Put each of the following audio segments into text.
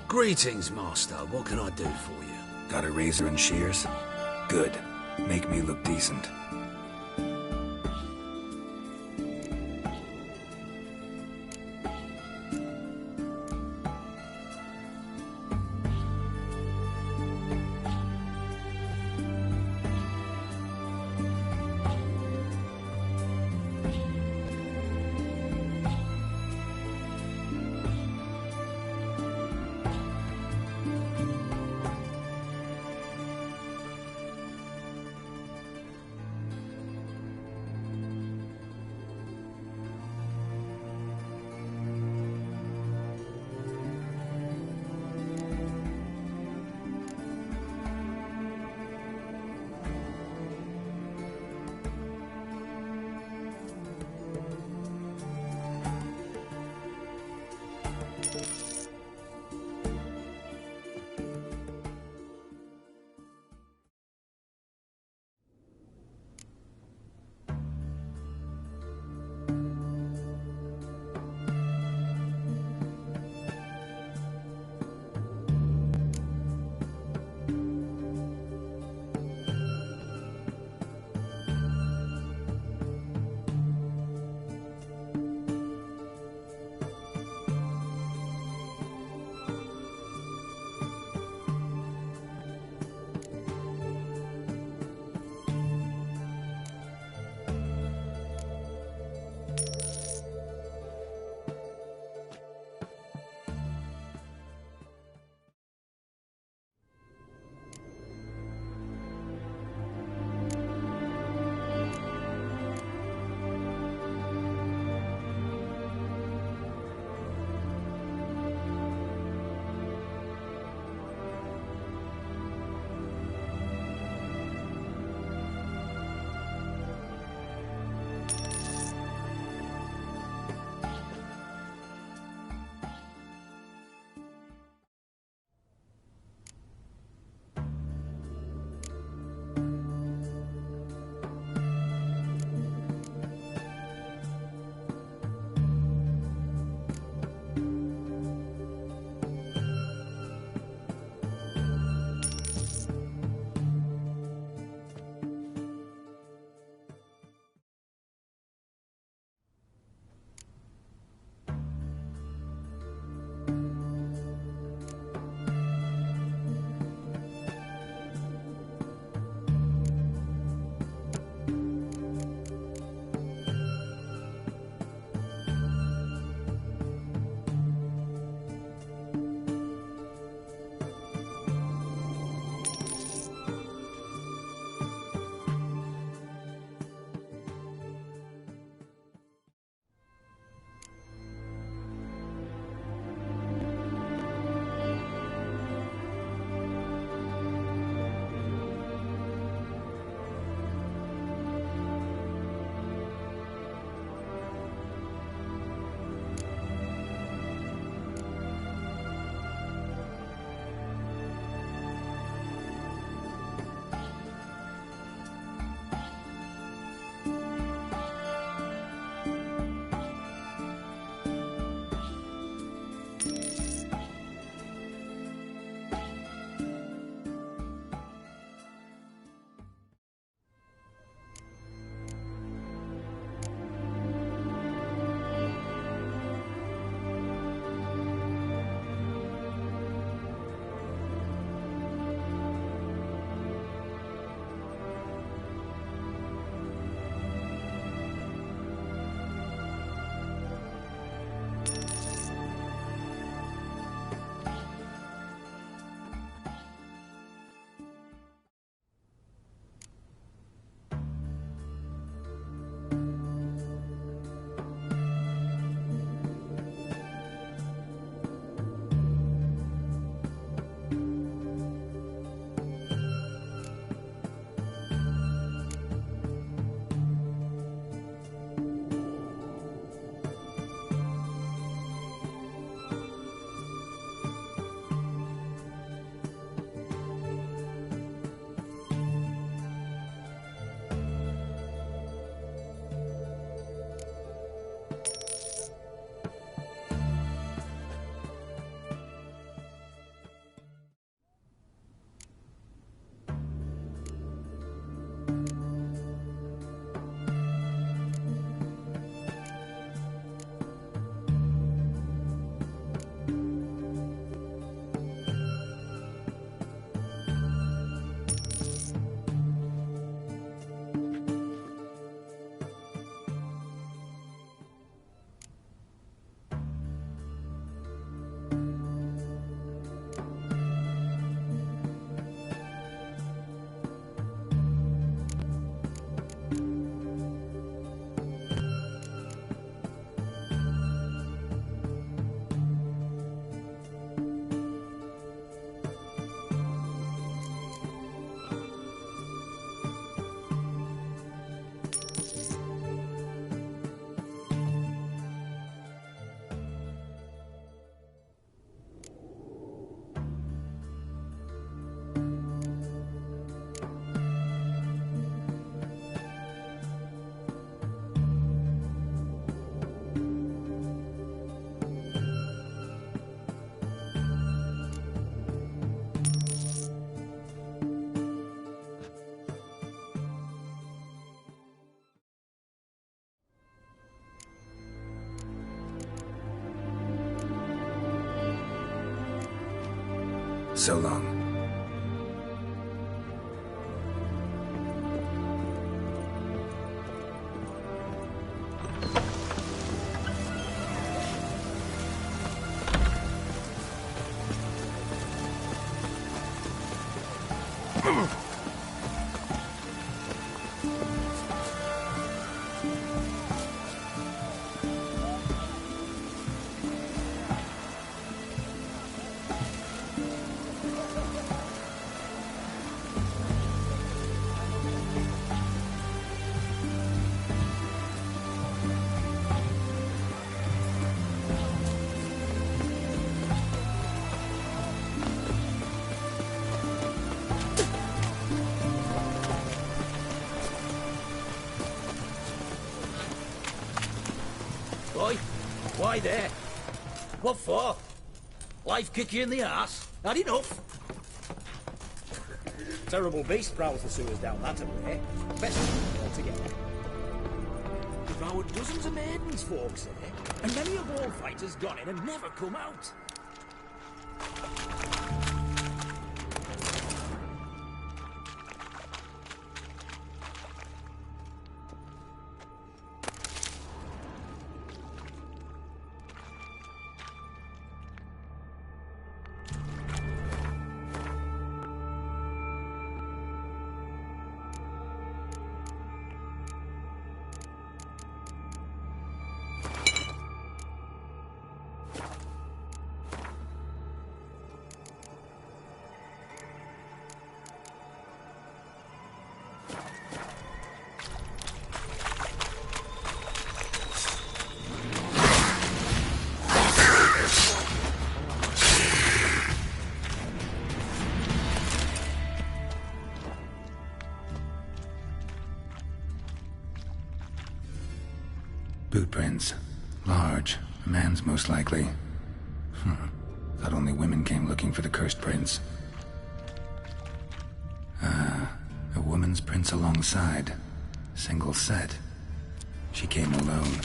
Greetings, Master. What can I do for you? Got a razor and shears? Good. Make me look decent. So long. Why there? What for? Life kick you in the arse? Had enough? Terrible beast prowls the sewers down that way. Best altogether. Devoured dozens of maidens, folks say, and many a war fighter's gone in and never come out. Boot prints. Large. A man's most likely. Thought only women came looking for the cursed prints. A woman's prints alongside. Single set. She came alone.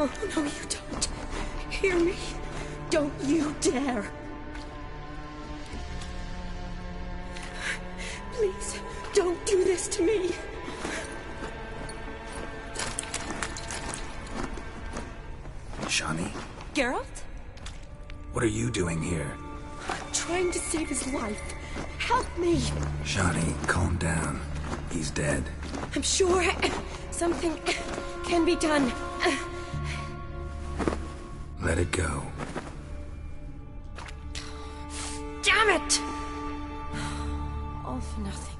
Oh, no, you don't. Hear me? Don't you dare. Please, don't do this to me. Shani? Geralt? What are you doing here? I'm trying to save his life. Help me. Shani, calm down. He's dead. I'm sure something can be done. Let it go. Damn it! All for nothing.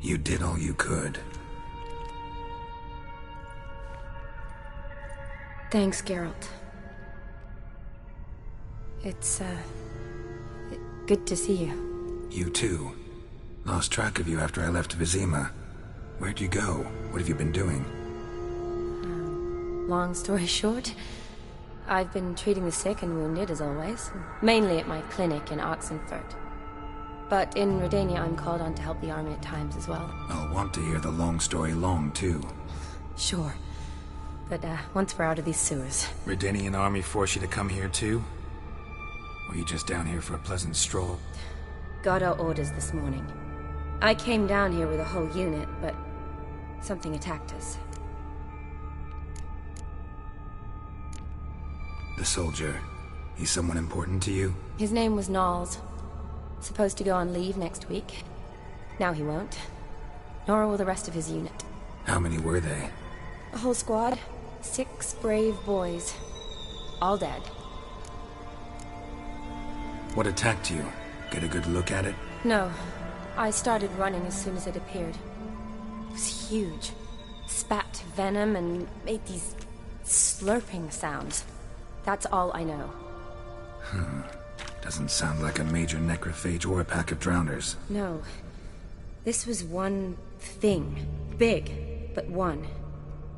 You did all you could. Thanks, Geralt. It's, good to see you. You too. Lost track of you after I left Vizima. Where'd you go? What have you been doing? Long story short, I've been treating the sick and wounded, as always. Mainly at my clinic in Oxenfurt. But in Redania, I'm called on to help the army at times as well. I'll want to hear the long story long, too. Sure. But, once we're out of these sewers... Redanian army forced you to come here, too? Or you just down here for a pleasant stroll? Got our orders this morning. I came down here with a whole unit, but something attacked us. The soldier. He's someone important to you? His name was Knowles. Supposed to go on leave next week. Now he won't. Nor will the rest of his unit. How many were they? A whole squad. 6 brave boys. All dead. What attacked you? Get a good look at it? No. I started running as soon as it appeared. It was huge. Spat venom and made these slurping sounds. That's all I know. Doesn't sound like a major necrophage or a pack of drowners. No. This was one thing. Big, but one.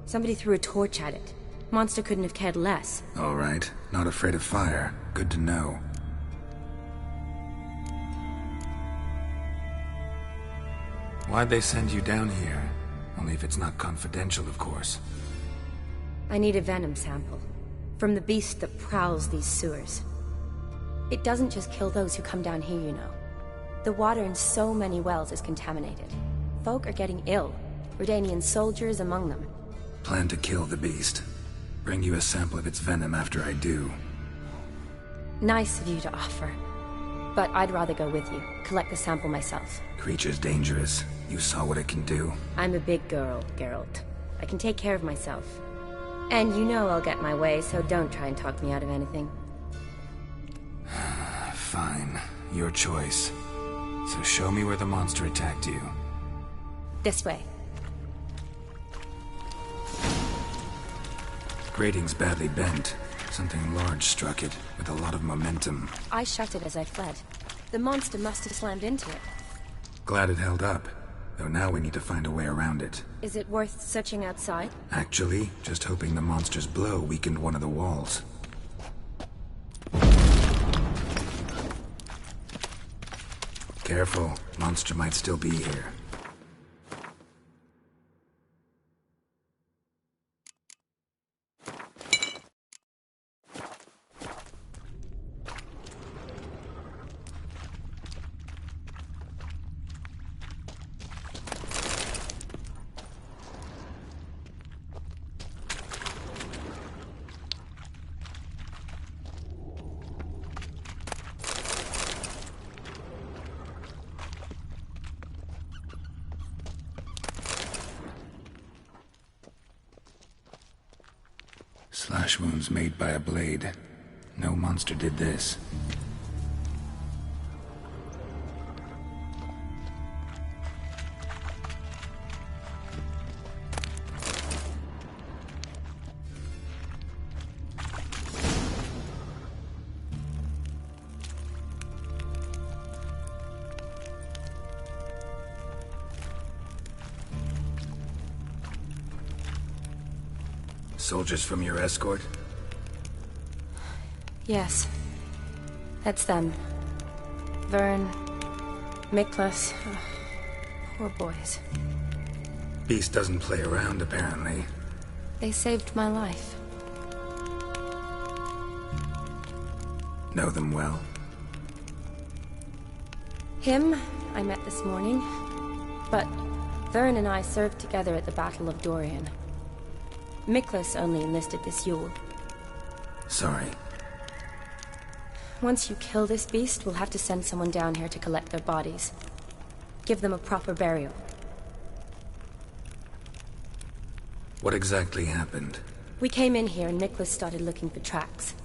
Somebody threw a torch at it. Monster couldn't have cared less. All right. Not afraid of fire. Good to know. Why'd they send you down here? Only if it's not confidential, of course. I need a venom sample. From the beast that prowls these sewers. It doesn't just kill those who come down here, you know. The water in so many wells is contaminated. Folk are getting ill. Redanian soldiers among them. Plan to kill the beast. Bring you a sample of its venom after I do. Nice of you to offer. But I'd rather go with you. Collect the sample myself. Creature's dangerous. You saw what it can do. I'm a big girl, Geralt. I can take care of myself. And you know I'll get my way, so don't try and talk me out of anything. Fine. Your choice. So show me where the monster attacked you. This way. Grating's badly bent. Something large struck it, with a lot of momentum. I shut it as I fled. The monster must have slammed into it. Glad it held up. Though now we need to find a way around it. Is it worth searching outside? Actually, just hoping the monster's blow weakened one of the walls. Careful. Monster might still be here. Slash wounds made by a blade. No monster did this. Soldiers from your escort? Yes. That's them. Vern, Miklas. Poor boys. Beast doesn't play around, apparently. They saved my life. Know them well? Him, I met this morning. But Vern and I served together at the Battle of Dorian. Miklas only enlisted this Yule. Sorry. Once you kill this beast, we'll have to send someone down here to collect their bodies. Give them a proper burial. What exactly happened? We came in here and Miklas started looking for tracks.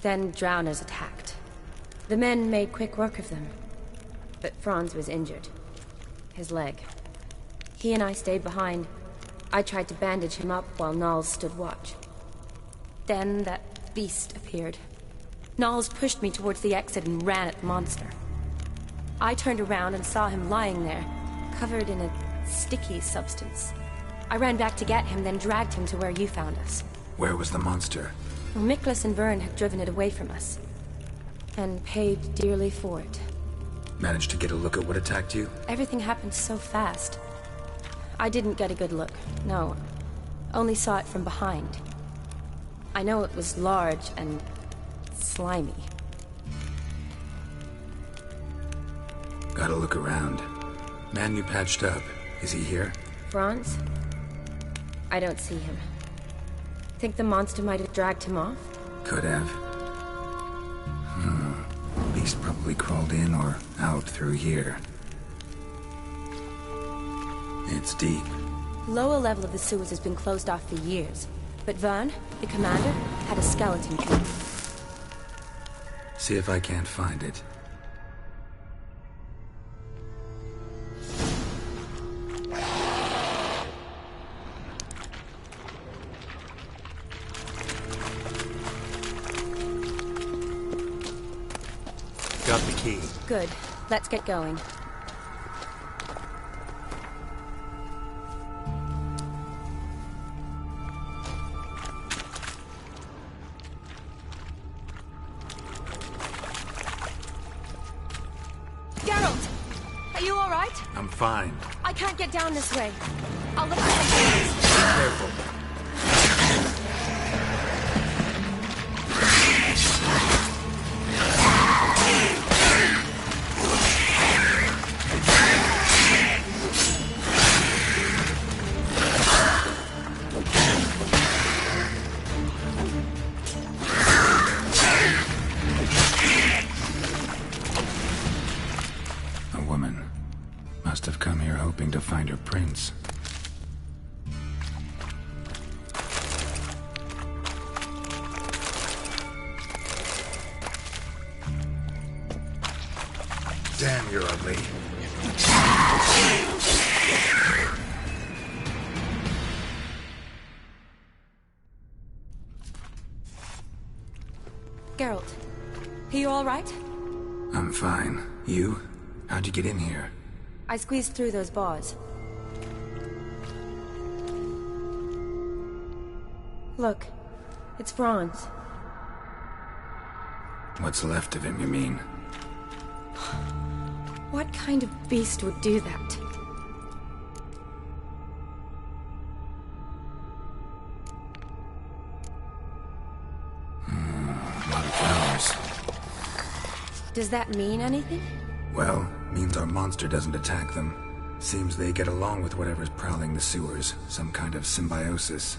Then drowners attacked. The men made quick work of them. But Franz was injured. His leg. He and I stayed behind. I tried to bandage him up while Nals stood watch. Then that beast appeared. Nals pushed me towards the exit and ran at the monster. I turned around and saw him lying there, covered in a sticky substance. I ran back to get him, then dragged him to where you found us. Where was the monster? Well, Miklas and Vern had driven it away from us. And paid dearly for it. Managed to get a look at what attacked you? Everything happened so fast. I didn't get a good look, no. Only saw it from behind. I know it was large and slimy. Gotta look around. Man you patched up, is he here? Franz? I don't see him. Think the monster might have dragged him off? Could have. Beast probably crawled in or out through here. It's deep. Lower level of the sewers has been closed off for years. But Vern, the commander, had a skeleton key. See if I can't find it. Got the key. Good. Let's get going. I'm fine. I can't get down this way. I'll look for something else. Be careful. Must have come here hoping to find her prince. Damn, you're ugly. Geralt, are you all right? I'm fine. You? How'd you get in here? I squeezed through those bars. Look, it's Franz. What's left of him, you mean? What kind of beast would do that? A lot of flowers. Does that mean anything? Well, means our monster doesn't attack them. Seems they get along with whatever's prowling the sewers. Some kind of symbiosis.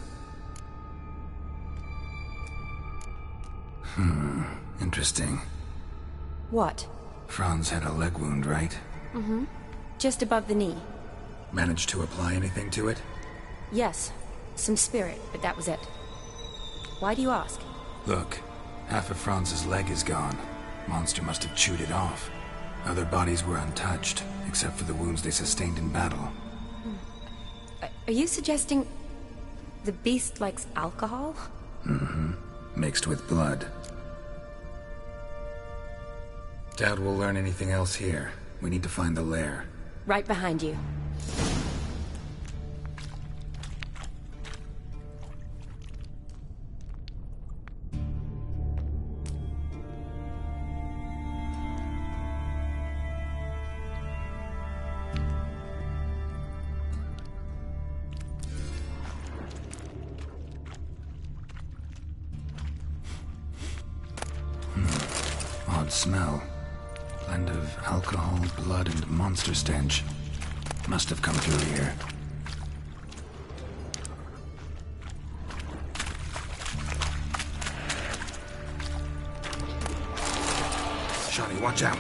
Interesting. What? Franz had a leg wound, right? Mm-hmm. Just above the knee. Managed to apply anything to it? Yes. Some spirit, but that was it. Why do you ask? Look, half of Franz's leg is gone. Monster must have chewed it off. Other bodies were untouched, except for the wounds they sustained in battle. Are you suggesting the beast likes alcohol? Mm-hmm. Mixed with blood. Doubt we'll learn anything else here. We need to find the lair. Right behind you. Odd smell. Blend of alcohol, blood, and monster stench. Must have come through here. Shotty, watch out.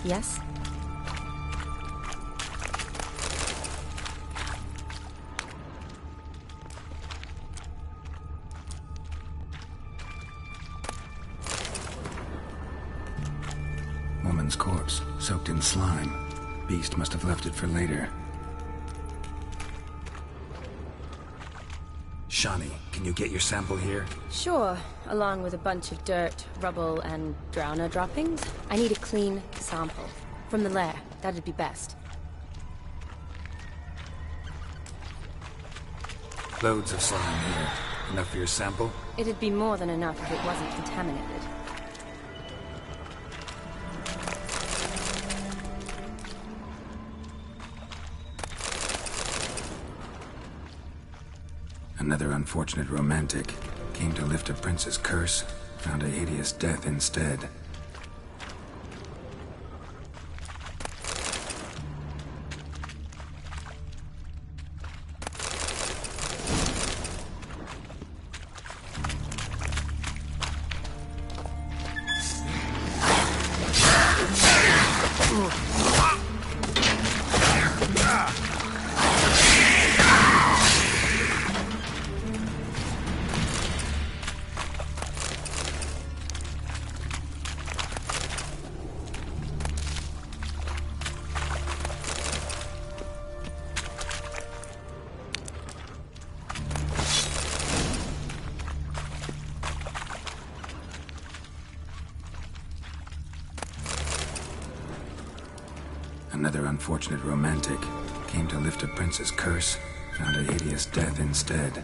Yes? Woman's corpse, soaked in slime. Beast must have left it for later. Shani, can you get your sample here? Sure, along with a bunch of dirt, rubble, and drowner droppings. I need a clean sample. From the lair, that'd be best. Loads of slime here. Enough for your sample? It'd be more than enough if it wasn't contaminated. Another unfortunate romantic. Came to lift a prince's curse, found a hideous death instead. unfortunate romantic. Came to lift a prince's curse, found a hideous death instead.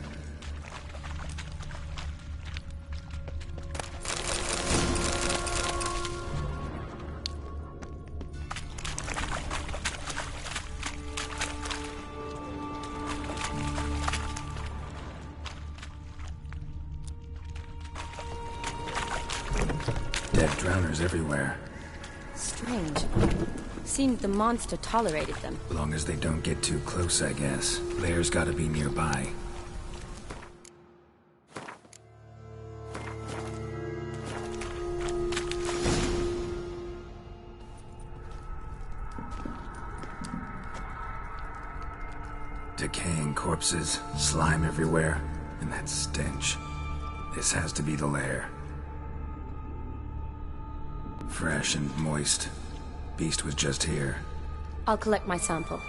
Dead drowners everywhere. Strange. Seemed the monster tolerated them. Long as they don't get too close, I guess. Lairs gotta be nearby. Decaying corpses, slime everywhere, and that stench. This has to be the lair. Fresh and moist. Beast was just here. I'll collect my sample.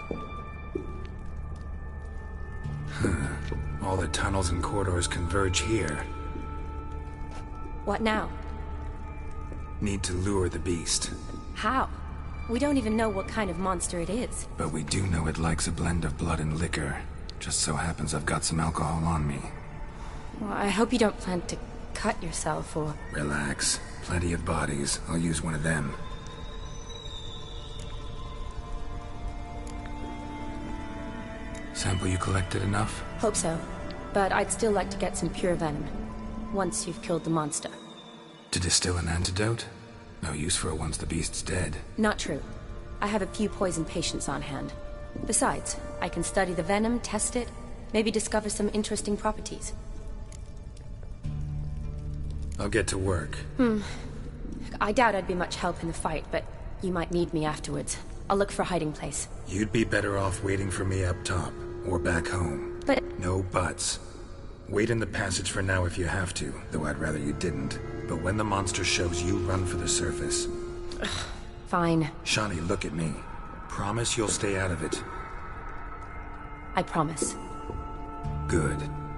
All the tunnels and corridors converge here. What now? Need to lure the beast. How? We don't even know what kind of monster it is. But we do know it likes a blend of blood and liquor. Just so happens I've got some alcohol on me. Well, I hope you don't plan to cut yourself or... Relax. Plenty of bodies. I'll use one of them. Sample you collected enough? Hope so. But I'd still like to get some pure venom. Once you've killed the monster. To distill an antidote? No use for it once the beast's dead. Not true. I have a few poison patients on hand. Besides, I can study the venom, test it, maybe discover some interesting properties. I'll get to work. I doubt I'd be much help in the fight, but you might need me afterwards. I'll look for a hiding place. You'd be better off waiting for me up top, or back home. But... No buts. Wait in the passage for now if you have to, though I'd rather you didn't. But when the monster shows, you run for the surface. Fine. Shawnee, look at me. Promise you'll stay out of it. I promise. Good.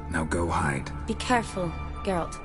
Now go hide. Be careful, Geralt.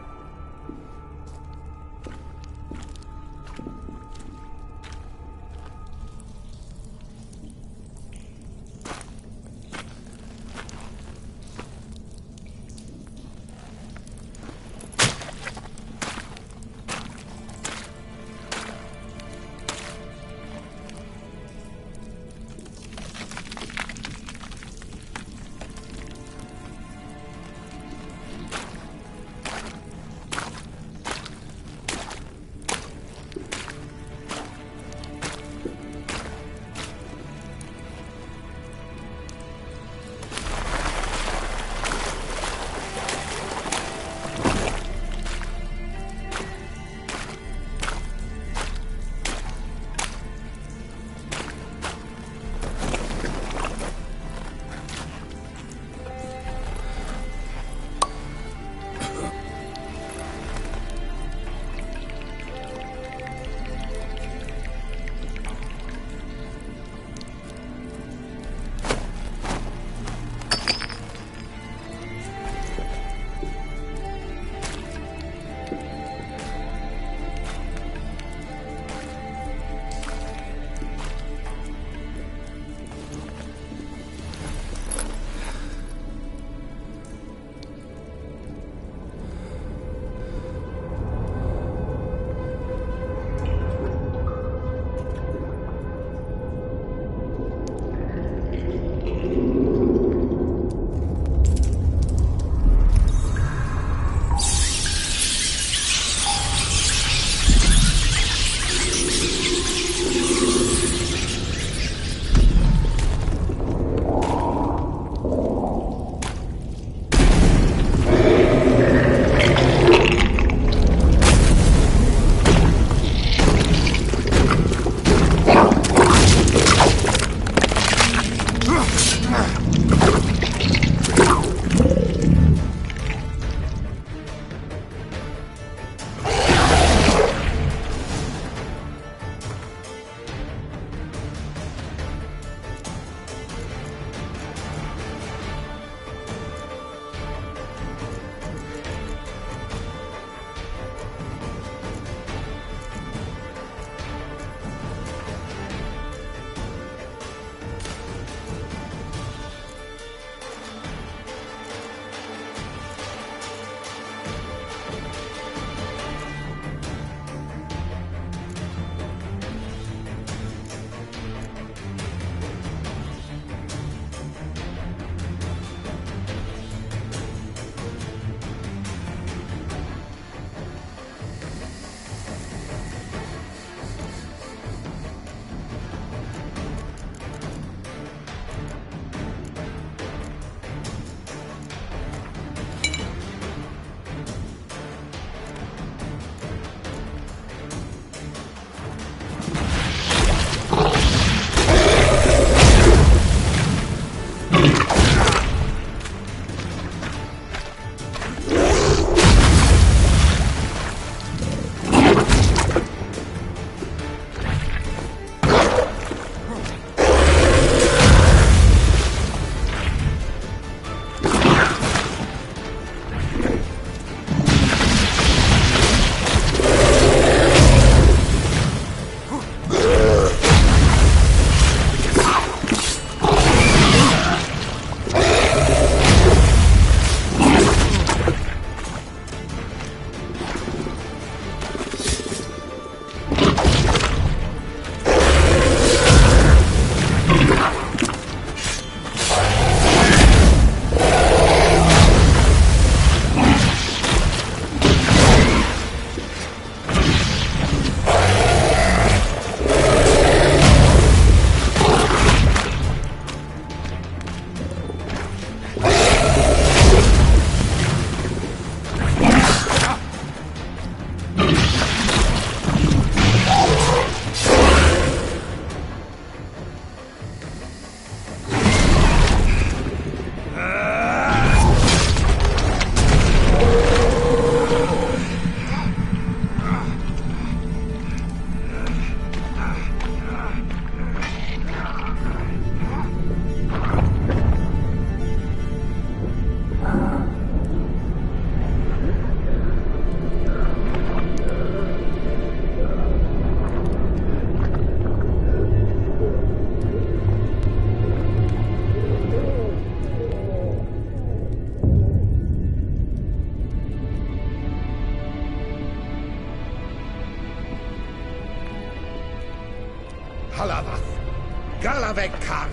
Elkar!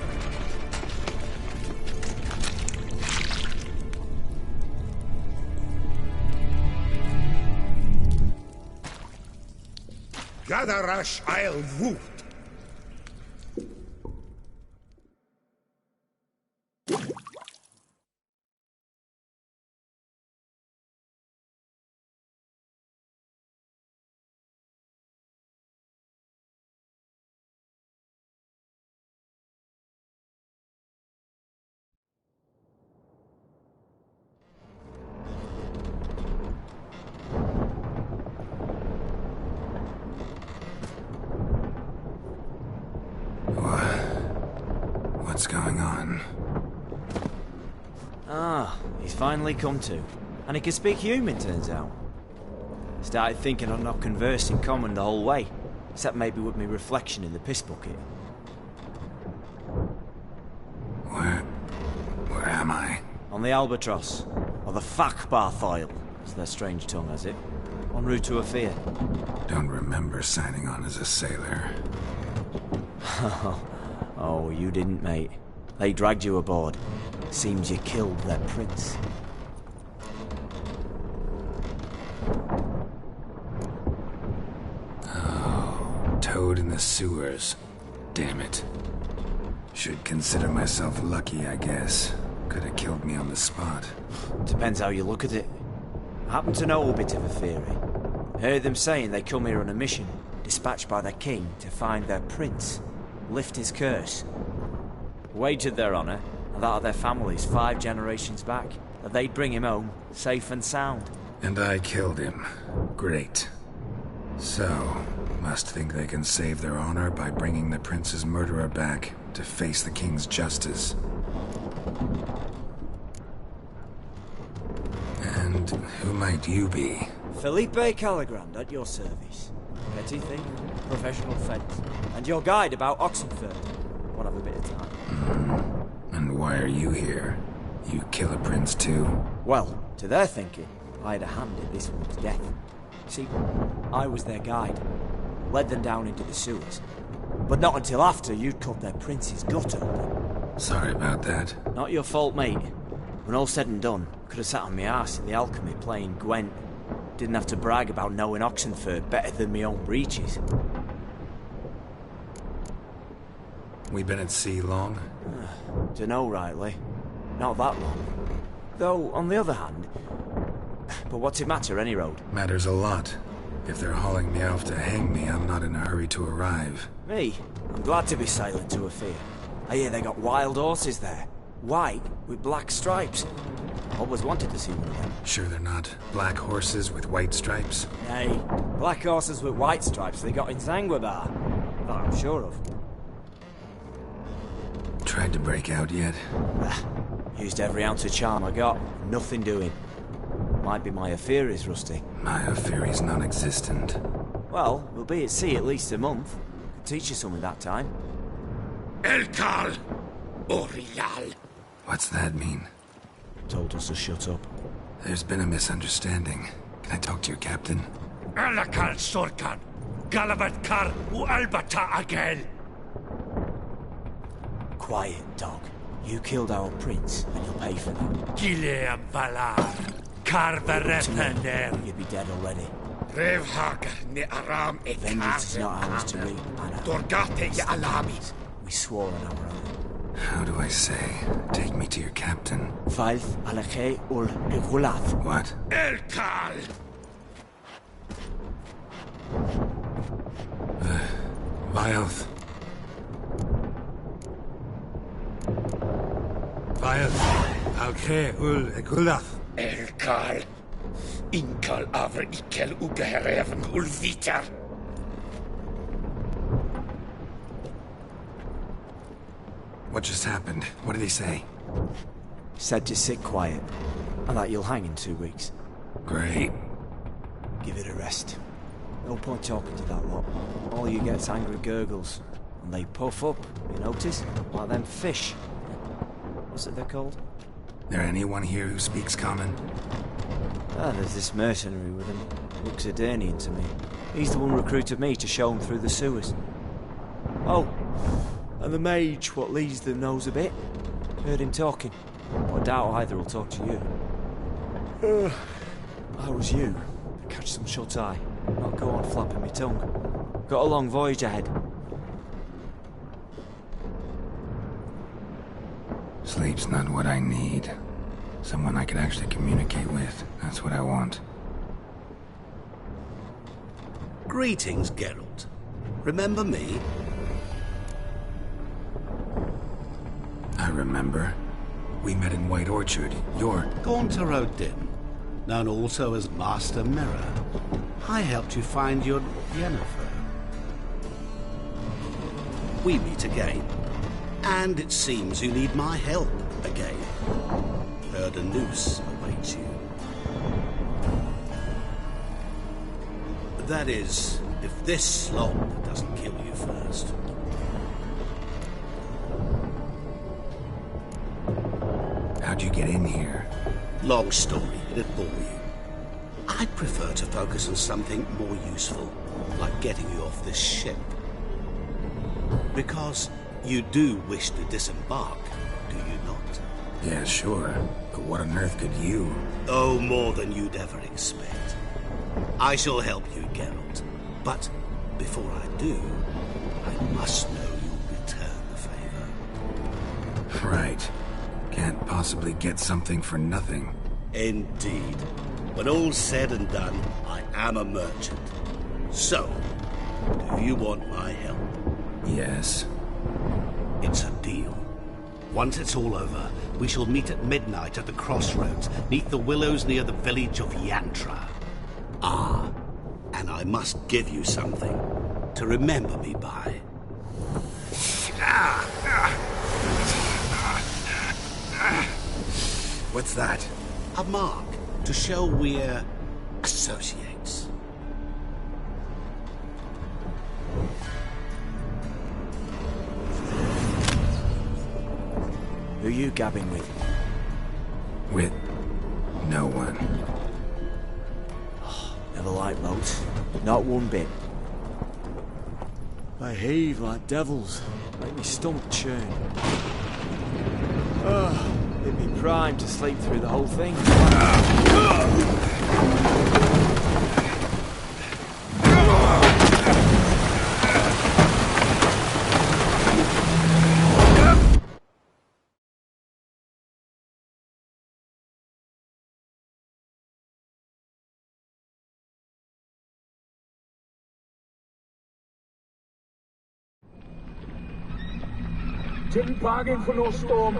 Gadarash I'll woot! What's going on? Ah, he's finally come to. And he can speak human, turns out. Started thinking I'd not conversed in common the whole way, except maybe with me reflection in the piss bucket. Where am I? On the Albatross, or the Fakbarthoil, as their strange tongue has it, en route to Afir. Don't remember signing on as a sailor. Oh, you didn't, mate. They dragged you aboard. Seems you killed their prince. Oh, toad in the sewers. Damn it. Should consider myself lucky, I guess. Could have killed me on the spot. Depends how you look at it. I happen to know a bit of a theory. Heard them saying they come here on a mission, dispatched by their king to find their prince, lift his curse. Wagered their honour, and that of their families 5 generations back, that they'd bring him home, safe and sound. And I killed him. Great. So, must think they can save their honor by bringing the prince's murderer back to face the king's justice. And who might you be? Felipe Caligrand at your service. Petty thief, professional fence, and your guide about Oxenford. Won't have a bit of time. And why are you here? You kill a prince too? Well, to their thinking, I had a hand in this one's death. See, I was their guide. Led them down into the sewers. But not until after you'd cut their prince's gut open. Sorry about that. Not your fault, mate. When all said and done, could have sat on my arse in the alchemy playing Gwent. Didn't have to brag about knowing Oxenford better than my own breeches. We been at sea long? Dunno rightly. Not that long. Though, on the other hand... But what's it matter, any road? Matters a lot. If they're hauling me off to hang me, I'm not in a hurry to arrive. Me? I'm glad to be sailing to Afir. I hear they got wild horses there. White, with black stripes. Always wanted to see one of them. Sure they're not black horses with white stripes? Nay, black horses with white stripes they got in Zanguebar. That I'm sure of. Tried to break out yet? Used every ounce of charm I got. Nothing doing. Might be my Afir is rusty. My Afir is non-existent. Well, we'll be at sea at least a month. Could teach you something that time. Elkar! Orial! What's that mean? Told us to shut up. There's been a misunderstanding. Can I talk to your captain? Alakal Sorkan! Galabat Kar u Albata Agel! Quiet, dog. You killed our prince, and you'll pay for that. Gileam Valar! Karverepener! You'd be dead already. Revhagar ne Aram e Vengeance is not ours to reap, Anna. Dorgate ye Alami! We swore on our own. How do I say? Take me to your captain. Faith Alakhe ul Igulath. What? Elkal! Vilth. Alkhe ul Egulath. Elkal. Inkal avre ikel ugehereven ul Viter. What just happened? What did he say? Said to sit quiet, and that you'll hang in 2 weeks. Great. Give it a rest. No point talking to that lot. All you get's angry gurgles. And they puff up, you notice? Like them fish. What's it they're called? There anyone here who speaks common? Ah, there's this mercenary with him. Looks Edirnian to me. He's the one recruited me to show him through the sewers. Oh, And the mage, what leads them, knows a bit. Heard him talking. But I doubt either will talk to you. I was you. Catch some shut-eye. Not go on flapping my tongue. Got a long voyage ahead. Sleep's not what I need. Someone I can actually communicate with. That's what I want. Greetings, Geralt. Remember me? I remember. We met in White Orchard. You're... Gaunter Odin, known also as Master Mirror. I helped you find your Yennefer. We meet again. And it seems you need my help again. Heard a noose awaits you. That is, if this slop doesn't kill you first. How'd you get in here? Long story, it'd bore you. I'd prefer to focus on something more useful, like getting you off this ship. Because you do wish to disembark, do you not? Yeah, sure. But what on earth could you? Oh, more than you'd ever expect. I shall help you, Geralt. But before I do, I must know you'll return the favor. Right. Can't possibly get something for nothing. Indeed. When all's said and done, I am a merchant. So, do you want my help? Yes. It's a deal. Once it's all over, we shall meet at midnight at the crossroads, neath the willows near the village of Yantra. Ah, and I must give you something to remember me by. What's that? A mark to show we're associates. Who you gabbing with? With no one. Never liked boats. Not one bit. They heave like devils. Make me stomach churn. It'd be prime to sleep through the whole thing. Didn't bargain for no storm.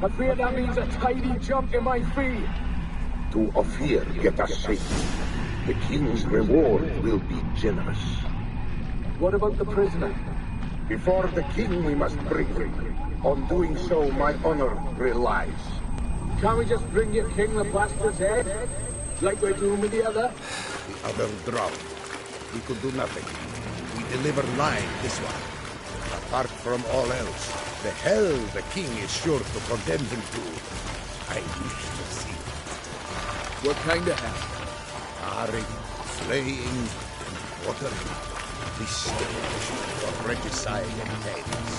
I fear that means a tidy jump in my fee. To Ophir get us safe. The king's reward will be generous. What about the prisoner? Before the king we must bring him. On doing so, my honor relies. Can't we just bring your king the bastard's head? Like we're doing with the other? The other drowned. We could do nothing. We deliver live this one. Apart from all else, the hell the king is sure to condemn him to, I wish to see. What kind of hell? Tarring, flaying, and watering. This stage for regicide and tales.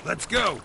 Let's go!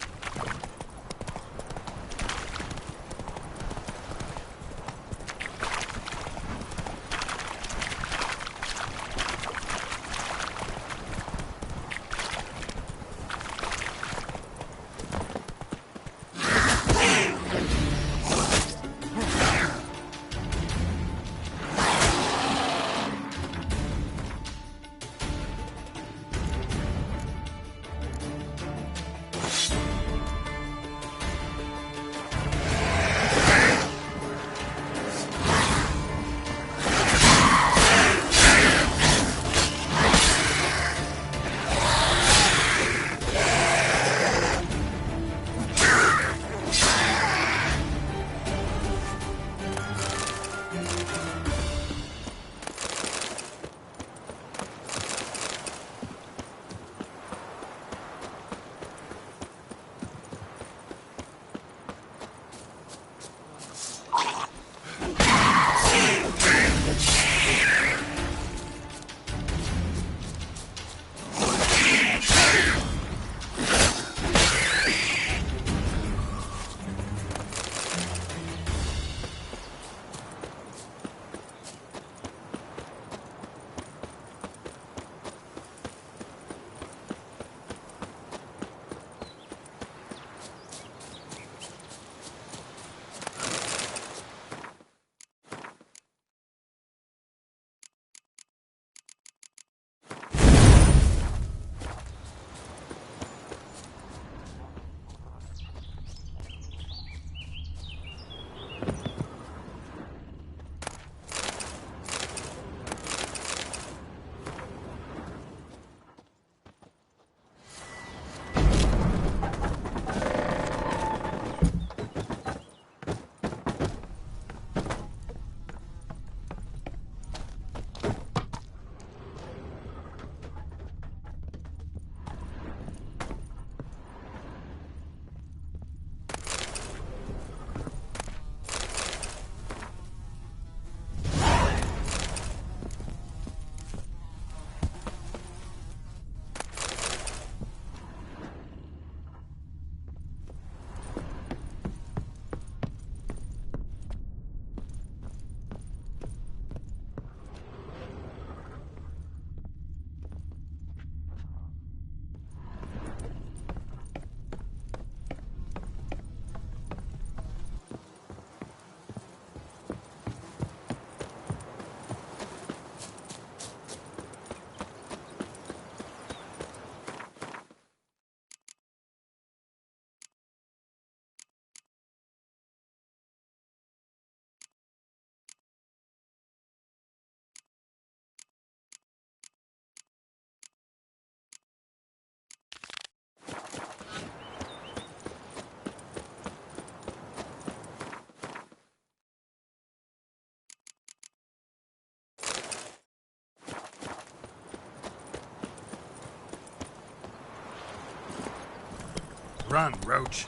Run, Roach.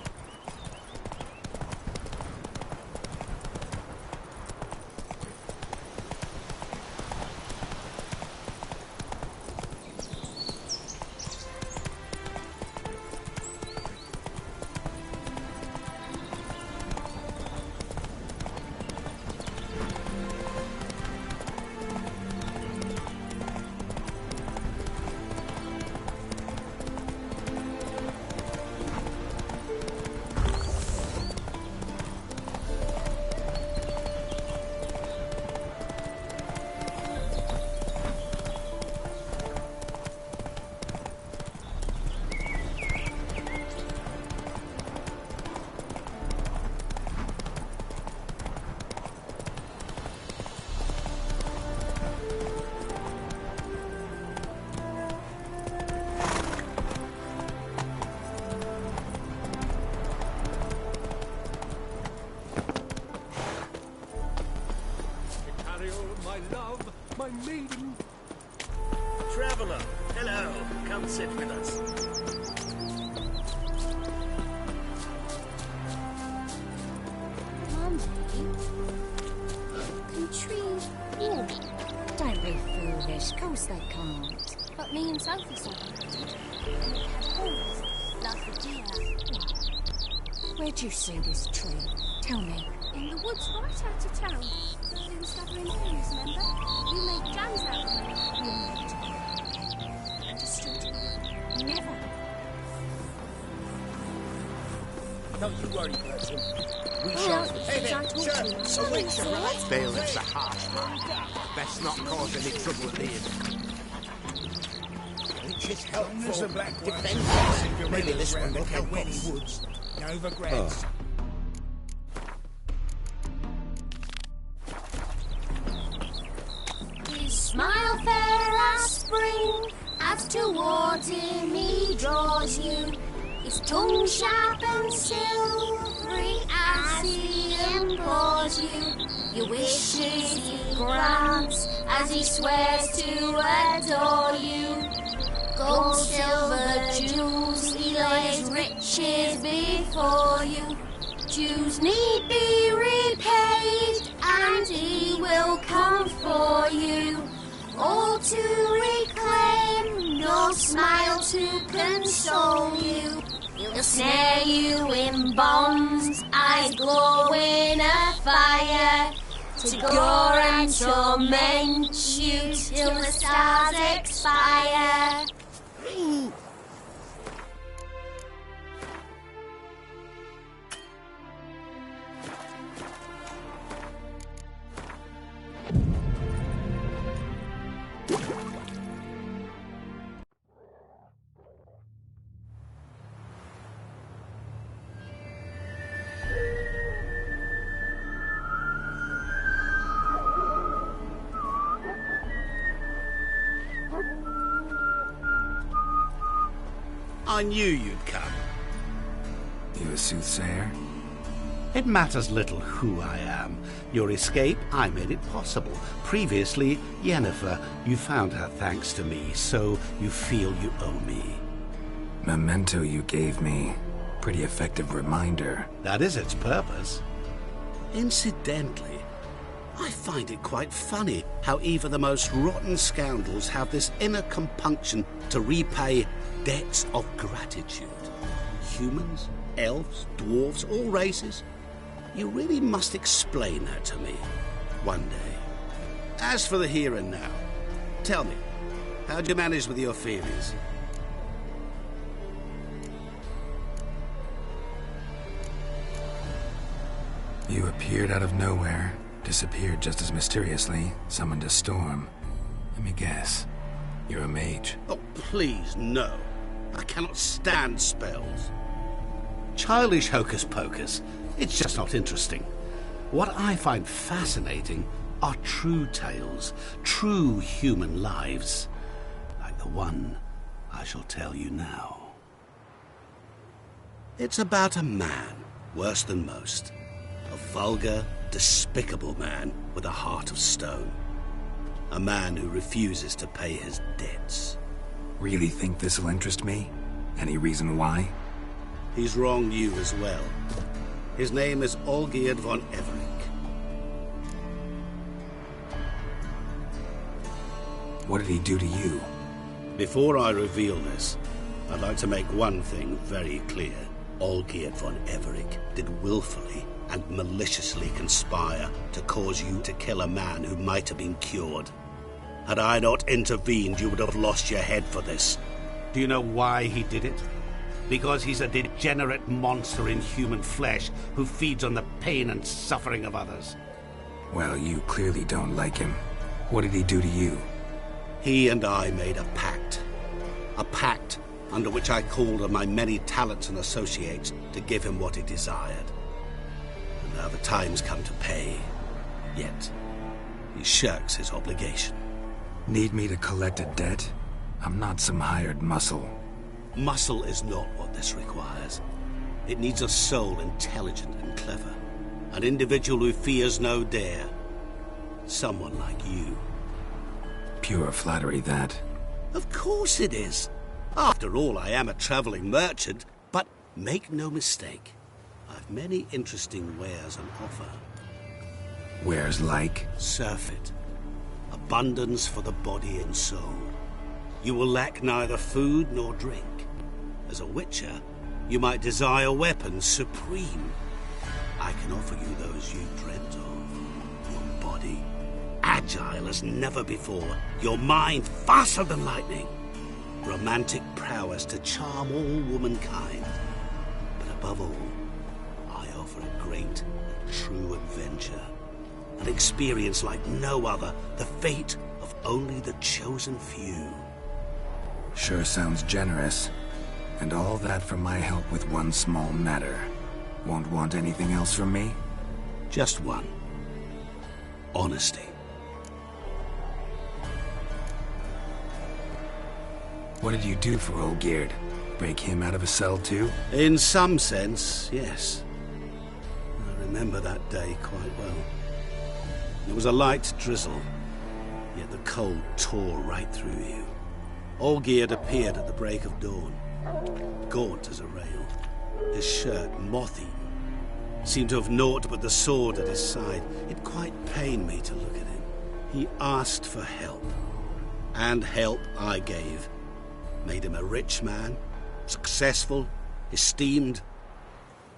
love, my maiden. Traveller, hello. Come sit with us. Can trees walk? Don't be foolish. Of course they can't. But me and Sophie saw them. And it had horns, like a deer. Where'd you see this tree? Tell me. In the woods right out of town. We was gathering berries, remember? You made jams out of them. You understood? Never. Don't you worry, Bertie. We Well, shall... hey there, sir. A witch, right? Bailiff's a harsh man. Best not cause any trouble at the inn. Which is helpful. There's a black one. Defend. Maybe this one will help Wenny us. Woods. Novigrad. His smile fair as spring, as towards him he draws you. His tongue sharp and silvery as he implores you. Your wishes he grants as he swears to adore you. Gold, silver, jewels, he lays riches before you. Dues need be repaid, and he will come for you. All to reclaim, no smile to console you. He'll snare you in bonds, eyes glow in a fire, to gore and torment you till the stars expire. I knew you'd come. You a soothsayer? It matters little who I am. Your escape, I made it possible. Previously, Yennefer, you found her thanks to me, so you feel you owe me. Memento you gave me. Pretty effective reminder. That is its purpose. Incidentally, I find it quite funny how even the most rotten scoundrels have this inner compunction to repay debts of gratitude. Humans, elves, dwarves, all races. You really must explain that to me one day. As for the here and now, tell me, how'd you manage with your feelings? You appeared out of nowhere, disappeared just as mysteriously, summoned a storm. Let me guess. You're a mage. Oh, please, no. I cannot stand spells. Childish hocus-pocus. It's just not interesting. What I find fascinating are true tales, true human lives, like the one I shall tell you now. It's about a man, worse than most. A vulgar, despicable man with a heart of stone. A man who refuses to pay his debts. Really think this'll interest me? Any reason why? He's wronged you as well. His name is Olgierd von Everink. What did he do to you? Before I reveal this, I'd like to make one thing very clear. Olgierd von Everink did willfully and maliciously conspire to cause you to kill a man who might have been cured. Had I not intervened, you would have lost your head for this. Do you know why he did it? Because he's a degenerate monster in human flesh who feeds on the pain and suffering of others. Well, you clearly don't like him. What did he do to you? He and I made a pact. A pact under which I called on my many talents and associates to give him what he desired. And now the time's come to pay. Yet, he shirks his obligation. Need me to collect a debt? I'm not some hired muscle. Muscle is not what this requires. It needs a soul intelligent and clever. An individual who fears no dare. someone like you. Pure flattery, that. Of course it is. After all, I am a traveling merchant, but make no mistake, I've many interesting wares on offer. Wares like? Surfeit. Abundance for the body and soul. You will lack neither food nor drink. As a witcher, you might desire weapons supreme. I can offer you those you dreamt of. Your body, agile as never before. Your mind, faster than lightning. Romantic prowess to charm all womankind. But above all, I offer a great and true adventure. An experience like no other, the fate of only the chosen few. Sure sounds generous. And all that for my help with one small matter. Won't want anything else from me? Just one. Honesty. What did you do for Olgierd? Break him out of a cell too? In some sense, yes. I remember that day quite well. It was a light drizzle, yet the cold tore right through you. Olgierd appeared at the break of dawn, gaunt as a rail, his shirt moth-eaten. Seemed to have naught but the sword at his side. It quite pained me to look at him. He asked for help, and help I gave. Made him a rich man, successful, esteemed.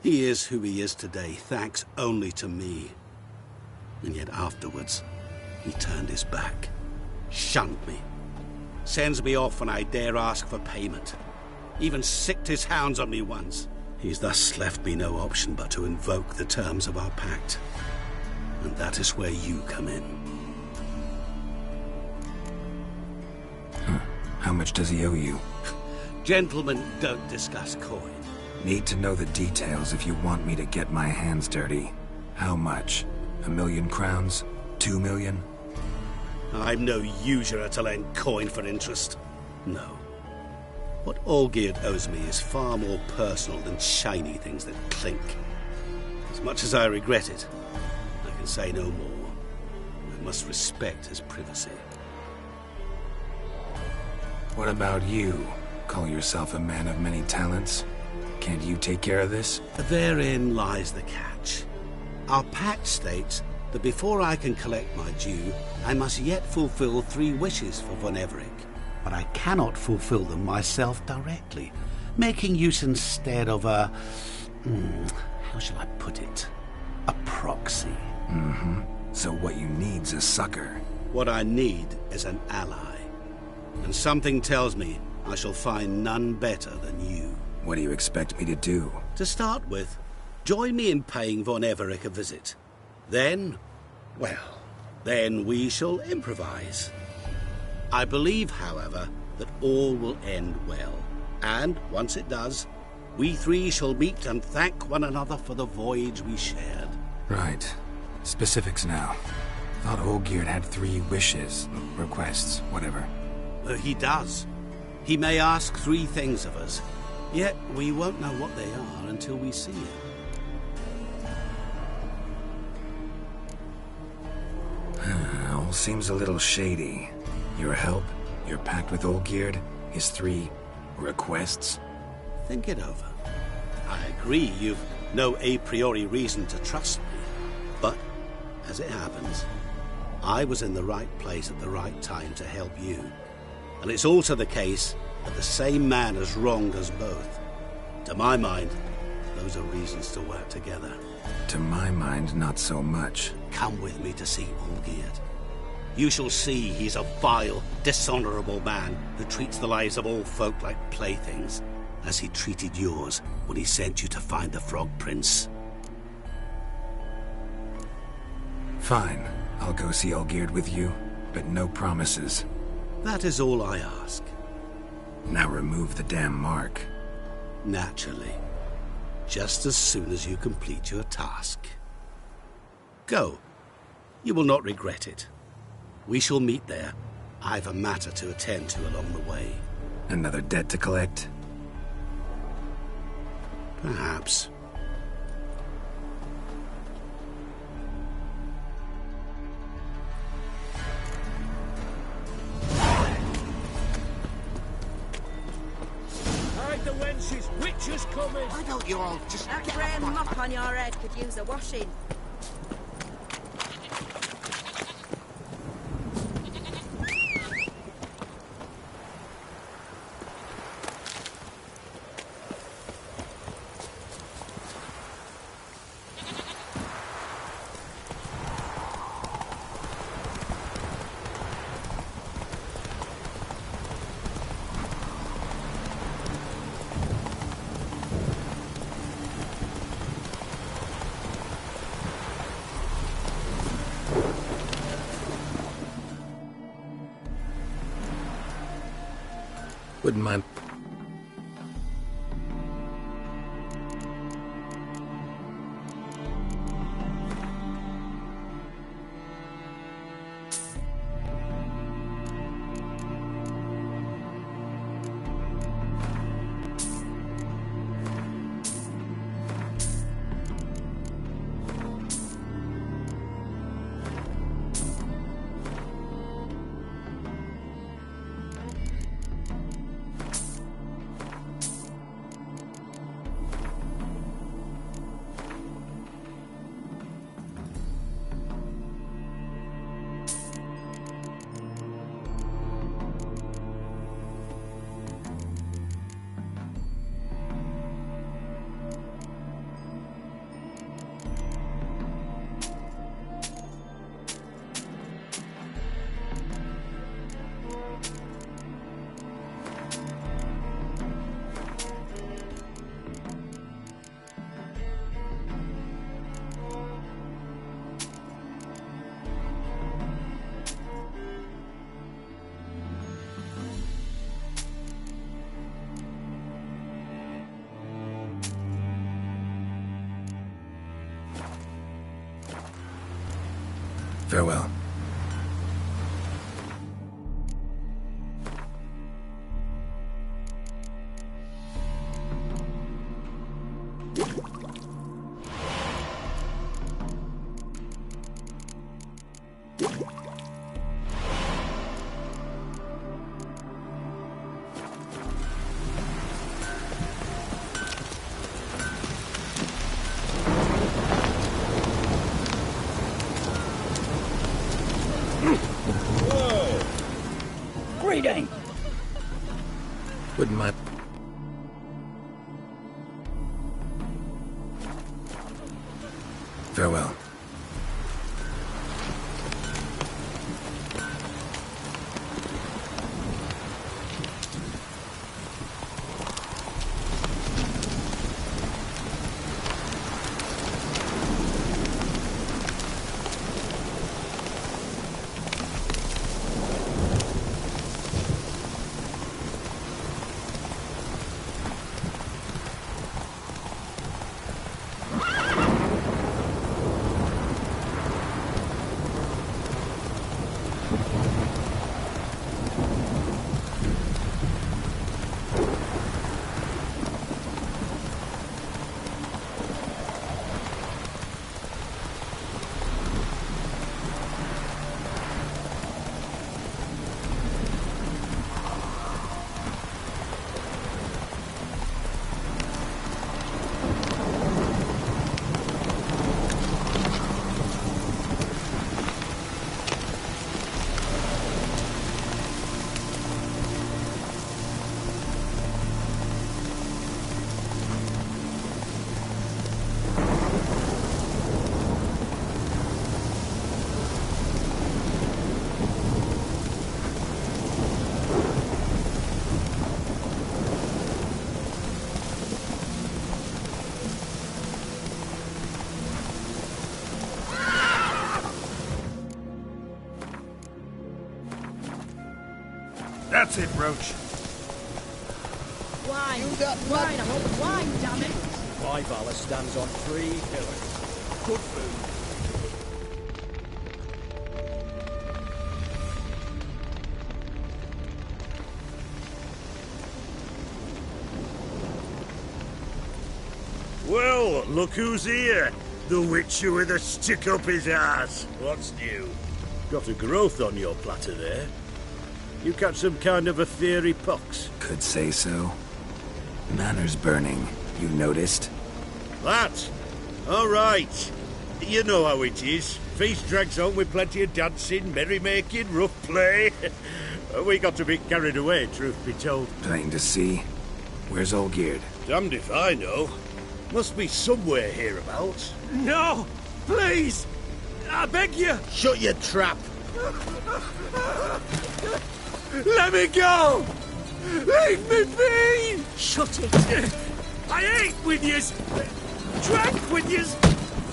He is who he is today, thanks only to me. And yet afterwards, he turned his back, shunned me, sends me off when I dare ask for payment. Even sicked his hounds on me once. He's thus left me no option but to invoke the terms of our pact. And that is where you come in. How much does he owe you? Gentlemen don't discuss coin. Need to know the details if you want me to get my hands dirty. How much? 1,000,000 crowns? 2 million? I'm no usurer to lend coin for interest. No. What Olgierd owes me is far more personal than shiny things that clink. As much as I regret it, I can say no more. I must respect his privacy. What about you? Call yourself a man of many talents? Can't you take care of this? Therein lies the catch. Our pact states that before I can collect my due, I must yet fulfill 3 wishes for Von Everec. But I cannot fulfill them myself directly, making use instead of a... how shall I put it? A proxy. So what you need's a sucker. What I need is an ally. And something tells me I shall find none better than you. What do you expect me to do? To start with, join me in paying Von Everec a visit. Then, well, then we shall improvise. I believe, however, that all will end well. And, once it does, we 3 shall meet and thank one another for the voyage we shared. Right. Specifics now. Thought Olgierd had 3 wishes, requests, whatever. He does. He may ask 3 things of us, yet we won't know what they are until we see him. All seems a little shady. Your help, your pact with Olgierd, his 3 requests. Think it over. I agree you've no a priori reason to trust me, but, as it happens, I was in the right place at the right time to help you. And it's also the case that the same man has wronged us both. To my mind, those are reasons to work together. To my mind, not so much. Come with me to see Olgierd. You shall see he's a vile, dishonorable man who treats the lives of all folk like playthings, as he treated yours when he sent you to find the Frog Prince. Fine. I'll go see Olgierd with you, but no promises. That is all I ask. Now remove the damn mark. Naturally. Just as soon as you complete your task. Go. You will not regret it. We shall meet there. I've a matter to attend to along the way. Another debt to collect? Perhaps. butcher's coming. Why don't you all just That get grey off my... mop on your head could use a washing. Wouldn't mind. Farewell. Greeting! Wouldn't mind. Farewell. That's it, Roach. Wine! Wine! I want wine, damn it! My Valor stands on 3 pillars. Good food. Well, look who's here. The Witcher with a stick up his ass. What's new? Got a growth on your platter there. You catch some kind of a fiery pox? Could say so. Manor's burning. You noticed? That? All right. You know how it is. Feast drags on with plenty of dancing, merrymaking, rough play. We got a bit carried away, truth be told. Plain to see. Where's Olgierd? Damned if I know. Must be somewhere hereabouts. No! Please! I beg you! Shut your trap! Let me go! Leave me be! Shut it! I ate with yous! Drank with yous!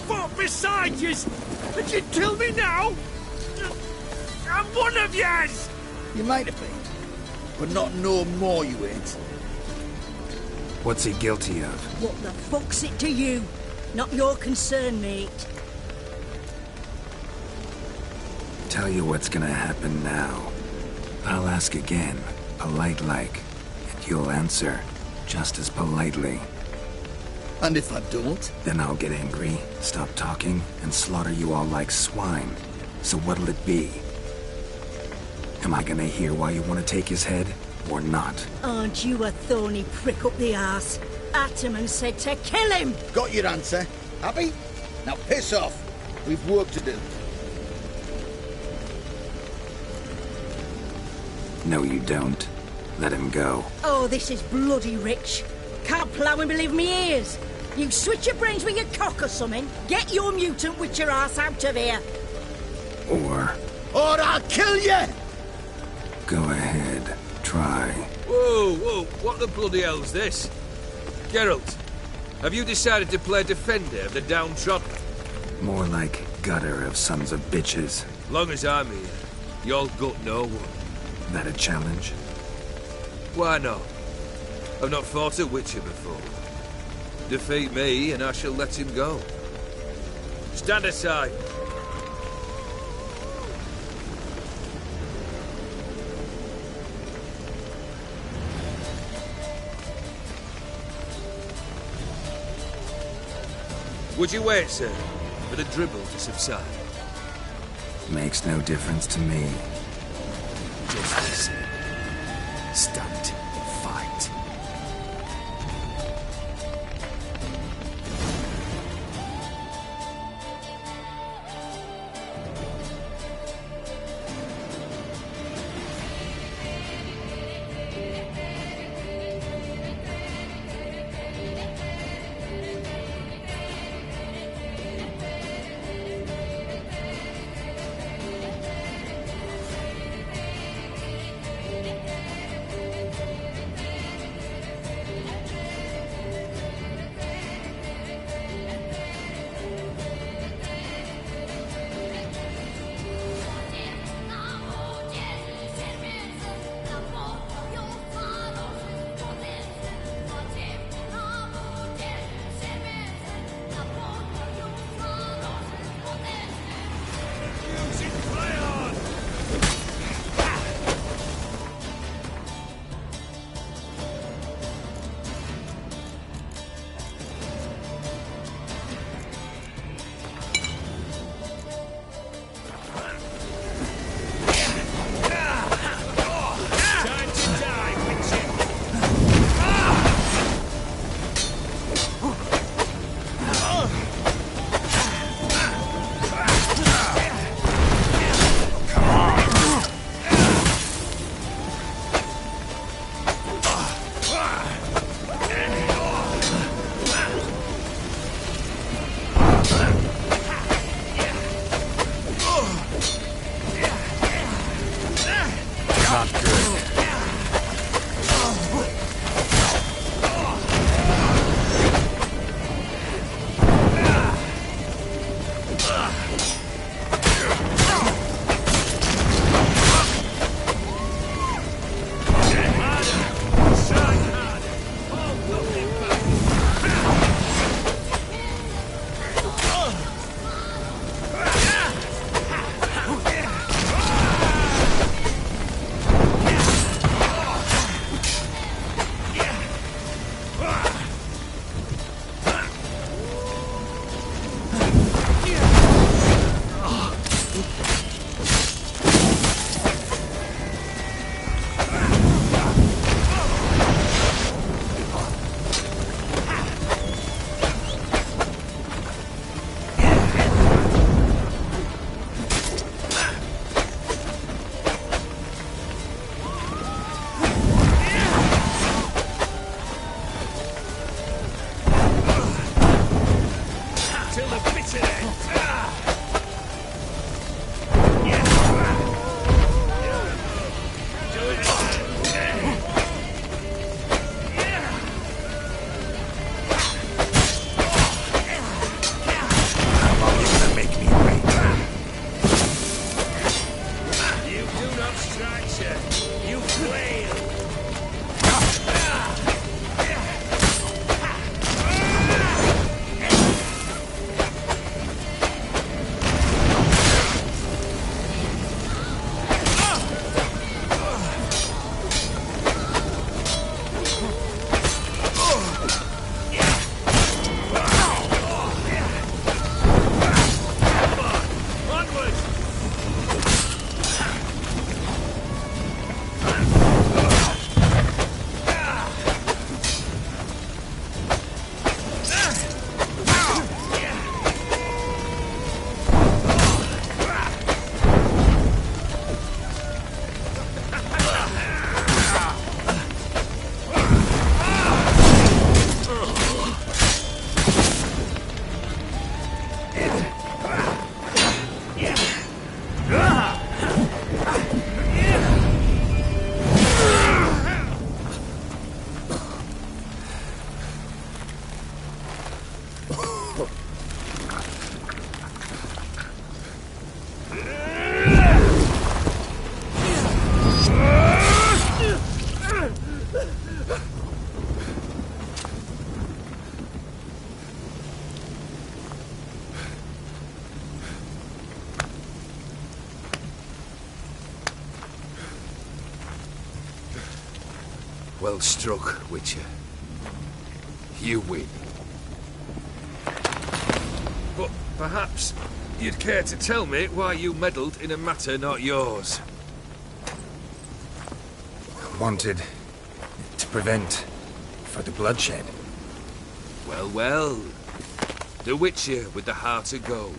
Fought beside yous! And you kill me now? I'm one of yous! You might have been, but not no more you ain't. What's he guilty of? What the fuck's it to you? Not your concern, mate. Tell you what's gonna happen now. I'll ask again, polite-like, and you'll answer just as politely. And if I don't? Then I'll get angry, stop talking, and slaughter you all like swine. So what'll it be? Am I gonna hear why you want to take his head, or not? Aren't you a thorny prick up the arse? Ataman said to kill him! Got your answer. Happy? Now piss off. We've work to do. No, you don't. Let him go. Oh, this is bloody rich. Can't plough and believe me ears. You switch your brains with your cock or something. Get your mutant witcher ass out of here. Or I'll kill you! go ahead. Try. Whoa, whoa, what the bloody hell's this? Geralt, have you decided to play defender of the downtrodden? More like gutter of sons of bitches. Long as I'm here, you'll gut no one. That a challenge? Why not? I've not fought a witcher before. Defeat me and I shall let him go. Stand aside. Would you wait, sir, for the dribble to subside? Makes no difference to me. Just listen. Stand. Fight. Well struck, Witcher. You win. But perhaps you'd care to tell me why you meddled in a matter not yours. Wanted to prevent further bloodshed. Well, well. The Witcher with the heart of gold.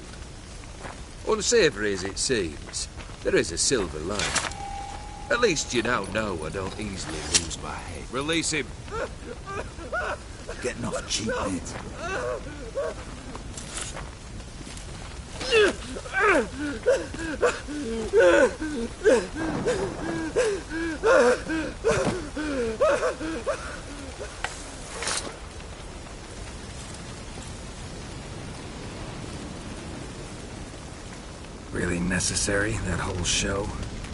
Unsavoury as it seems, there is a silver lining. At least you now know I don't easily lose my head. Release him. Getting off cheap, mate. Really necessary, that whole show?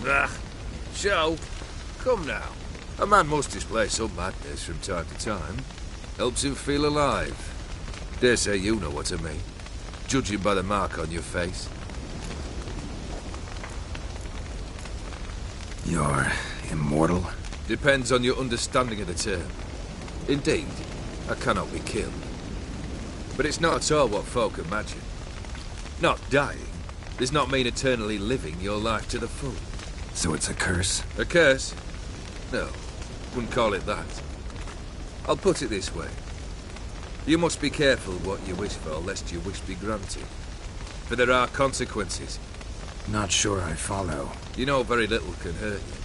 Ah, show? Come now. A man must display some madness from time to time. Helps him feel alive. Dare say you know what I mean. Judging by the mark on your face. You're immortal? Depends on your understanding of the term. Indeed, I cannot be killed. But it's not at all what folk imagine. Not dying does not mean eternally living your life to the full. So it's a curse? A curse? No, wouldn't call it that. I'll put it this way. You must be careful what you wish for, lest your wish be granted. For there are consequences. Not sure I follow. You know very little can hurt you.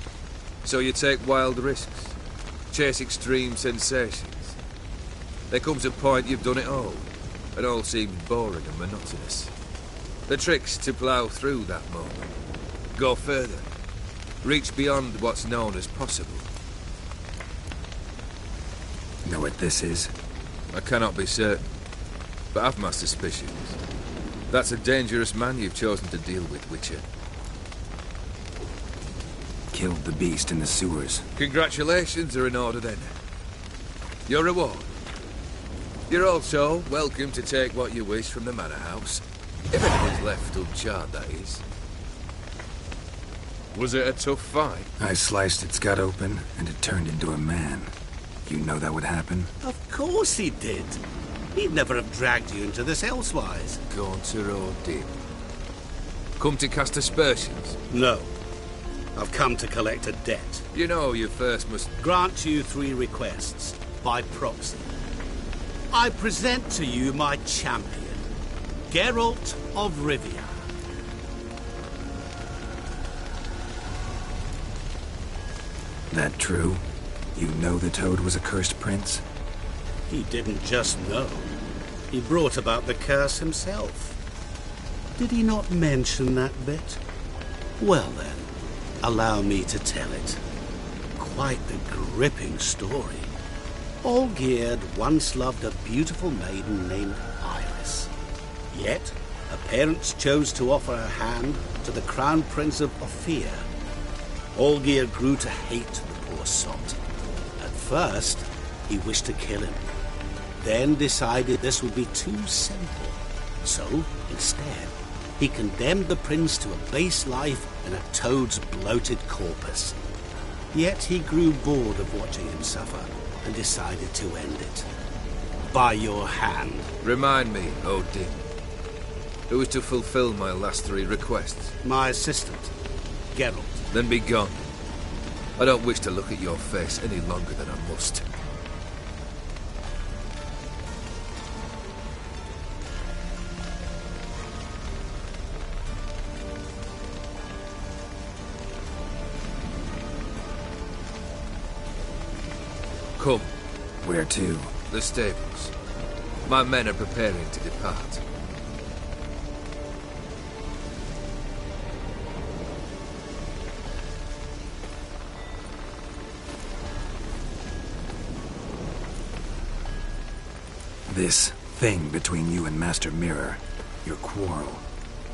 So you take wild risks. Chase extreme sensations. There comes a point you've done it all seems boring and monotonous. The trick's to plough through that moment. Go further. Reach beyond what's known as possible. Know what this is? I cannot be certain, but I've my suspicions. That's a dangerous man you've chosen to deal with, Witcher. Killed the beast in the sewers. Congratulations are in order then. Your reward. You're also welcome to take what you wish from the manor house. If anything's left uncharred, that is. Was it a tough fight? I sliced its gut open, and it turned into a man. You know that would happen? Of course he did. He'd never have dragged you into this elsewise. Gaunter or Dim? Come to cast aspersions? No. I've come to collect a debt. You know you first must... Grant you 3 requests, by proxy. I present to you my champion, Geralt of Rivia. That true? You know the Toad was a cursed prince? He didn't just know. He brought about the curse himself. Did he not mention that bit? Well then, allow me to tell it. Quite the gripping story. Olgierd once loved a beautiful maiden named Iris. Yet, her parents chose to offer her hand to the Crown Prince of Ophir. Olgierd grew to hate the poor sot. At first, he wished to kill him. Then decided this would be too simple. So, instead, he condemned the prince to a base life in a toad's bloated corpus. Yet he grew bored of watching him suffer and decided to end it. By your hand. Remind me, Odin. Who is to fulfill my last 3 requests? My assistant, Geralt. Then be gone. I don't wish to look at your face any longer than I must. Come. Where to? The stables. My men are preparing to depart. This thing between you and Master Mirror, your quarrel.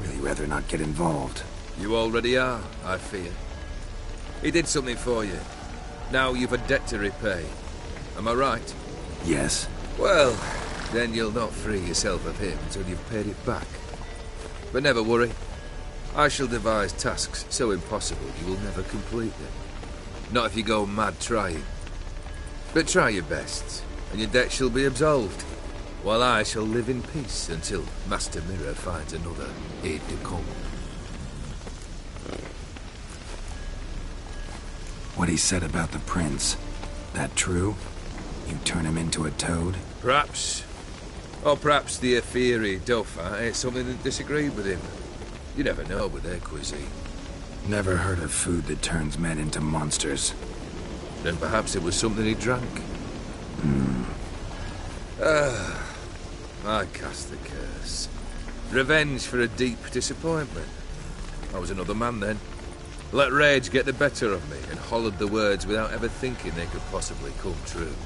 Really rather not get involved. You already are, I fear. He did something for you. Now you've a debt to repay. Am I right? Yes. Well, then you'll not free yourself of him until you've paid it back. But never worry. I shall devise tasks so impossible you will never complete them. Not if you go mad trying. But try your best, and your debt shall be absolved, while I shall live in peace until Master Mirror finds another aide-de-camp. What he said about the prince, that true? You turn him into a toad? Perhaps. Or perhaps the Efiri Dauphin ate something that disagreed with him. You never know with their cuisine. Never heard of food that turns men into monsters. Then perhaps it was something he drank. I cast the curse. Revenge for a deep disappointment. I was another man then. Let rage get the better of me and hollered the words without ever thinking they could possibly come true.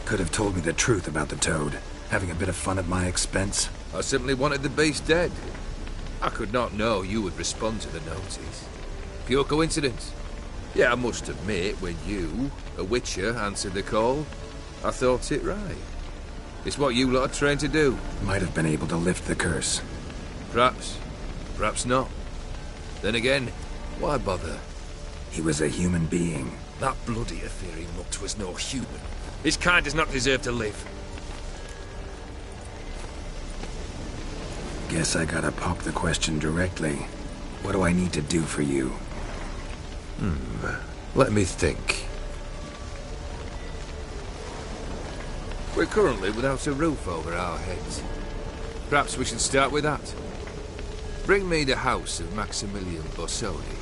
Could have told me the truth about the toad, having a bit of fun at my expense. I simply wanted the beast dead. I could not know you would respond to the notice. Pure coincidence. Yeah, I must admit, when you, a witcher, answered the call, I thought it right. It's what you lot are trained to do. Might have been able to lift the curse. Perhaps. Perhaps not. Then again, why bother? He was a human being. That bloody Efiri mutt was no human. His kind does not deserve to live. Guess I gotta pop the question directly. What do I need to do for you? Let me think. We're currently without a roof over our heads. Perhaps we should start with that. Bring me the house of Maximilian Borsodi.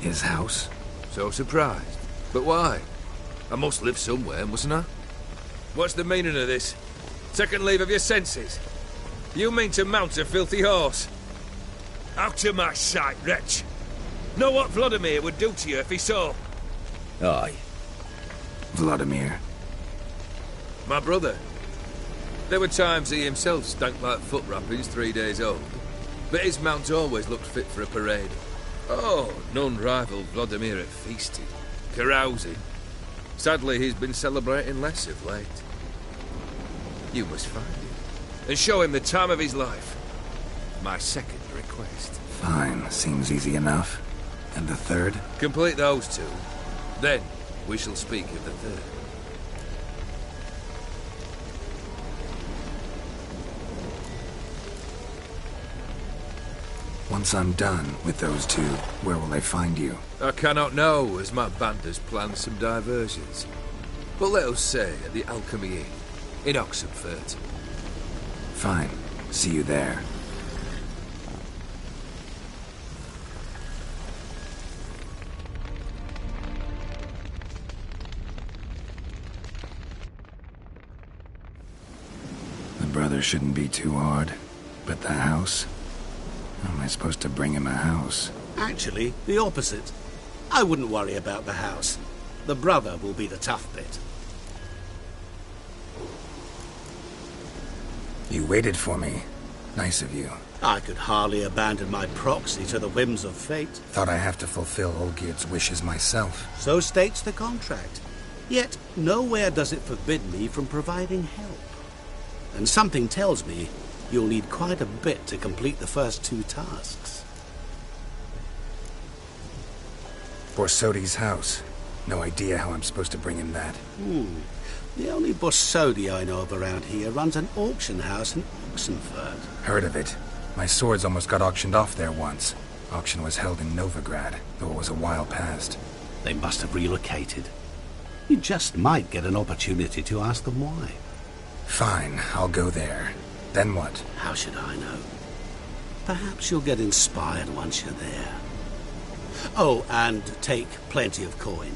His house? So surprised. But why? I must live somewhere, mustn't I? What's the meaning of this? Second leave of your senses? You mean to mount a filthy horse? Out of my sight, wretch! Know what Vladimir would do to you if he saw? Aye. Vladimir. My brother. There were times he himself stank like foot wrappings 3 days old, but his mount always looked fit for a parade. Oh, none rivaled Vladimir at feasting, carousing. Sadly, he's been celebrating less of late. You must find him, and show him the time of his life. My second request. Fine, seems easy enough. And the third? Complete those two. Then, we shall speak of the third. Once I'm done with those two, where will I find you? I cannot know, as my band has planned some diversions. But let us say at the Alchemy Inn, in Oxenfurt. Fine. See you there. The brother shouldn't be too hard. But the house? How am I supposed to bring him a house? Actually, the opposite. I wouldn't worry about the house. The brother will be the tough bit. You waited for me. Nice of you. I could hardly abandon my proxy to the whims of fate. Thought I have to fulfill Olgierd's wishes myself. So states the contract. Yet, nowhere does it forbid me from providing help. And something tells me you'll need quite a bit to complete the first two tasks. Borsodi's house. No idea how I'm supposed to bring him that. The only Borsodi I know of around here runs an auction house in Oxenfurt. Heard of it. My swords almost got auctioned off there once. Auction was held in Novigrad, though it was a while past. They must have relocated. You just might get an opportunity to ask them why. Fine, I'll go there. Then what? How should I know? Perhaps you'll get inspired once you're there. Oh, and take plenty of coin.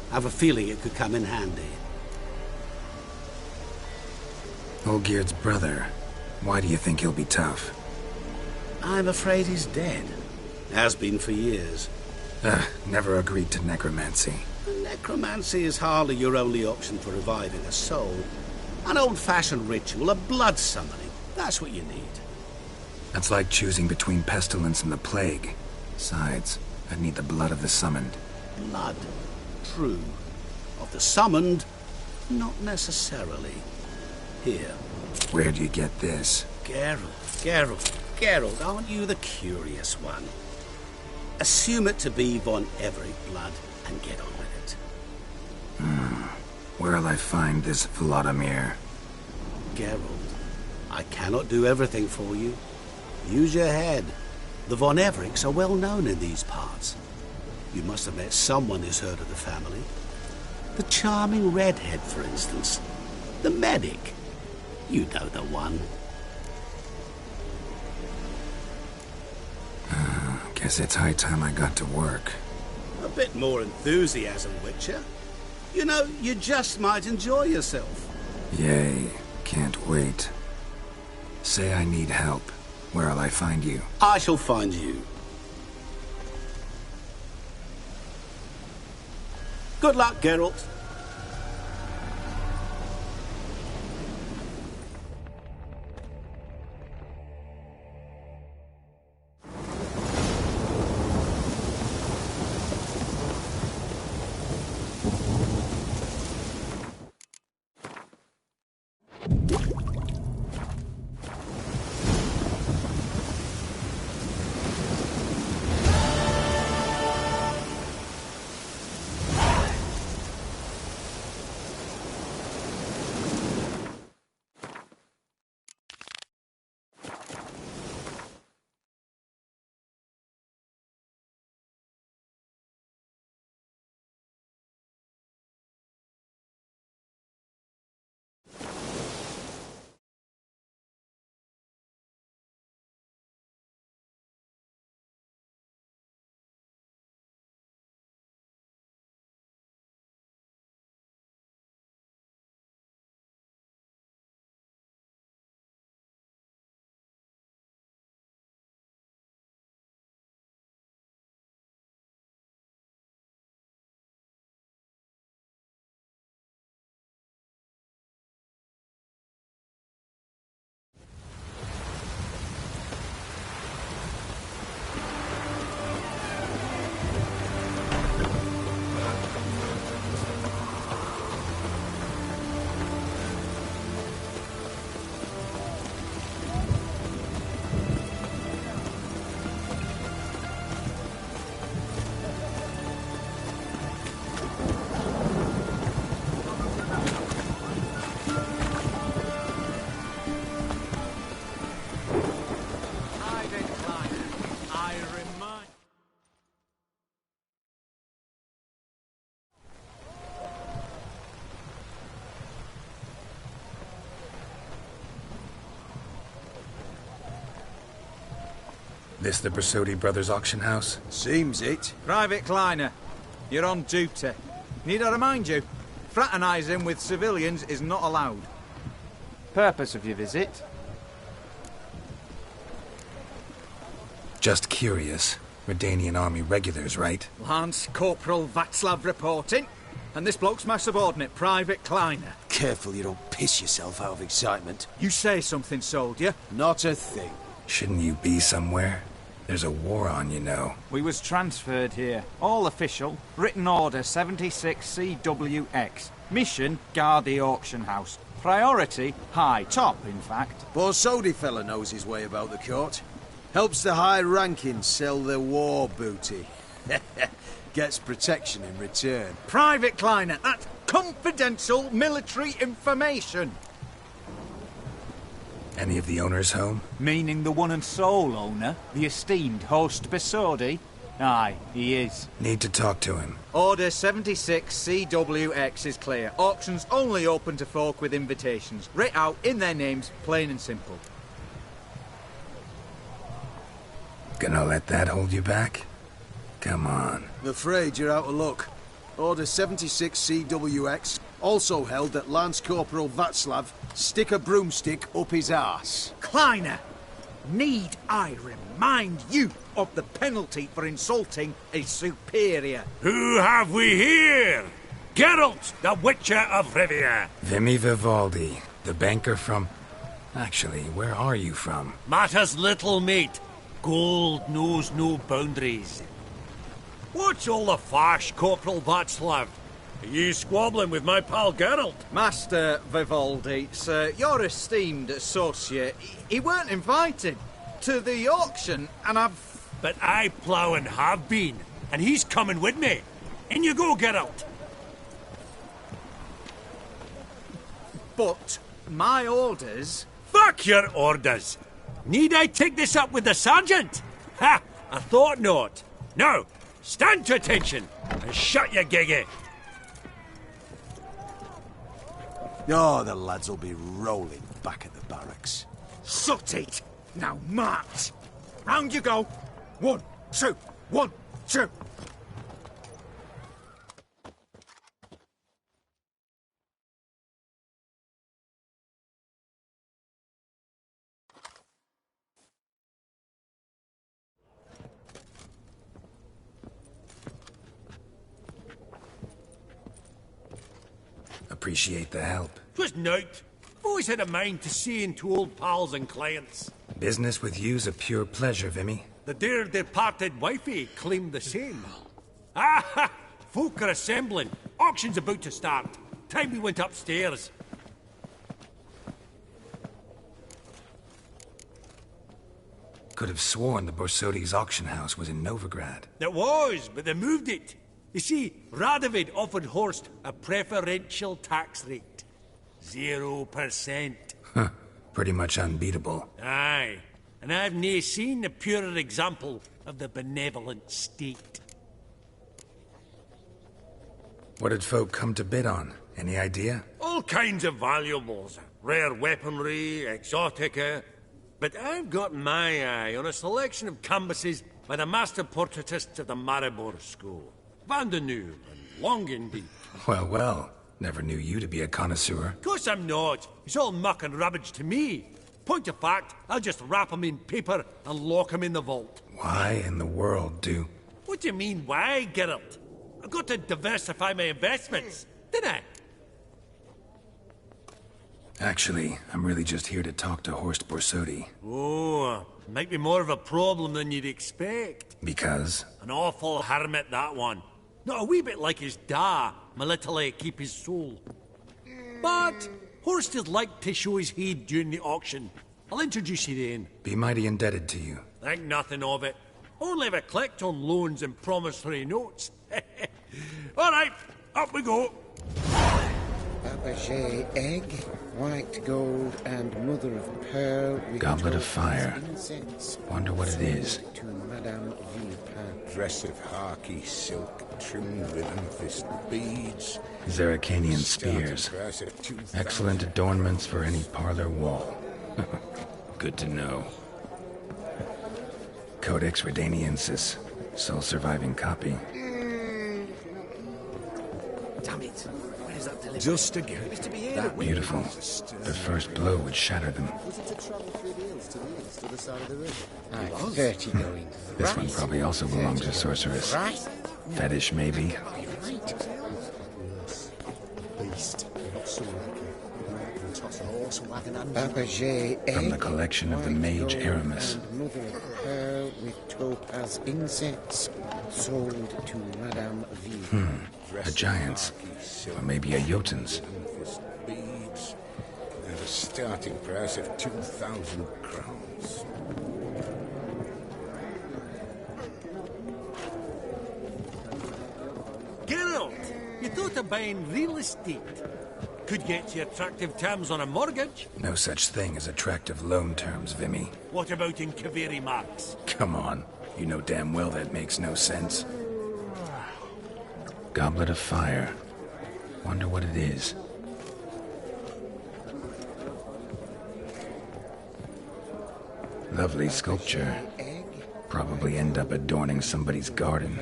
I have a feeling it could come in handy. Olgierd's brother. Why do you think he'll be tough? I'm afraid he's dead. Has been for years. Never agreed to necromancy. Necromancy is hardly your only option for reviving a soul. An old-fashioned ritual, a blood summoning. That's what you need. That's like choosing between pestilence and the plague. Besides, I'd need the blood of the summoned. Blood. True. Of the summoned, not necessarily. Here. Where'd you get this? Geralt, aren't you the curious one? Assume it to be von Everett blood and get on with it. Where'll I find this Vladimir? Geralt, I cannot do everything for you. Use your head. The von Evericks are well known in these parts. You must have met someone who's heard of the family. The charming redhead, for instance. The medic. You know the one. Guess it's high time I got to work. A bit more enthusiasm, Witcher. You know, you just might enjoy yourself. Yay. Can't wait. Say I need help. Where'll I find you? I shall find you. Good luck, Geralt. This the Brasodi Brothers auction house? Seems it. Private Kleiner, you're on duty. Need I remind you, fraternising with civilians is not allowed. Purpose of your visit? Just curious. Redanian army regulars, right? Lance Corporal Václav reporting. And this bloke's my subordinate, Private Kleiner. Careful you don't piss yourself out of excitement. You say something, soldier. Not a thing. Shouldn't you be somewhere? There's a war on, you know. We was transferred here. All official. Written order 76 CWX. Mission, guard the auction house. Priority, high. Top, in fact. Borsodi fella knows his way about the court. Helps the high-rankings sell their war booty. Gets protection in return. Private Kleiner, that's confidential military information. Any of the owners home? Meaning the one and sole owner, the esteemed host Besodi? Aye, he is. Need to talk to him. Order 76 CWX is clear. Auctions only open to folk with invitations. Writ out in their names, plain and simple. Gonna let that hold you back? Come on. I'm afraid you're out of luck. Order 76 CWX also held that Lance Corporal Václav stick a broomstick up his arse. Kleiner, need I remind you of the penalty for insulting a superior? Who have we here? Geralt, the Witcher of Rivia. Vimy Vivaldi, the banker from... Actually, where are you from? Matters little, mate. Gold knows no boundaries. What's all the fash, Corporal Václav? Are you squabbling with my pal Geralt? Master Vivaldi, sir, your esteemed associate, he weren't invited to the auction, and I've But I plough and have been, and he's coming with me. In you go, Geralt. But my orders... Fuck your orders! Need I take this up with the sergeant? Ha! I thought not. Now, stand to attention and shut your giggy. Oh, the lads will be rolling back at the barracks. Sut it! Now march! Round you go! 1, 2, 1, 2! Appreciate the help. 'Twas nowt. Always had a mind to see into old pals and clients. Business with you's a pure pleasure, Vimy. The dear departed wifey claimed the same. Ah! Folk are assembling. Auction's about to start. Time we went upstairs. Could have sworn the Borsodi's auction house was in Novigrad. It was, but they moved it. You see, Radovid offered Horst a preferential tax rate. 0%. Huh. Pretty much unbeatable. Aye. And I've nae seen a purer example of the benevolent state. What did folk come to bid on? Any idea? All kinds of valuables. Rare weaponry, exotica. But I've got my eye on a selection of canvases by the master portraitists of the Maribor School. Van de Nieuw and Longenbeek. Well, well. Never knew you to be a connoisseur. Course I'm not. It's all muck and rubbish to me. Point of fact, I'll just wrap 'em in paper and lock 'em in the vault. Why in the world do... What do you mean, why, Geralt? I've got to diversify my investments, didn't I? Actually, I'm really just here to talk to Horst Borsodi. Oh, might be more of a problem than you'd expect. Because? An awful hermit, that one. Not a wee bit like his da, my little keep his soul. But Horst is like to show his head during the auction. I'll introduce you then. Be mighty indebted to you. Think nothing of it. Only ever collect on loans and promissory notes. All right, up we go. Fabergé egg, white gold, and mother of pearl with Goblet of fire. Incense. Wonder what it is. To Madame Villepin. Dress of harky silk, trimmed with amethyst beads. Zeracanian spears. Excellent adornments for any parlor wall. Good to know. Codex Redaniensis. Sole surviving copy. Damn it. Where's that delivery? Just again. That Beautiful. The first blow would shatter them. Aye, 30 going. This one probably also belongs to Sorceress. Right. Fetish, maybe? Fabergé egg. From the collection of the mage Aramis. And mother of pearl with topaz incense. Sold to Madame Villepin. A giant's. Or maybe a Jotun's. Beads. And a starting price of 2,000 crowns. Geralt, you thought of buying real estate. Could get you attractive terms on a mortgage. No such thing as attractive loan terms, Vimy. What about in Kaveri marks? Come on. You know damn well that makes no sense. Goblet of fire. Wonder what it is. Lovely sculpture. Probably end up adorning somebody's garden.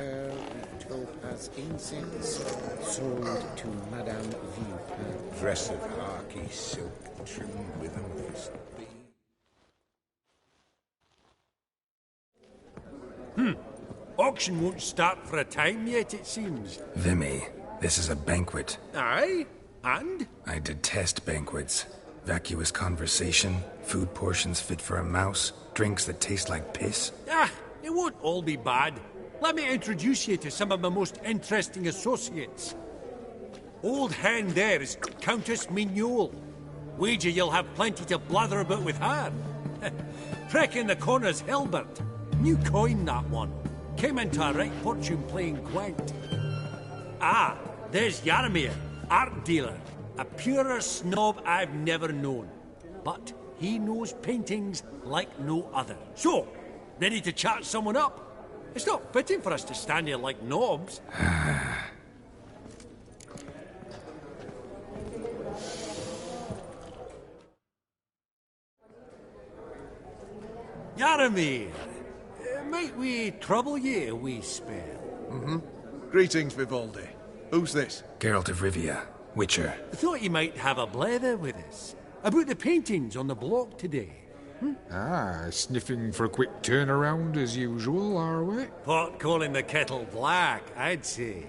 Topaz incense. Sold to Madame Villepin. Dress of harky silk, trimmed with amethyst beads. Auction won't start for a time yet, it seems. Vimy, this is a banquet. Aye? And? I detest banquets. Vacuous conversation, food portions fit for a mouse, drinks that taste like piss. Ah, it won't all be bad. Let me introduce you to some of my most interesting associates. Old hen there is Countess Mignol. Wager you'll have plenty to blather about with her. Prick in the corner's Hilbert. New coin, that one. Came into a right fortune playing Gwent. Ah, there's Yaramir, art dealer. A purer snob I've never known. But he knows paintings like no other. So, ready to chat someone up? It's not fitting for us to stand here like knobs. Yaramir, might we trouble ye a wee spell? Greetings, Vivaldi. Who's this? Geralt of Rivia, Witcher. Thought you might have a blether with us. About the paintings on the block today. Ah, sniffing for a quick turnaround as usual, are we? Pot calling the kettle black, I'd say.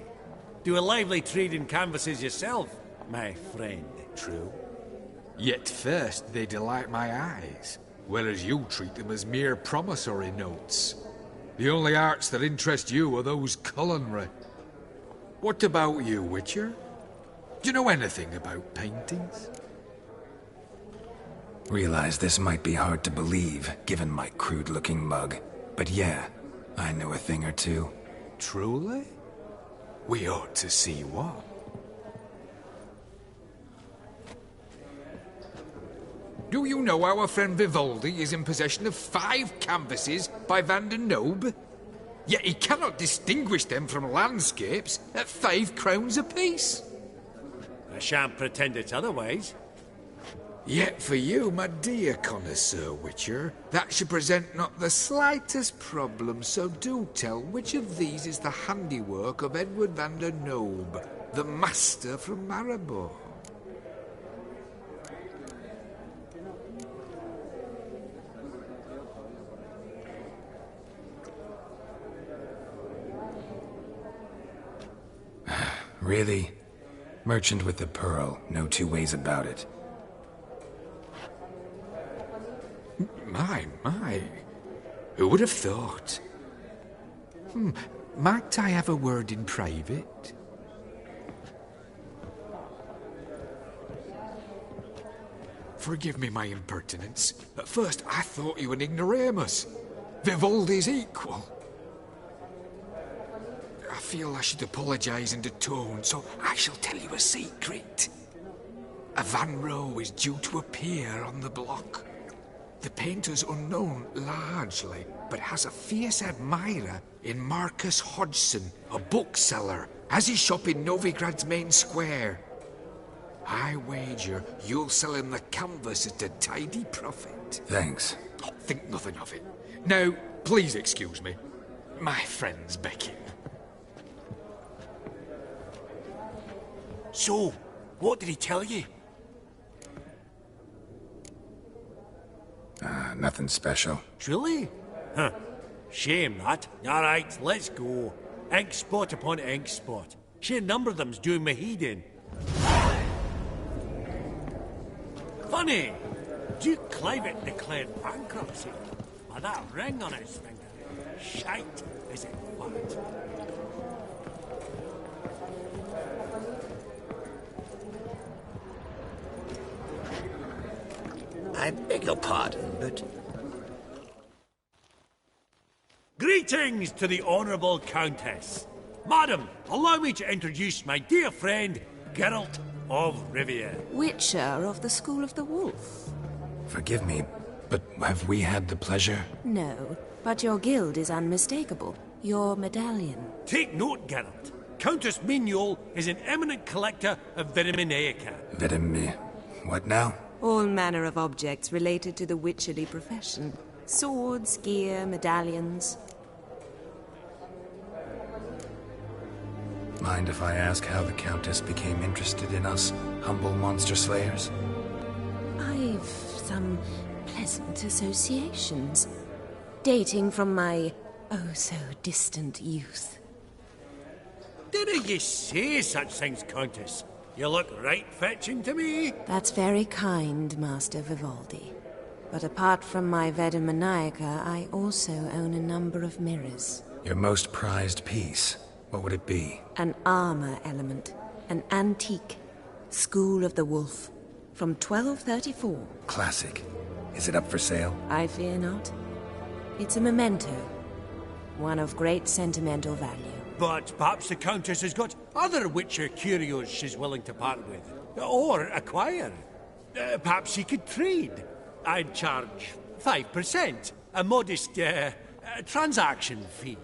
Do a lively trade in canvases yourself, my friend. True. Yet first they delight my eyes, whereas you treat them as mere promissory notes. The only arts that interest you are those culinary. What about you, Witcher? Do you know anything about paintings? Realize this might be hard to believe, given my crude-looking mug. But yeah, I know a thing or two. Truly? We ought to see what. Do you know our friend Vivaldi is in possession of 5 canvases by Van der Nobe? Yet he cannot distinguish them from landscapes at 5 crowns apiece. I shan't pretend it's otherwise. Yet for you, my dear connoisseur Witcher, that should present not the slightest problem, so do tell which of these is the handiwork of Edward van der Nobe, the master from Maribor. Really? Merchant with the pearl, no two ways about it. My. Who would have thought? Might I have a word in private? Forgive me my impertinence. At first I thought you an ignoramus. Vivaldi's equal. I feel I should apologise in atone, so I shall tell you a secret. A Van Row is due to appear on the block. The painter's unknown, largely, but has a fierce admirer in Marcus Hodgson, a bookseller, has his shop in Novigrad's main square. I wager you'll sell him the canvas at a tidy profit. Thanks. Oh, think nothing of it. Now, please excuse me. My friend's becking. So, what did he tell you? Nothing special. Truly? Huh. Shame that. Alright, let's go. Ink spot upon ink spot. Sheer number of them's doing me heed in. Funny! Duke Clivet declared bankruptcy. By that ring on his finger. Shite, is it fat? I beg your pardon, but... Greetings to the Honourable Countess. Madam, allow me to introduce my dear friend, Geralt of Rivia. Witcher of the School of the Wolf. Forgive me, but have we had the pleasure? No, but your guild is unmistakable. Your medallion. Take note, Geralt. Countess Mignol is an eminent collector of Vitaminaica. What now? All manner of objects related to the witcherly profession. Swords, gear, medallions. Mind if I ask how the Countess became interested in us, humble monster slayers? I've some pleasant associations, dating from my oh-so-distant youth. Didn't you say such things, Countess? You look right fetching to me. That's very kind, Master Vivaldi. But apart from my Vedamaniaca, I also own a number of mirrors. Your most prized piece, what would it be? An armor element. An antique. School of the Wolf. From 1234. Classic. Is it up for sale? I fear not. It's a memento. one of great sentimental value. But perhaps the Countess has got other Witcher curios she's willing to part with. Or acquire. Perhaps she could trade. I'd charge 5%. A modest, transaction fee.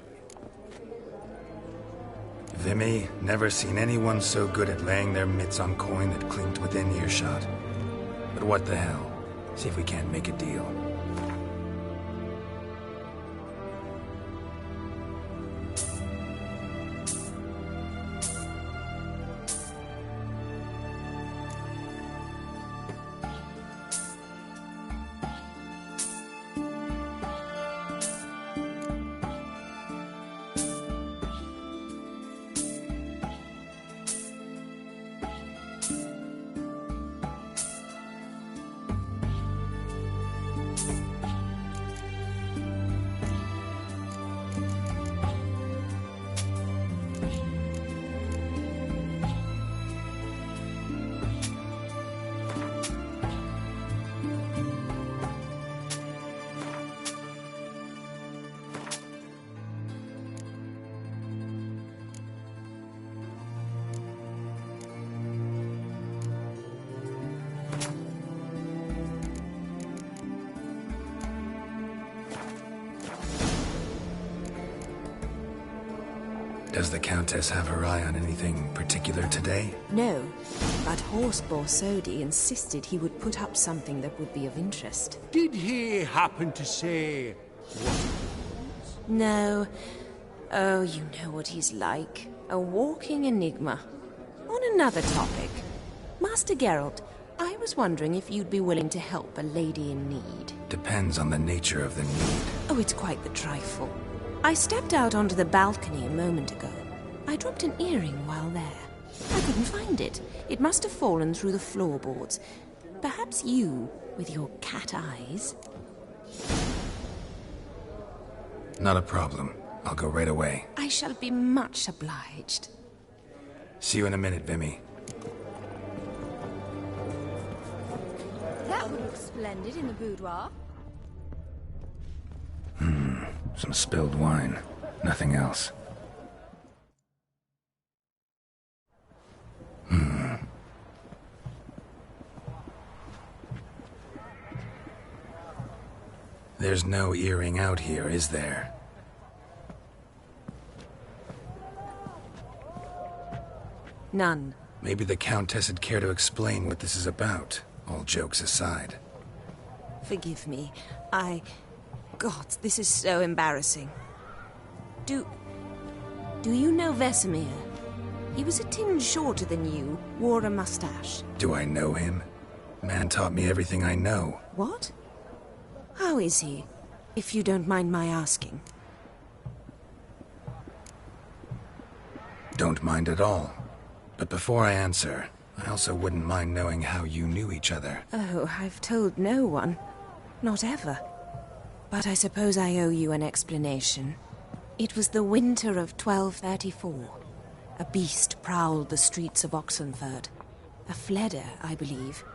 Vimy, never seen anyone so good at laying their mitts on coin that clinked within earshot. But what the hell? See if we can't make a deal. Does the Countess have her eye on anything particular today? No, but Horse Borsodi insisted he would put up something that would be of interest. Did he happen to say what? No. Oh, you know what he's like. A walking enigma. On another topic. Master Geralt, I was wondering if you'd be willing to help a lady in need. Depends on the nature of the need. Oh, it's quite the trifle. I stepped out onto the balcony a moment ago. I dropped an earring while there. I couldn't find it. It must have fallen through the floorboards. Perhaps you, with your cat eyes... Not a problem. I'll go right away. I shall be much obliged. See you in a minute, Vimy. That would look splendid in the boudoir. Some spilled wine. Nothing else. There's no earring out here, is there? None. Maybe the Countess would care to explain what this is about, all jokes aside. Forgive me. God, this is so embarrassing. Do you know Vesemir? He was a tinge shorter than you, wore a mustache. Do I know him? Man taught me everything I know. What? How is he, if you don't mind my asking? Don't mind at all. But before I answer, I also wouldn't mind knowing how you knew each other. Oh, I've told no one. Not ever. But I suppose I owe you an explanation. It was the winter of 1234. A beast prowled the streets of Oxenford. A fledder, I believe.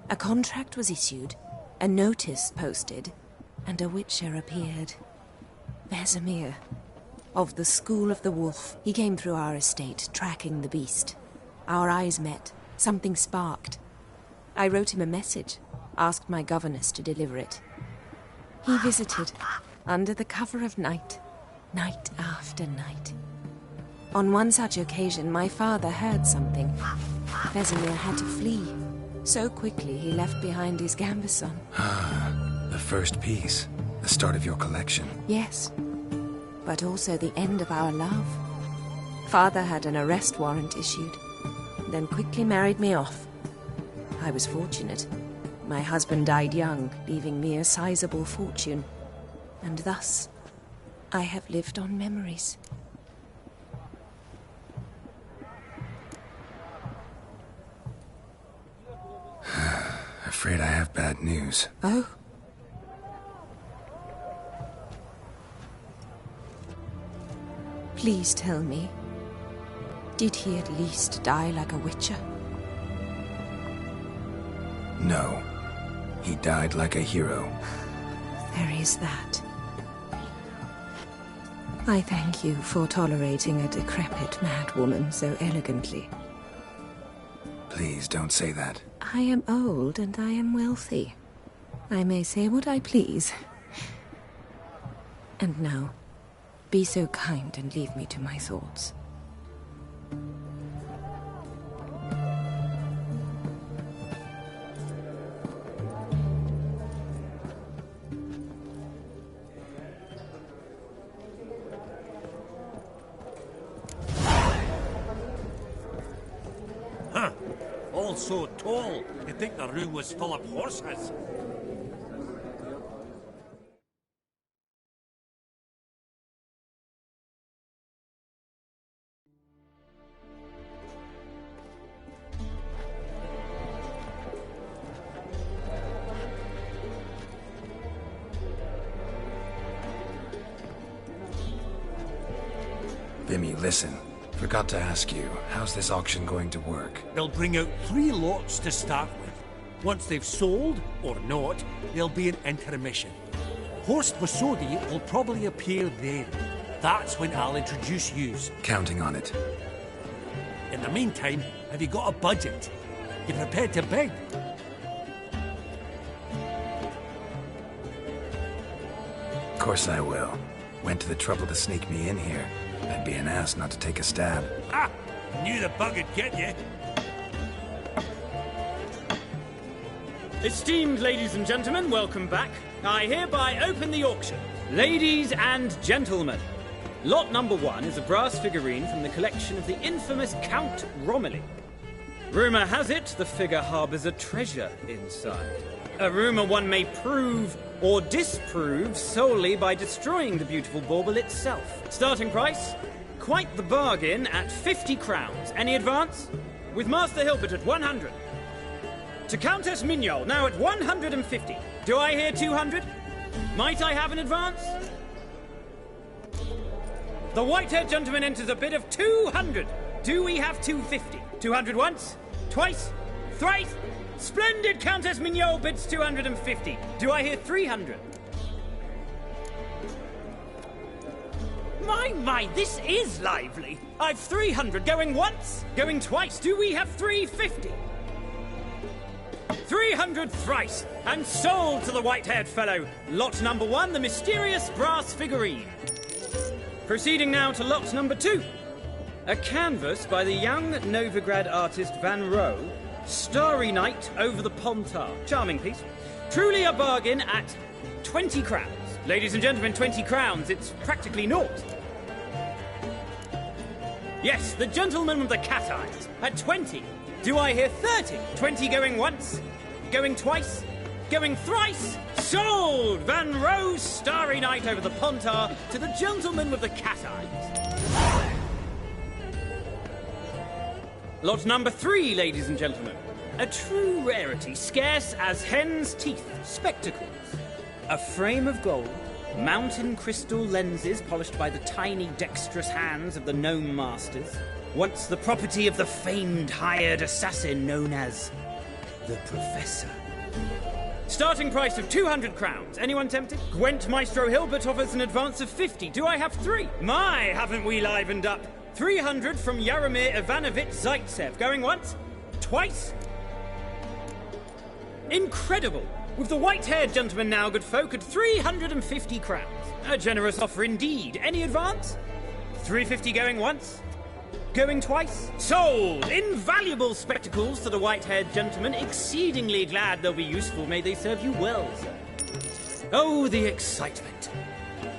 A contract was issued, a notice posted, and a witcher appeared. Vesemir. Of the School of the Wolf. He came through our estate, tracking the beast. Our eyes met. Something sparked. I wrote him a message, asked my governess to deliver it. He visited, under the cover of night, night after night. On one such occasion, my father heard something. Vesemir had to flee. So quickly, he left behind his gambeson. Ah, the first piece. The start of your collection. Yes, but also the end of our love. Father had an arrest warrant issued, then quickly married me off. I was fortunate. My husband died young, leaving me a sizable fortune. And thus, I have lived on memories. Afraid I have bad news. Oh? Please tell me, did he at least die like a witcher? No. He died like a hero. There is that. I thank you for tolerating a decrepit madwoman so elegantly. Please don't say that. I am old and I am wealthy. I may say what I please. And now, be so kind and leave me to my thoughts. Huh. All so tall, you'd think the room was full of horses. Vimy, listen. Forgot to ask you, how's this auction going to work? They'll bring out 3 lots to start with. Once they've sold, or not, there'll be an intermission. Horst Vasodi will probably appear then. That's when I'll introduce yous. Counting on it. In the meantime, have you got a budget? You prepared to bid? Of course I will. Went to the trouble to sneak me in here. I'd be an ass not to take a stab. Ah! Knew the bug would get you. Esteemed ladies and gentlemen, welcome back. I hereby open the auction. Ladies and gentlemen, lot number 1 is a brass figurine from the collection of the infamous Count Romilly. Rumour has it the figure harbours a treasure inside. A rumour one may prove or disprove solely by destroying the beautiful bauble itself. Starting price? Quite the bargain at 50 crowns. Any advance? With Master Hilbert at 100. To Countess Mignol, now at 150. Do I hear 200? Might I have an advance? The white-haired gentleman enters a bid of 200. Do we have 250? 200 once? Twice? Thrice? Splendid! Countess Mignol bids 250. Do I hear 300? My, this is lively. I've 300 going once, going twice. Do we have 350? 300 thrice, and sold to the white-haired fellow. Lot number 1, the mysterious brass figurine. Proceeding now to lot number 2. A canvas by the young Novigrad artist Van Rohe, Starry Night over the Pontar. Charming piece. Truly a bargain at 20 crowns. Ladies and gentlemen, 20 crowns. It's practically naught. Yes, the gentleman with the cat eyes. At 20. Do I hear 30? 20 going once, going twice, going thrice. Sold! Van Rohe's Starry Night over the Pontar to the gentleman with the cat eyes. Lot number 3, ladies and gentlemen. A true rarity, scarce as hen's teeth. Spectacles. A frame of gold, mountain crystal lenses polished by the tiny dexterous hands of the gnome masters. Once the property of the famed hired assassin known as the Professor. Starting price of 200 crowns. Anyone tempted? Gwent Maestro Hilbert offers an advance of 50. Do I have 3? My, haven't we livened up? 300 from Yaromir Ivanovich Zaitsev. Going once? Twice? Incredible! With the white-haired gentleman now, good folk, at 350 crowns. A generous offer indeed. Any advance? 350 going once? Going twice? Sold! Invaluable spectacles to the white-haired gentleman. Exceedingly glad they'll be useful. May they serve you well, sir. Oh, the excitement.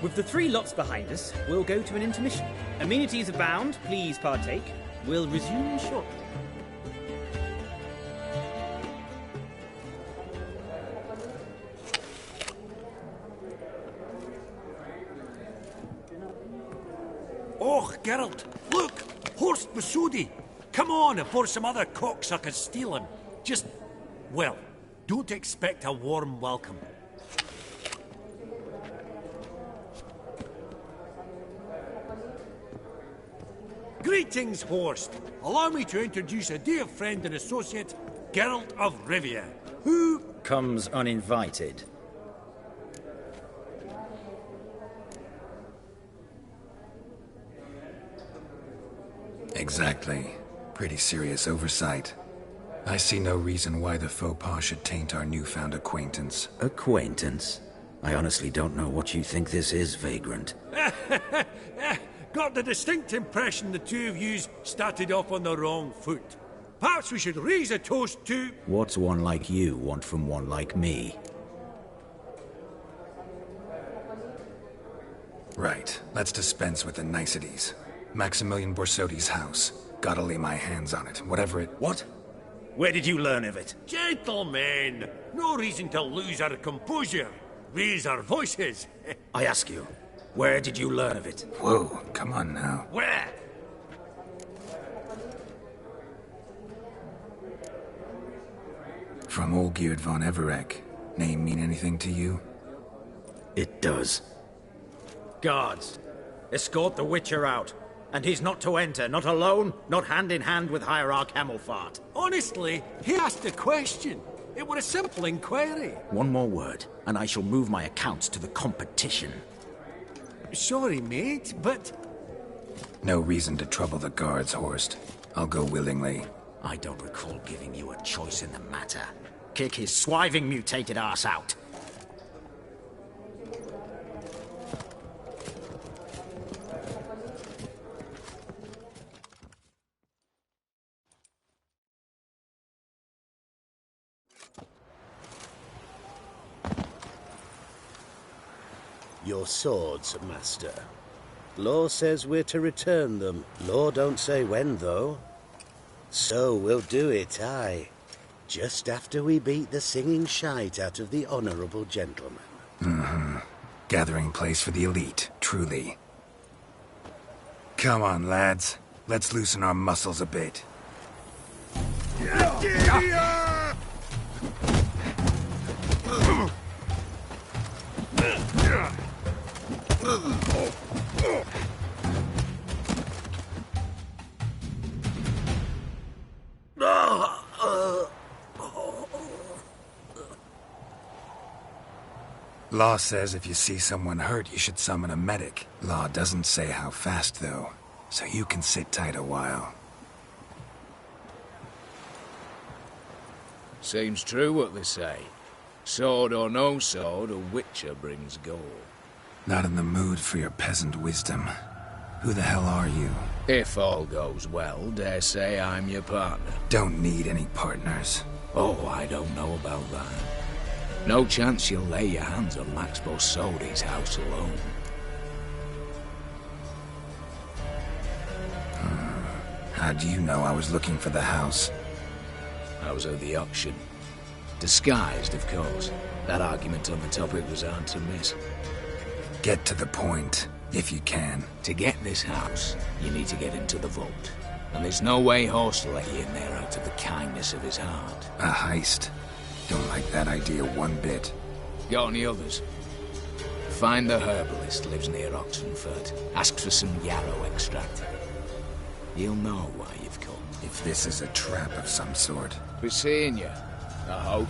With the 3 lots behind us, we'll go to an intermission. Amenities abound. Please partake. We'll resume shortly. Oh, Geralt, look! Horst Vasodi! Come on before some other cocksuckers steal him. Just, well, don't expect a warm welcome. Greetings, Horst. Allow me to introduce a dear friend and associate, Geralt of Rivia, who comes uninvited. Exactly. Pretty serious oversight. I see no reason why the faux pas should taint our newfound acquaintance. Acquaintance? I honestly don't know what you think this is, Vagrant. Got the distinct impression the two of yous started off on the wrong foot. Perhaps we should raise a toast to... What's one like you want from one like me? Right. Let's dispense with the niceties. Maximilian Borsodi's house. Gotta lay my hands on it, whatever it... What? Where did you learn of it? Gentlemen, no reason to lose our composure. Raise our voices. I ask you, where did you learn of it? Whoa, come on now. Where? From Olgierd von Everek. Name mean anything to you? It does. Guards, escort the Witcher out. And he's not to enter, not alone, not hand in hand with Hierarch Hamilfart. Honestly, he asked a question. It were a simple inquiry. One more word, and I shall move my accounts to the competition. Sorry, mate, but... No reason to trouble the guards, Horst. I'll go willingly. I don't recall giving you a choice in the matter. Kick his swiving mutated ass out. Your swords, master. Law says we're to return them. Law don't say when, though. So we'll do it, aye. Just after we beat the singing shite out of the honourable gentleman. Mm-hmm. Gathering place for the elite, truly. Come on, lads. Let's loosen our muscles a bit. Law says if you see someone hurt, you should summon a medic. Law doesn't say how fast, though, so you can sit tight a while. Seems true what they say. Sword or no sword, a witcher brings gold. Not in the mood for your peasant wisdom. Who the hell are you? If all goes well, dare say I'm your partner. Don't need any partners. Oh, I don't know about that. No chance you'll lay your hands on Max Borsodi's house alone. How do you know I was looking for the house? I was at the auction. Disguised, of course. That argument on the topic was hard to miss. Get to the point, if you can. To get this house, you need to get into the vault. And there's no way Horst will let you in there out of the kindness of his heart. A heist? Don't like that idea one bit. Got any others? Find the herbalist, lives near Oxenfurt. Ask for some yarrow extract. You'll know why you've come. If this is a trap of some sort. Be seeing you, I hope.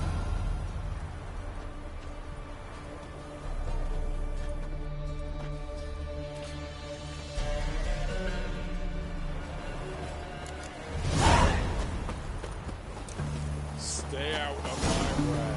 Stay out of my way.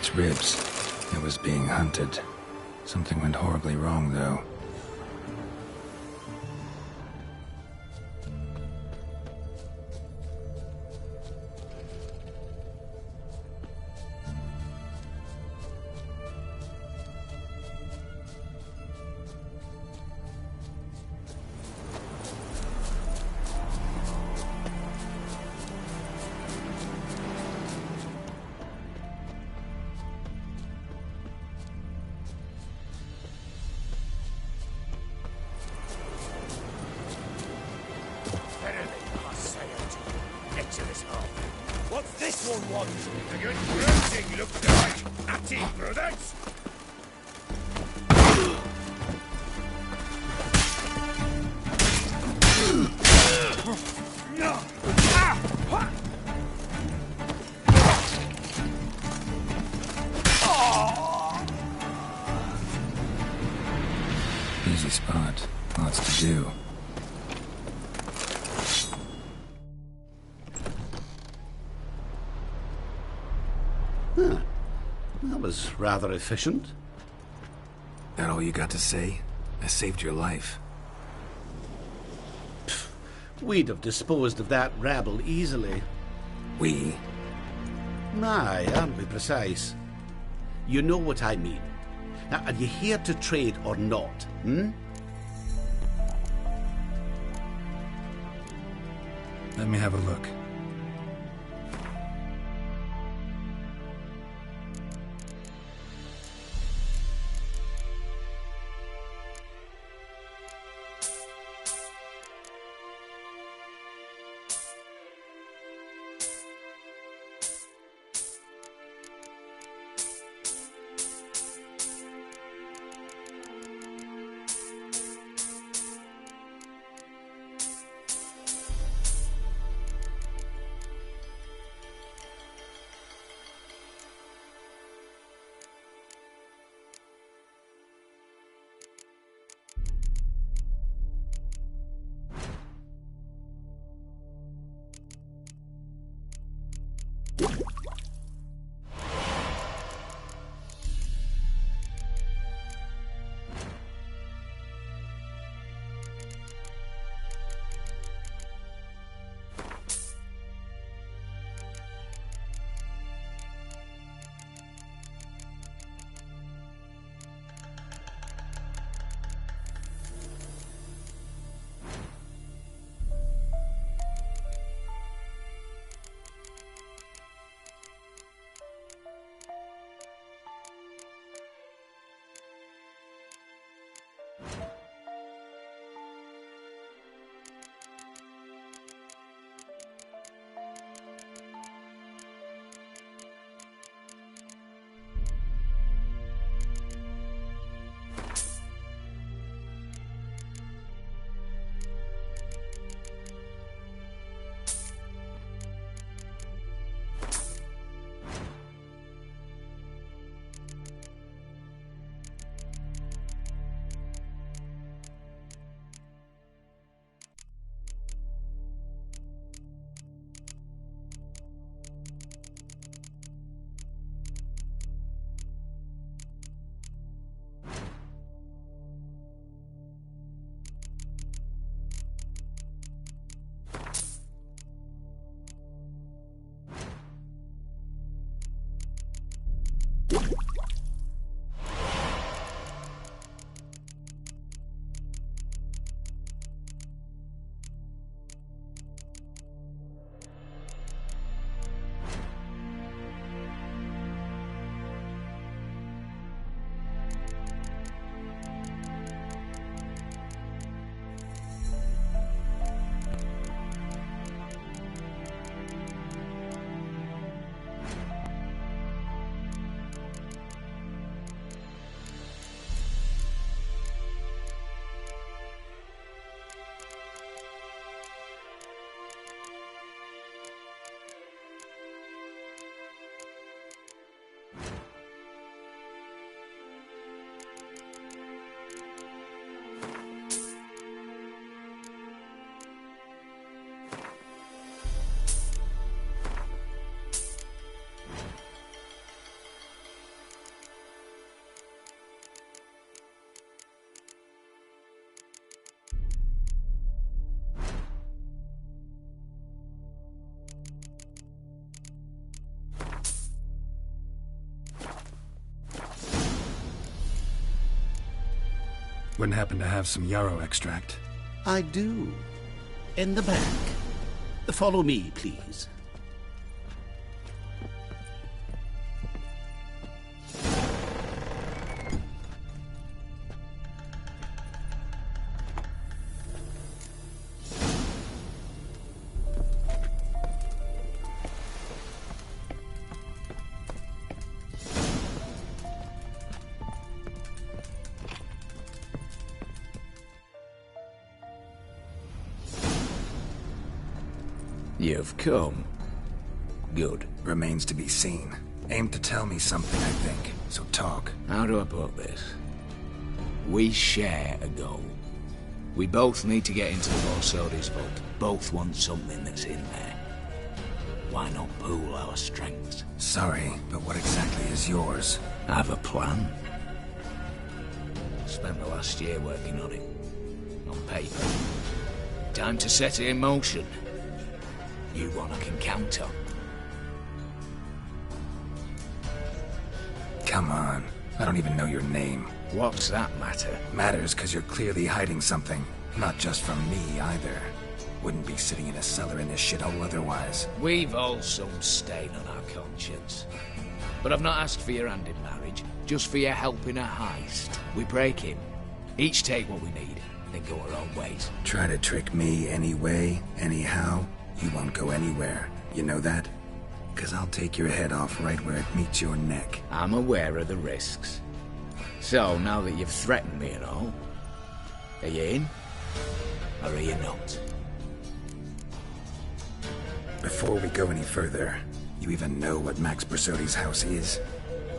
its ribs. It was being hunted. Something went horribly wrong, though. What's this one want? A good bruising looks like. At it, brothers. Easy spot. Lots to do. Huh. That was rather efficient. That all you got to say? I saved your life. We'd have disposed of that rabble easily. We? Aye, aren't we precise? You know what I mean. Now, are you here to trade or not, hmm? Let me have a look. Wouldn't happen to have some yarrow extract? I do. In the back. Follow me, please. You've come. Good. Remains to be seen. Aim to tell me something, I think. So talk. How do I put this? We share a goal. We both need to get into the Borsodi's vault. Both want something that's in there. Why not pool our strengths? Sorry, but what exactly is yours? I have a plan. Spent the last year working on it. On paper. Time to set it in motion. You one I can count on. Come on. I don't even know your name. What's that matter? Matters because you're clearly hiding something. Not just from me, either. Wouldn't be sitting in a cellar in this shithole otherwise. We've all some stain on our conscience. But I've not asked for your hand in marriage, just for your help in a heist. We break him. Each take what we need, then go our own ways. Try to trick me anyway, anyhow, you won't go anywhere. You know that? 'Cause I'll take your head off right where it meets your neck. I'm aware of the risks. So, now that you've threatened me and all, are you in? Or are you not? Before we go any further, you even know what Max Borsodi's house is?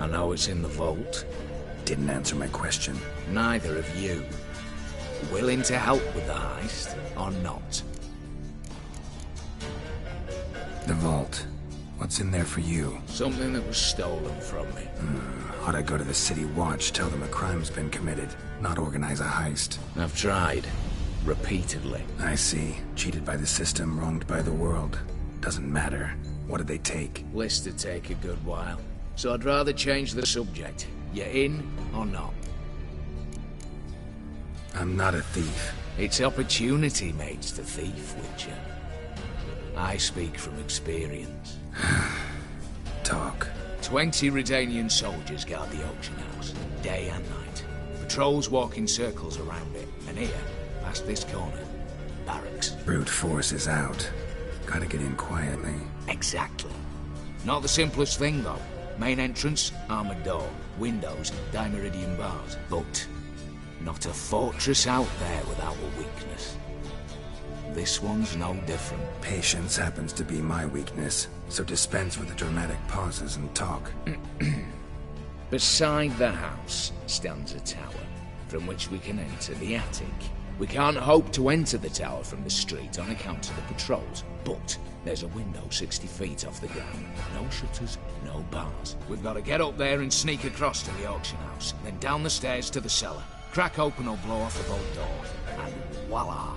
I know it's in the vault. Didn't answer my question. Neither of you. Willing to help with the heist, or not? The vault. What's in there for you? Something that was stolen from me. Ought I go to the City Watch, tell them a crime's been committed, not organize a heist? I've tried. Repeatedly. I see. Cheated by the system, wronged by the world. Doesn't matter. What did they take? List to take a good while. So I'd rather change the subject. You in or not? I'm not a thief. It's opportunity makes the thief, Witcher. I speak from experience. Talk. 20 Redanian soldiers guard the auction house, day and night. Patrols walk in circles around it, and here, past this corner, barracks. Brute force is out. Gotta get in quietly. Exactly. Not the simplest thing, though. Main entrance, armored door. Windows, dimeridian bars. But not a fortress out there without a weakness. This one's no different. Patience happens to be my weakness, so dispense with the dramatic pauses and talk. Beside the house stands a tower, from which we can enter the attic. We can't hope to enter the tower from the street on account of the patrols, but there's a window 60 feet off the ground. No shutters, no bars. We've got to get up there and sneak across to the auction house, then down the stairs to the cellar. Crack open or blow off the vault door, and voila!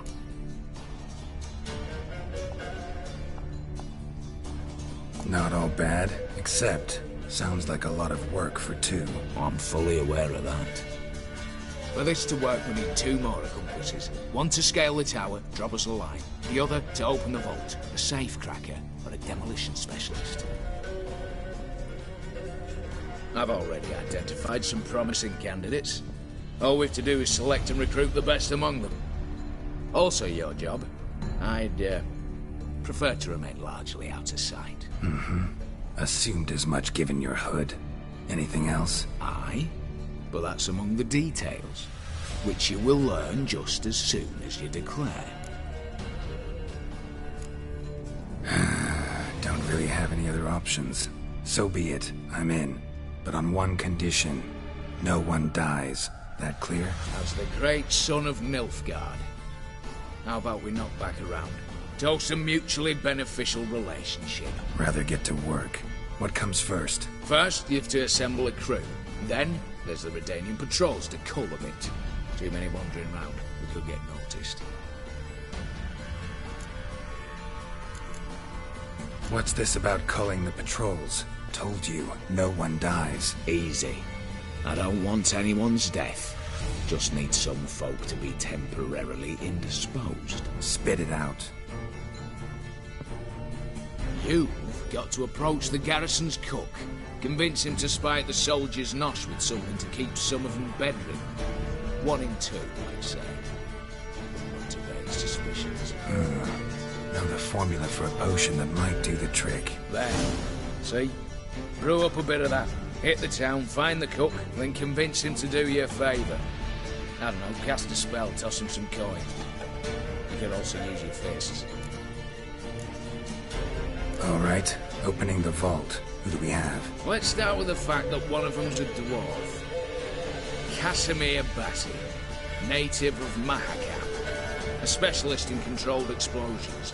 Not all bad, except sounds like a lot of work for two. I'm fully aware of that. For this to work, we need 2 more accomplices. One to scale the tower, drop us a line. The other to open the vault, a safe cracker or a demolition specialist. I've already identified some promising candidates. All we have to do is select and recruit the best among them. Also your job. I'd prefer to remain largely out of sight. Assumed as much given your hood. Anything else? Aye, but that's among the details, which you will learn just as soon as you declare. Don't really have any other options. So be it, I'm in. But on one condition. No one dies. That clear? As the great son of Nilfgaard. How about we knock back around? Toast a mutually beneficial relationship. Rather get to work. What comes first? First, you have to assemble a crew. Then, there's the Redanian patrols to cull a bit. Too many wandering round. We could get noticed. What's this about culling the patrols? Told you, no one dies. Easy. I don't want anyone's death. Just need some folk to be temporarily indisposed. Spit it out. You've got to approach the garrison's cook. Convince him to spite the soldiers' nosh with something to keep some of them bedridden. 1 in 2, I'd say. Not to raise suspicions. Know the formula for a potion that might do the trick. There. See? Brew up a bit of that. Hit the town, find the cook, then convince him to do you a favour. I don't know, cast a spell, toss him some coins. You could also use your fists. All right, opening the vault. Who do we have? Let's start with the fact that one of them's a dwarf. Casimir Bassi, native of Mahakam, a specialist in controlled explosions.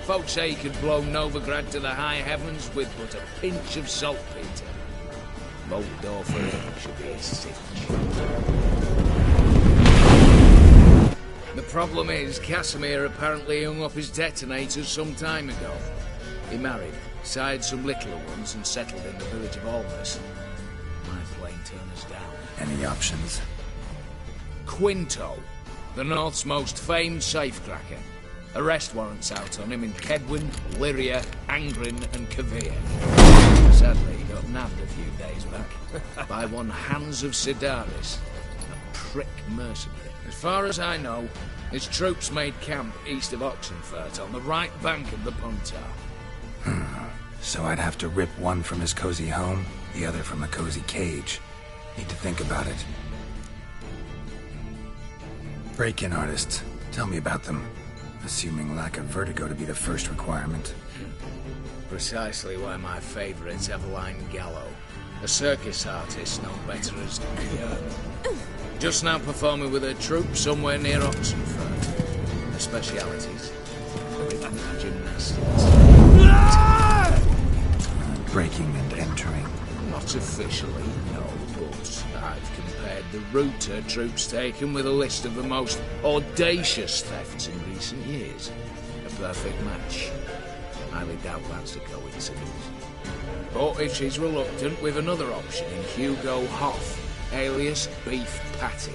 Folks say he could blow Novigrad to the high heavens with but a pinch of saltpeter. Bolt door for him should be a cinch. The problem is, Casimir apparently hung up his detonators some time ago. He married, sired some littler ones, and settled in the village of Almas. My plane turned us down. Any options? Quinto, the North's most famed safecracker. Arrest warrants out on him in Kedwin, Lyria, Angrin, and Kavir. Sadly, he got nabbed a few days back by one Hans of Sidaris, a prick mercenary. As far as I know, his troops made camp east of Oxenfurt on the right bank of the Puntar. So I'd have to rip one from his cozy home, the other from a cozy cage. Need to think about it. Break-in artists. Tell me about them. Assuming lack of vertigo to be the first requirement. Precisely why my favourite's Eveline Gallo, a circus artist known better as just now performing with her troupe somewhere near Oxenfurt. Her specialities: rhythm and gymnastics. Breaking and entering. Not officially, no, but I've compared the route her troops taken with a list of the most audacious thefts in recent years. A perfect match. Highly doubt that's a coincidence. But if she's reluctant, we've another option in Hugo Hoff, alias Beef Patty,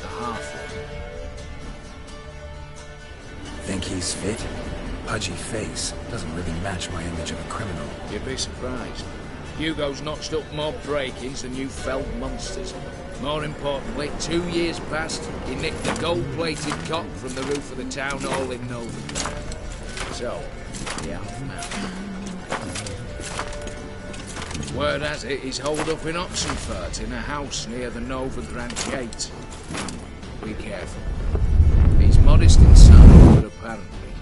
a halfling. Think he's fit? Pudgy face doesn't really match my image of a criminal. You'd be surprised. Hugo's notched up more break-ins than you felled monsters. More importantly, 2 years past, he nicked the gold-plated cock from the roof of the town hall in Novigrad. So, yeah, man. Word has it, he's holed up in Oxenfurt in a house near the Novigrad gate. Be careful. He's modest inside, but apparently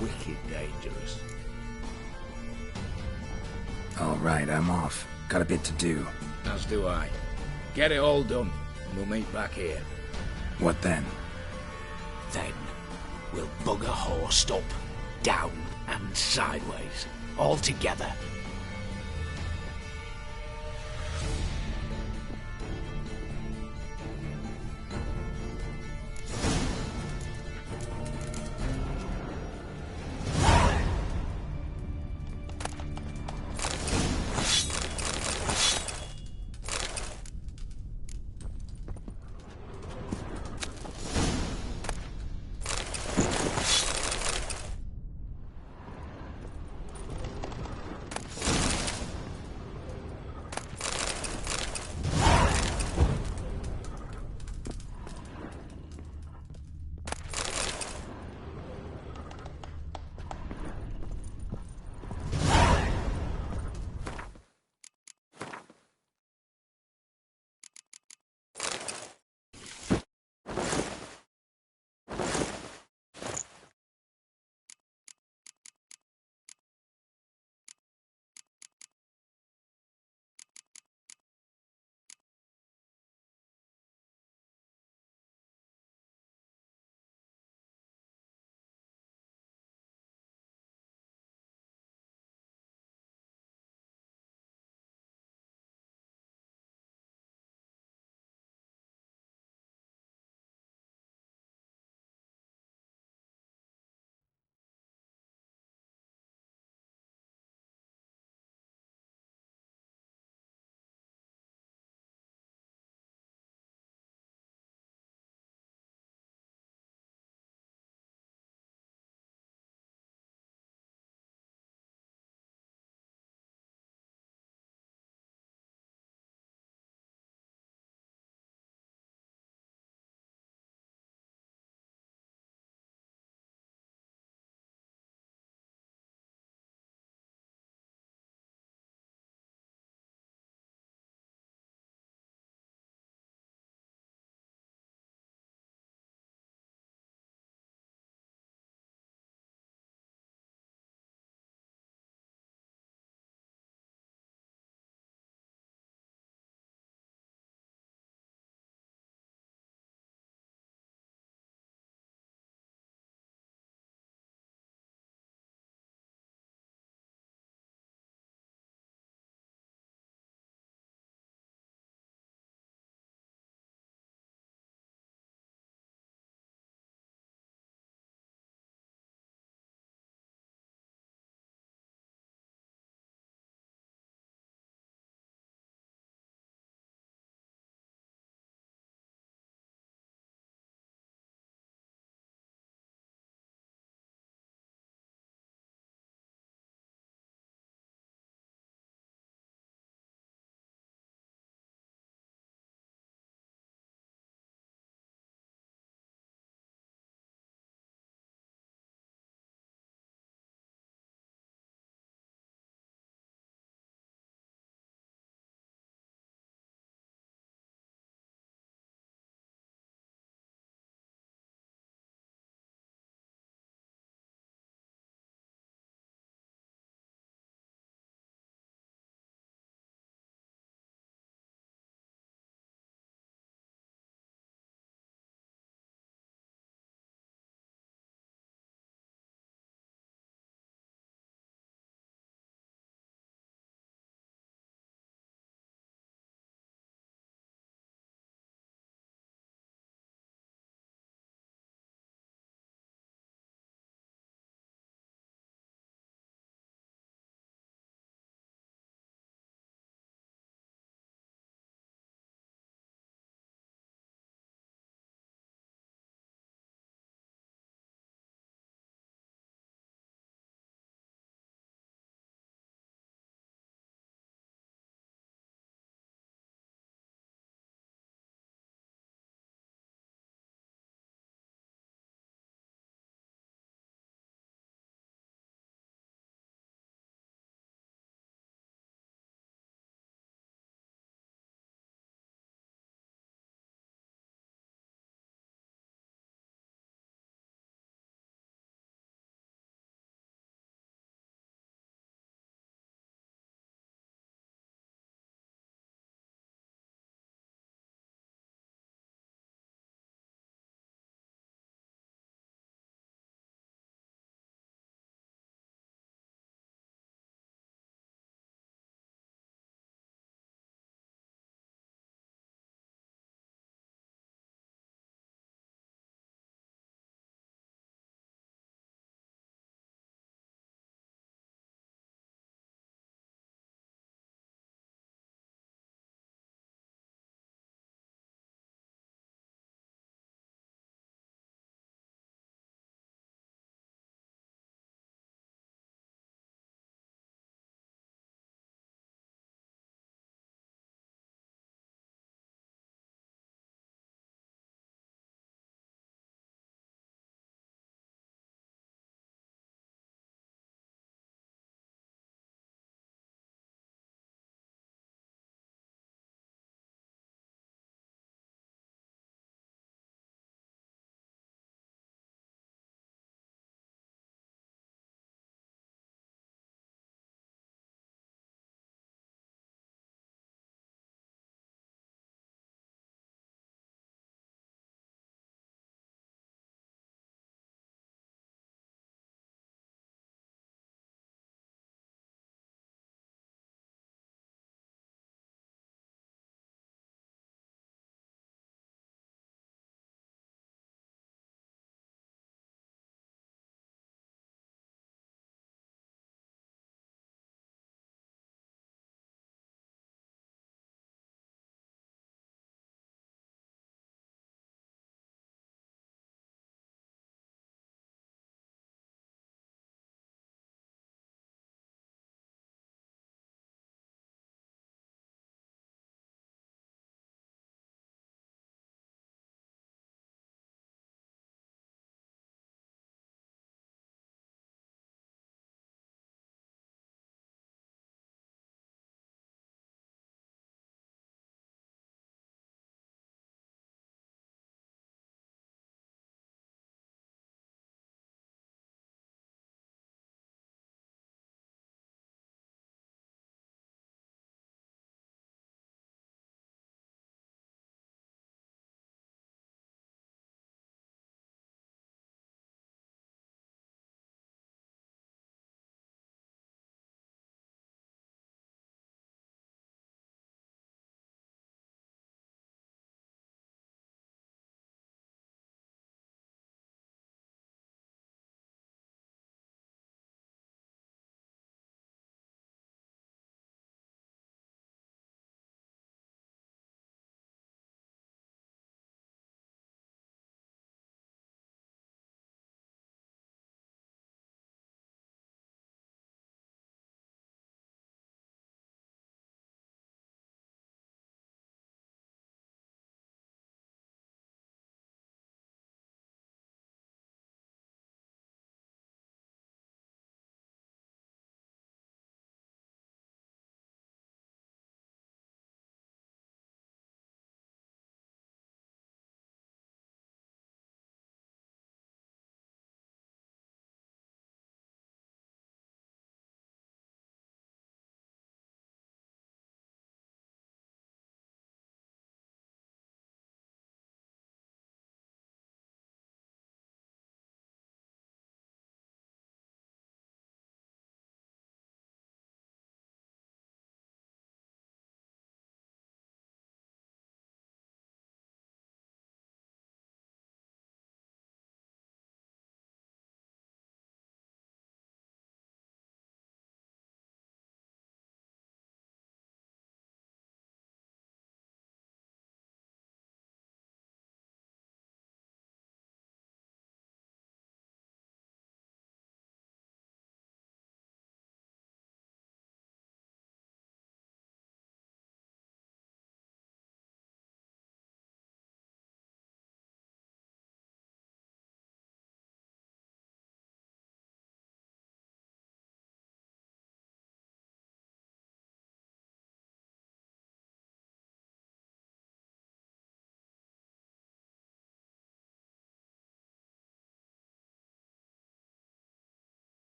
wicked dangerous. All right, I'm off. Got a bit to do. As do I. Get it all done, and we'll meet back here. What then? Then, we'll bugger horsed up, down, and sideways. All together.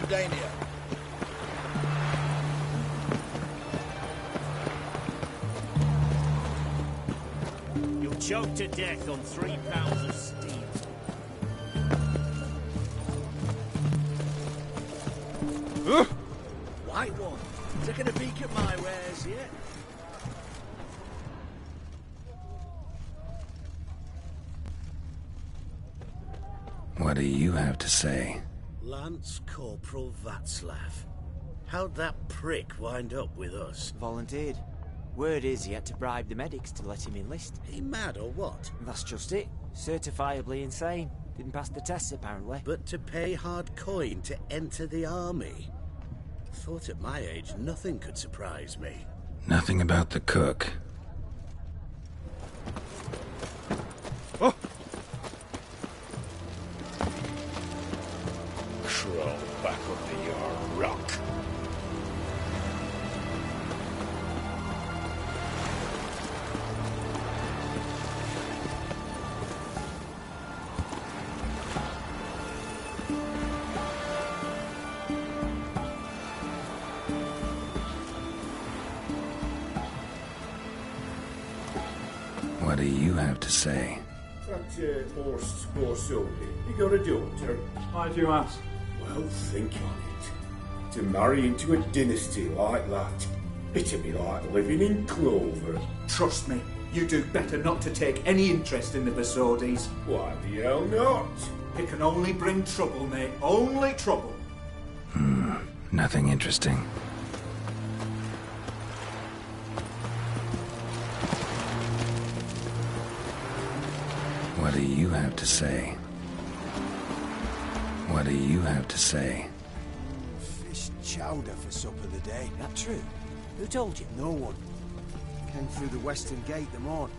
Redania. You'll choke to death on 3 pounds of steel. White one. Taking a peek at my wares yet? What do you have to say? Lance Corporal Václav. How'd that prick wind up with us? Volunteered. Word is he had to bribe the medics to let him enlist. He mad or what? That's just it. Certifiably insane. Didn't pass the tests, apparently. But to pay hard coin to enter the army? Thought at my age nothing could surprise me. Nothing about the cook. Oh! Crawl back under your rock. What do you have to say? That horse or so, you got a daughter? Why do you ask? Well, think on it. To marry into a dynasty like that, it'd be like living in clover. Trust me, you do better not to take any interest in the Vasordis. Why the hell not? It can only bring trouble, mate. Only trouble. Nothing interesting. What do you have to say? What do you have to say? Fish chowder for supper the day. That true? Who told you? No one. Came through the western gate the morn.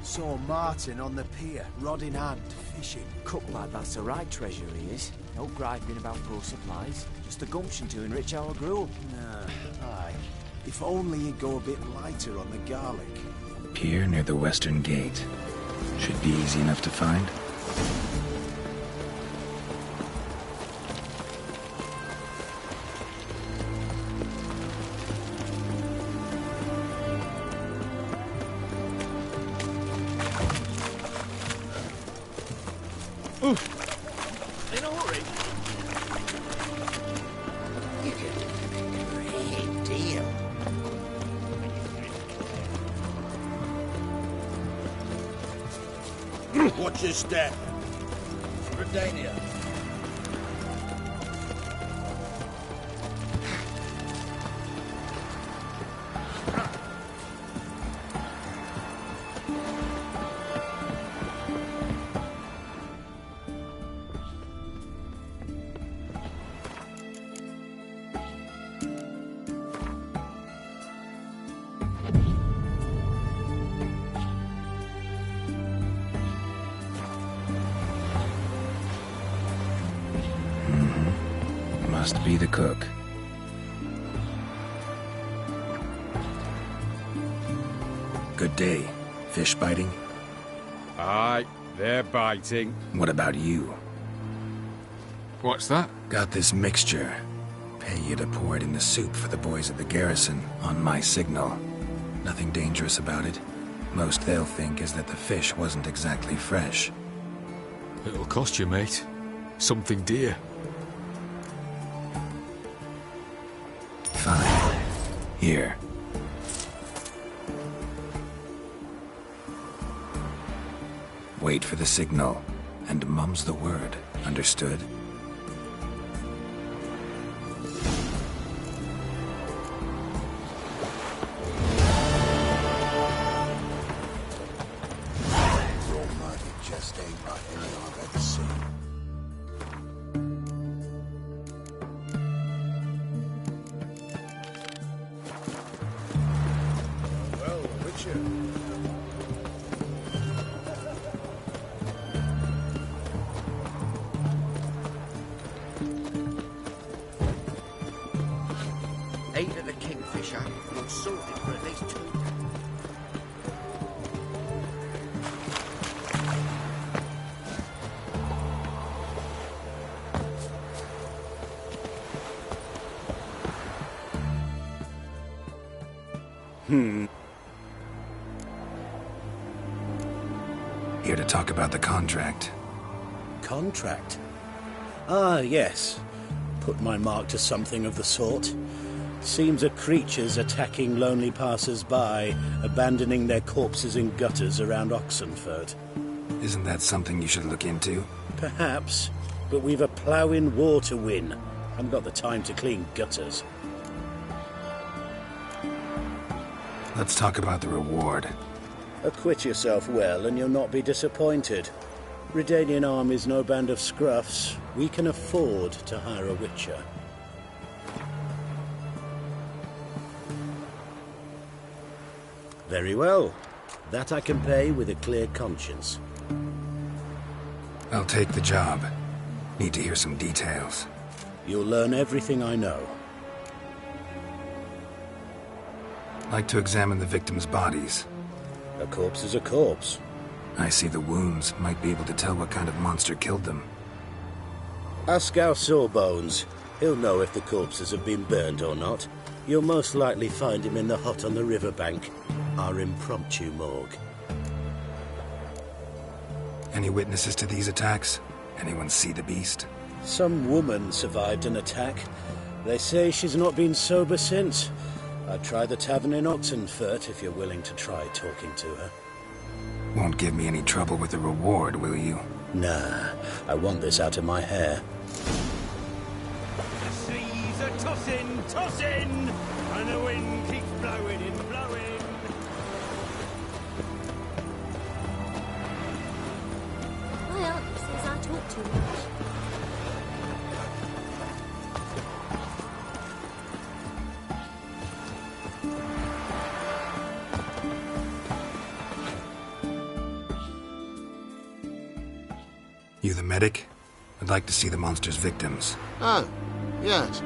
Saw Martin on the pier, rod in hand, fishing. Cook like that's the right treasure he is. No griping about poor supplies. Just the gumption to enrich our gruel. Nah, aye. If only he'd go a bit lighter on the garlic. Pier near the western gate. Should be easy enough to find. In a hurry? You get a great deal. Watch your step. Redania. Must be the cook. Good day. Fish biting? Aye, they're biting. What about you? What's that? Got this mixture. Pay you to pour it in the soup for the boys at the garrison, on my signal. Nothing dangerous about it. Most they'll think is that the fish wasn't exactly fresh. It'll cost you, mate. Something dear. Fine. Here. Wait for the signal, and mum's the word. Understood? Romantic just ain't like any I've ever seen. Well, Witcher. Eight at the Kingfisher. You're sorted for at least 2. Here to talk about the contract. Contract? Ah, yes. Put my mark to something of the sort. Seems a creature's attacking lonely passers-by, abandoning their corpses in gutters around Oxenford. Isn't that something you should look into? Perhaps, but we've a ploughing war to win. Haven't got the time to clean gutters. Let's talk about the reward. Acquit yourself well and you'll not be disappointed. Redanian army's no band of scruffs. We can afford to hire a witcher. Very well. That I can pay with a clear conscience. I'll take the job. Need to hear some details. You'll learn everything I know. Like to examine the victims' bodies. A corpse is a corpse. I see the wounds. Might be able to tell what kind of monster killed them. Ask our Sawbones. He'll know if the corpses have been burned or not. You'll most likely find him in the hut on the riverbank. Our impromptu morgue. Any witnesses to these attacks? Anyone see the beast? Some woman survived an attack. They say she's not been sober since. I'd try the tavern in Oxenfurt if you're willing to try talking to her. Won't give me any trouble with the reward, will you? Nah, I want this out of my hair. The seas are tossing, tossing, and the wind keeps blowing and blowing. My aunt says I talk too much. You the medic? I'd like to see the monster's victims. Oh, yes.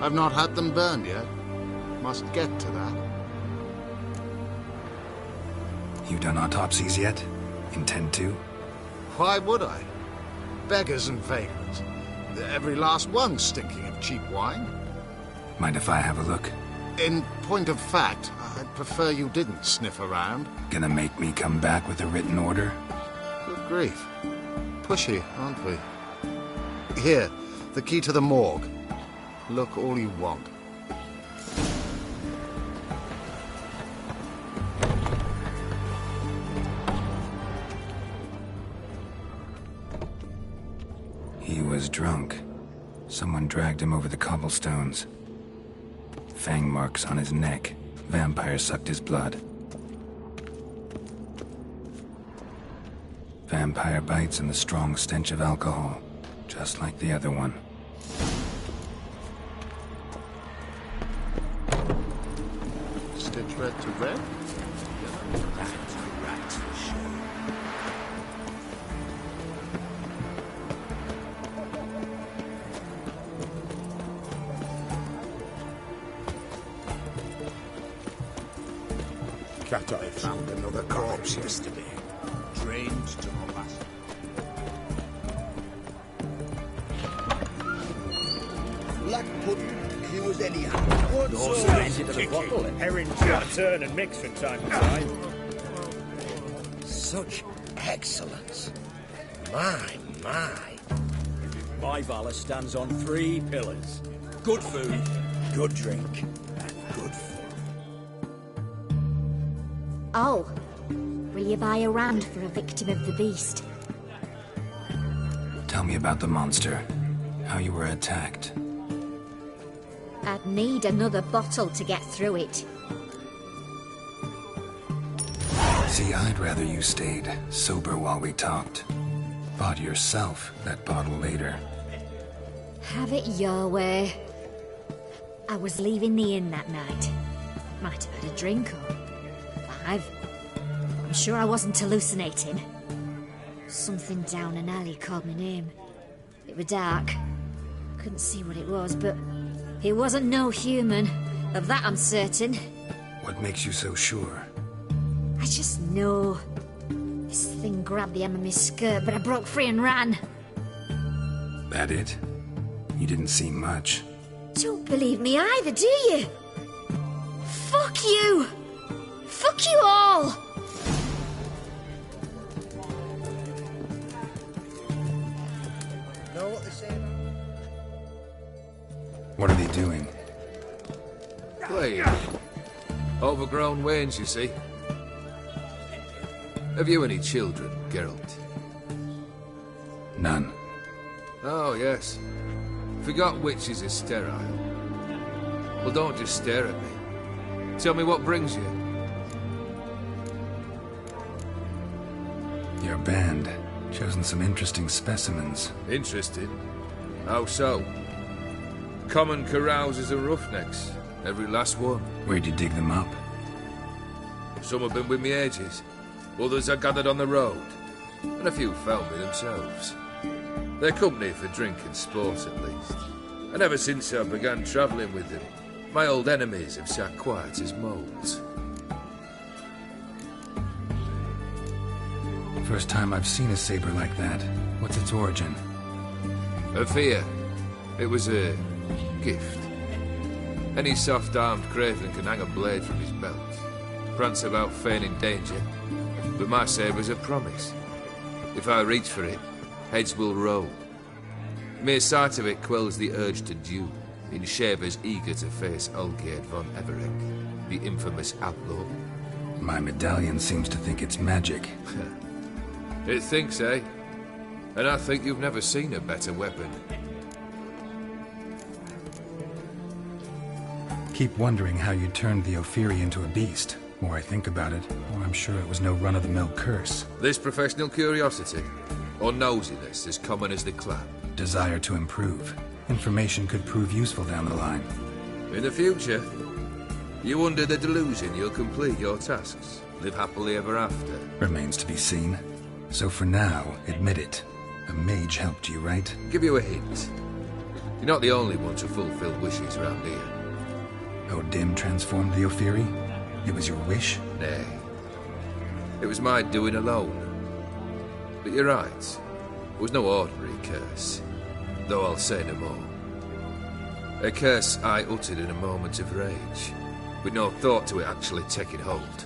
I've not had them burned yet. Must get to that. You done autopsies yet? Intend to? Why would I? Beggars and vagrants. Every last one stinking of cheap wine. Mind if I have a look? In point of fact, I'd prefer you didn't sniff around. Gonna make me come back with a written order? Good grief. Pushy, aren't we? Here, the key to the morgue. Look all you want. He was drunk. Someone dragged him over the cobblestones. Fang marks on his neck. Vampire sucked his blood. Vampire bites and the strong stench of alcohol. Just like the other one. Stitch red to red? That's right for sure. Cat eye found another corpse yesterday. Drained to molasses. Black pudding, he was anyhow. What's No all signs this of the kicking? bottle? Herring's got to turn and mix from time to time. Such excellence. My. My Valor stands on 3 pillars. Good food, good drink, and good fun. Oh, will you buy a round for a victim of the beast? Tell me about the monster. How you were attacked. I'd need another bottle to get through it. See, I'd rather you stayed sober while we talked. Bought yourself that bottle later. Have it your way. I was leaving the inn that night. Might have had a drink or 5. I'm sure I wasn't hallucinating. Something down an alley called my name. It was dark. Couldn't see what it was, but it wasn't no human. Of that I'm certain. What makes you so sure? I just know. This thing grabbed the hem of my skirt, but I broke free and ran. That it? You didn't see much. Don't believe me either, do you? Fuck Fuck you! Fuck you all! Know what they say? What are they doing? Playing. Overgrown wains, you see. Have you any children, Geralt? None. Oh, yes. Forgot witches are sterile. Well, don't just stare at me. Tell me what brings you. Your band. Chosen some interesting specimens. Interested? How so? Common carousers and roughnecks. Every last one. Where'd you dig them up? Some have been with me ages. Others I gathered on the road. And a few found me themselves. They're company for drink and sport, at least. And ever since I began travelling with them, my old enemies have sat quiet as moles. First time I've seen a saber like that. What's its origin? A fear. It was a gift. Any soft-armed craven can hang a blade from his belt, prance about feigning danger, but my saber's a promise. If I reach for it, heads will roll. Mere sight of it quells the urge to duel, in shavers eager to face Olgierd von Everett, the infamous outlaw. My medallion seems to think it's magic. It thinks, eh? And I think you've never seen a better weapon. Keep wondering how you turned the Ophiri into a beast. More I think about it, more I'm sure it was no run-of-the-mill curse. This professional curiosity, or nosiness as common as the clap? Desire to improve. Information could prove useful down the line. In the future, you under the delusion you'll complete your tasks, live happily ever after. Remains to be seen. So for now, admit it. A mage helped you, right? Give you a hint. You're not the only one to fulfill wishes around here. Odin transformed the Ophiri? It was your wish? Nay. It was my doing alone. But you're right. It was no ordinary curse. Though I'll say no more. A curse I uttered in a moment of rage, with no thought to it actually taking hold.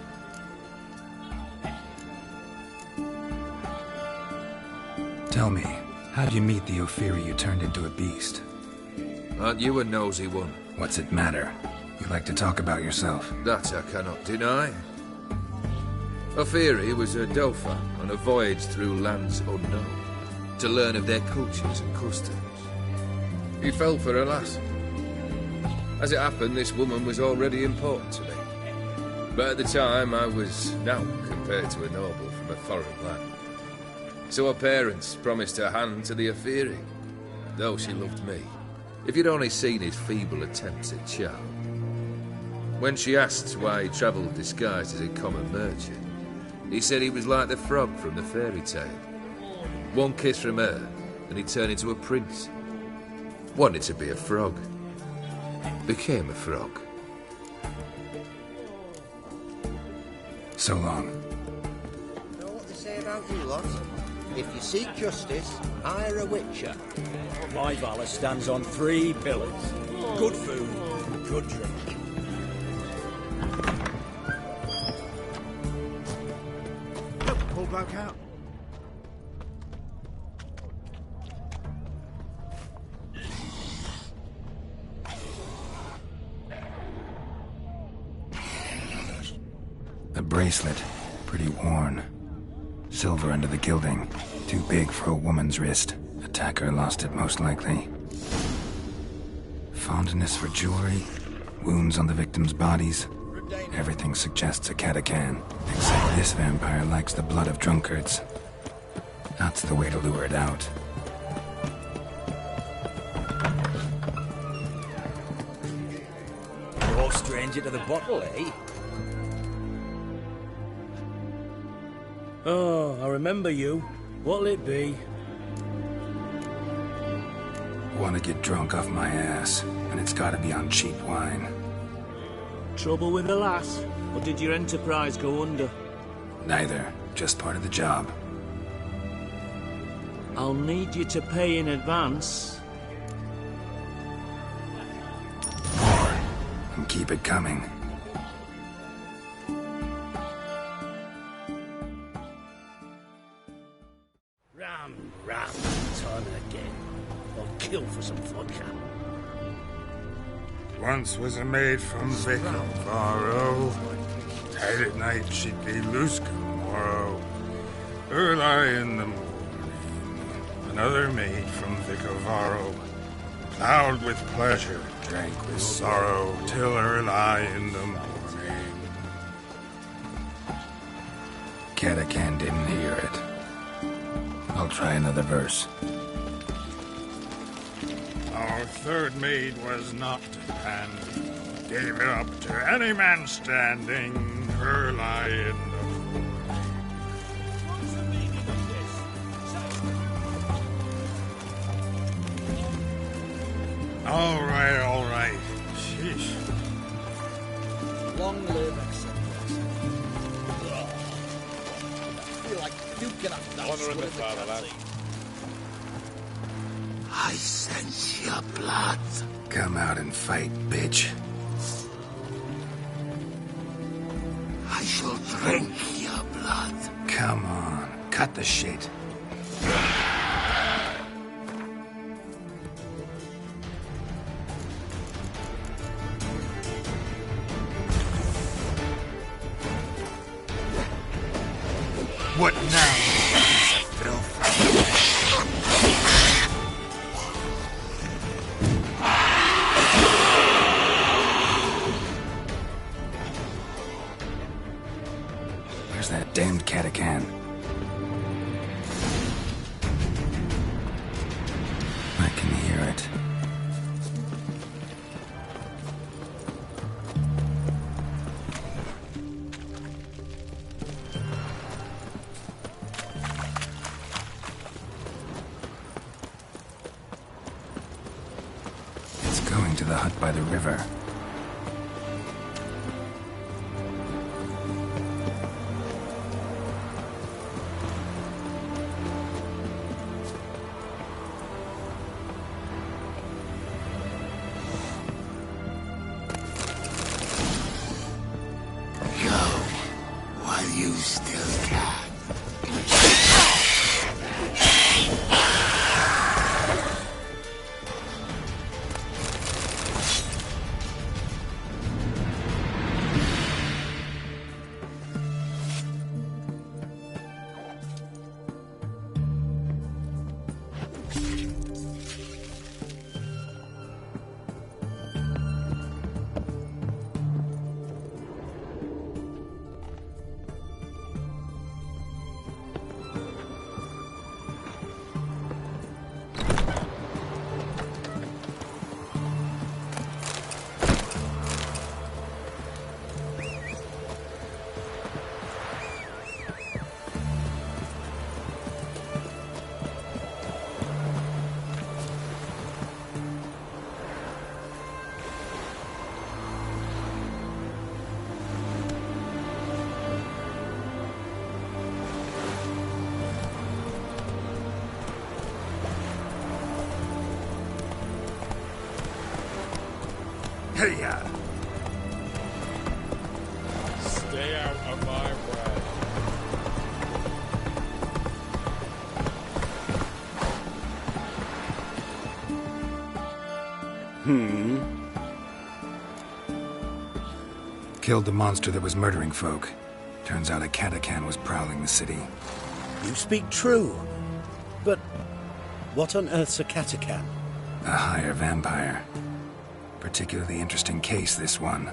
Tell me, how'd you meet the Ophiri you turned into a beast? Aren't you a nosy one? What's it matter? You like to talk about yourself. That I cannot deny. Ophiri was a Dauphin on a voyage through lands unknown, to learn of their cultures and customs. He fell for a lass. As it happened, this woman was already important to me. But at the time, I was naught compared to a noble from a foreign land. So her parents promised her hand to the Ophiri, though she loved me. If you'd only seen his feeble attempts at charm. When she asked why he travelled disguised as a common merchant, he said he was like the frog from the fairy tale. One kiss from her, and he turned into a prince. Wanted to be a frog. Became a frog. So long. Know what they say about you lot? If you seek justice, hire a witcher. My valor stands on 3 pillars. Good food, good drink. Pull bloke out. A bracelet. Pretty worn. Silver under the gilding. Too big for a woman's wrist. Attacker lost it, most likely. Fondness for jewelry. Wounds on the victim's bodies. Everything suggests a Catacan. Except this vampire likes the blood of drunkards. That's the way to lure it out. No stranger to the bottle, eh? Oh, I remember you. What'll it be? Want to get drunk off my ass, and it's gotta be on cheap wine. Trouble with the lass? Or did your enterprise go under? Neither. Just part of the job. I'll need you to pay in advance. Or, and keep it coming. kill for some vodka. Once was a maid from Vicovaro. Tight at night she'd be loose tomorrow. Early in the morning, another maid from Vicovaro. Plowed with pleasure, drank with sorrow, till early in the morning. Catacan didn't hear it. I'll try another verse. Our third maid was not demanding, gave it up to any man standing, early in the All right. Sheesh. Long live I feel like duking up that Honor in the fatherland. I sense your blood. Come out and fight, bitch. I shall drink your blood. Come on, cut the shit. What now? Where's that damned Catacan? I can hear it. It's going to the hut by the river. While you still can. Hey-ya! Stay out of my way. Killed the monster that was murdering folk. Turns out a Catacan was prowling the city. You speak true. But what on earth's a Catacan? A higher vampire. Particularly interesting case, this one.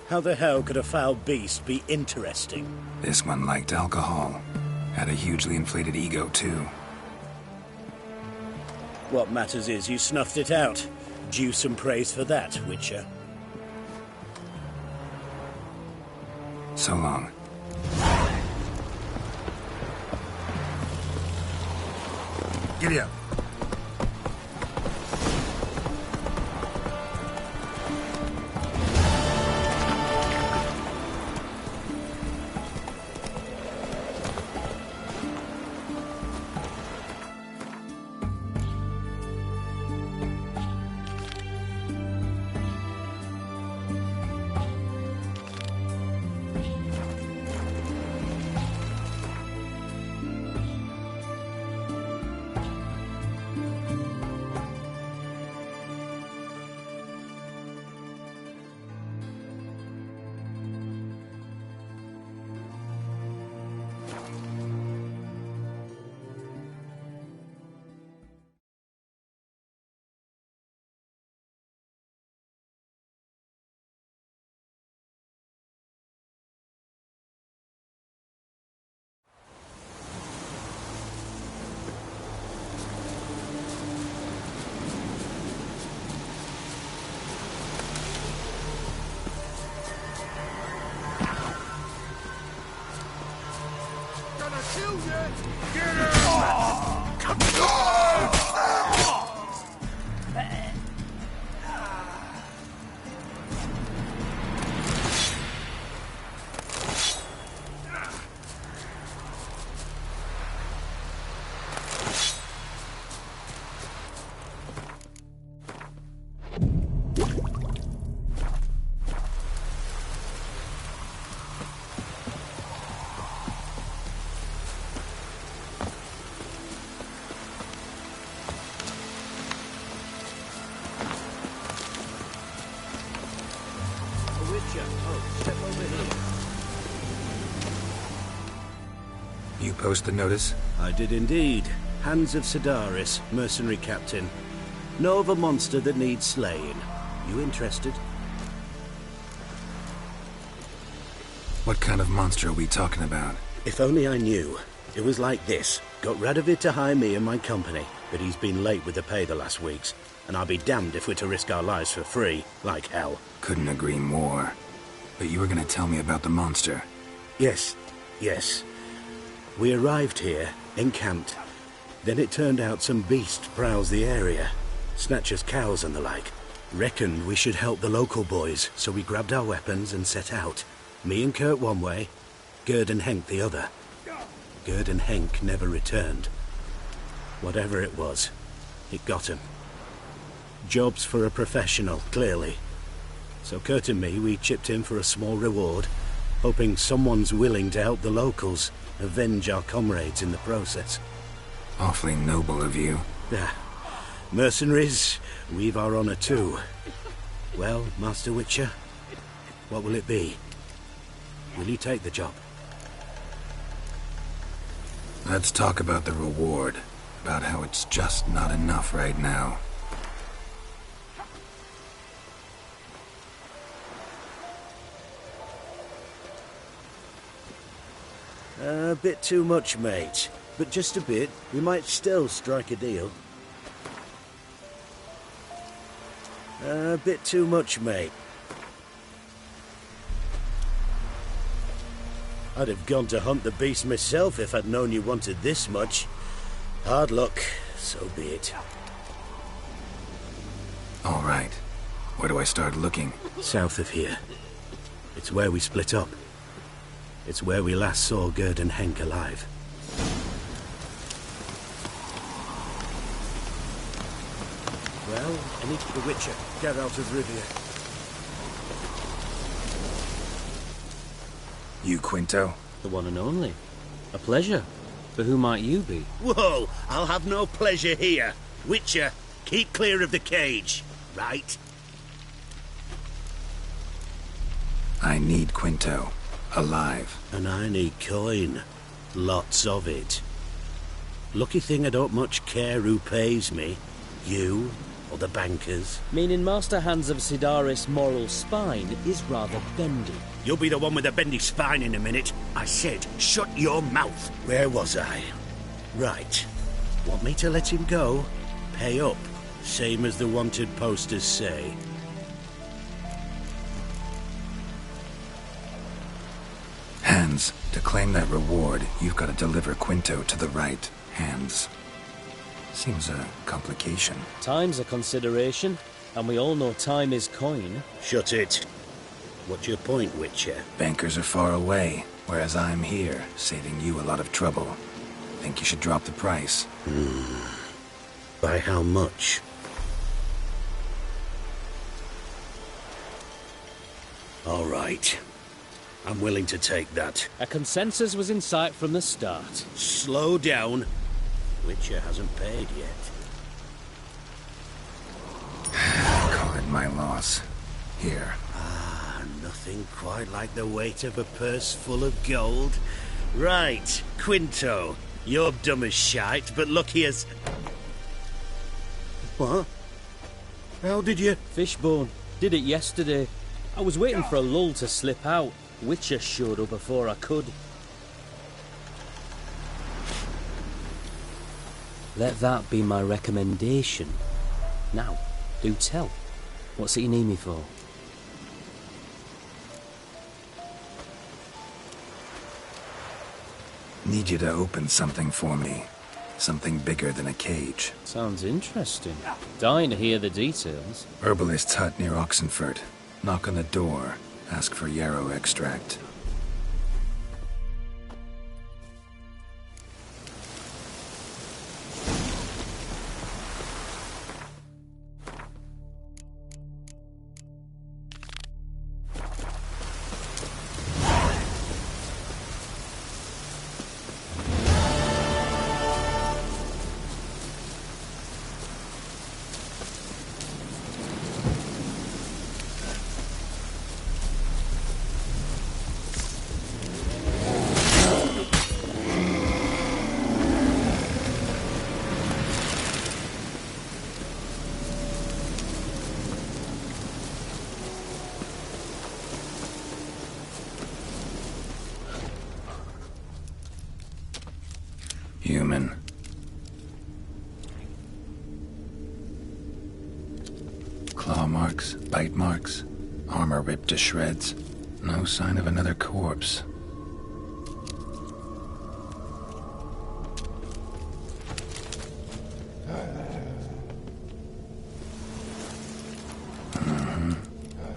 How the hell could a foul beast be interesting? This one liked alcohol. Had a hugely inflated ego, too. What matters is you snuffed it out. Due some praise for that, Witcher. So long. Giddy up. You post the notice? I did indeed. Hands of Sidaris, mercenary captain. Know of a monster that needs slaying. You interested? What kind of monster are we talking about? If only I knew. It was like this. Got Radovid to hire me and my company, but he's been late with the pay the last weeks. And I'll be damned if we're to risk our lives for free, like hell. Couldn't agree more. But you were gonna tell me about the monster. Yes. We arrived here, encamped. Then it turned out some beast prowls the area. Snatchers cows and the like. Reckoned we should help the local boys, so we grabbed our weapons and set out. Me and Kurt one way, Gerd and Henk the other. Gerd and Henk never returned. Whatever it was, it got him. Jobs for a professional, clearly. So Kurt and me, we chipped in for a small reward, hoping someone's willing to help the locals, avenge our comrades in the process. Awfully noble of you. Mercenaries, we've our honor too. Well, Master Witcher, what will it be? Will you take the job? Let's talk about the reward. About how it's just not enough right now. A bit too much, mate. But just a bit. We might still strike a deal. A bit too much, mate. I'd have gone to hunt the beast myself if I'd known you wanted this much. Hard luck, so be it. All right. Where do I start looking? South of here. It's where we split up. It's where we last saw Gerd and Henk alive. Well, I need the Witcher. Get out of Rivia. You, Quinto? The one and only. A pleasure. But who might you be? Whoa! I'll have no pleasure here. Witcher, keep clear of the cage, right? I need Quinto. Alive. And I need coin. Lots of it. Lucky thing I don't much care who pays me. You, or the bankers. Meaning Master Hands of Sidaris' moral spine is rather bendy. You'll be the one with the bendy spine in a minute. I said, shut your mouth. Where was I? Right. Want me to let him go? Pay up. Same as the wanted posters say. Hands, to claim that reward, you've got to deliver Quinto to the right hands. Seems a complication. Time's a consideration, and we all know time is coin. Shut it. What's your point, Witcher? Bankers are far away, whereas I'm here, saving you a lot of trouble. Think you should drop the price? By how much? All right. I'm willing to take that. A consensus was in sight from the start. Slow down. Witcher hasn't paid yet. Call it my loss. Here. Nothing quite like the weight of a purse full of gold. Right, Quinto. You're dumb as shite, but lucky as... What? How did you... Fishbone. Did it yesterday. I was waiting for a lull to slip out. Witcher showed up before I could. Let that be my recommendation. Now, do tell. What's it you need me for? Need you to open something for me. Something bigger than a cage. Sounds interesting. Dying to hear the details. Herbalist's hut near Oxenford. Knock on the door. Ask for yarrow extract. Human. Claw marks, bite marks, armor ripped to shreds. No sign of another corpse.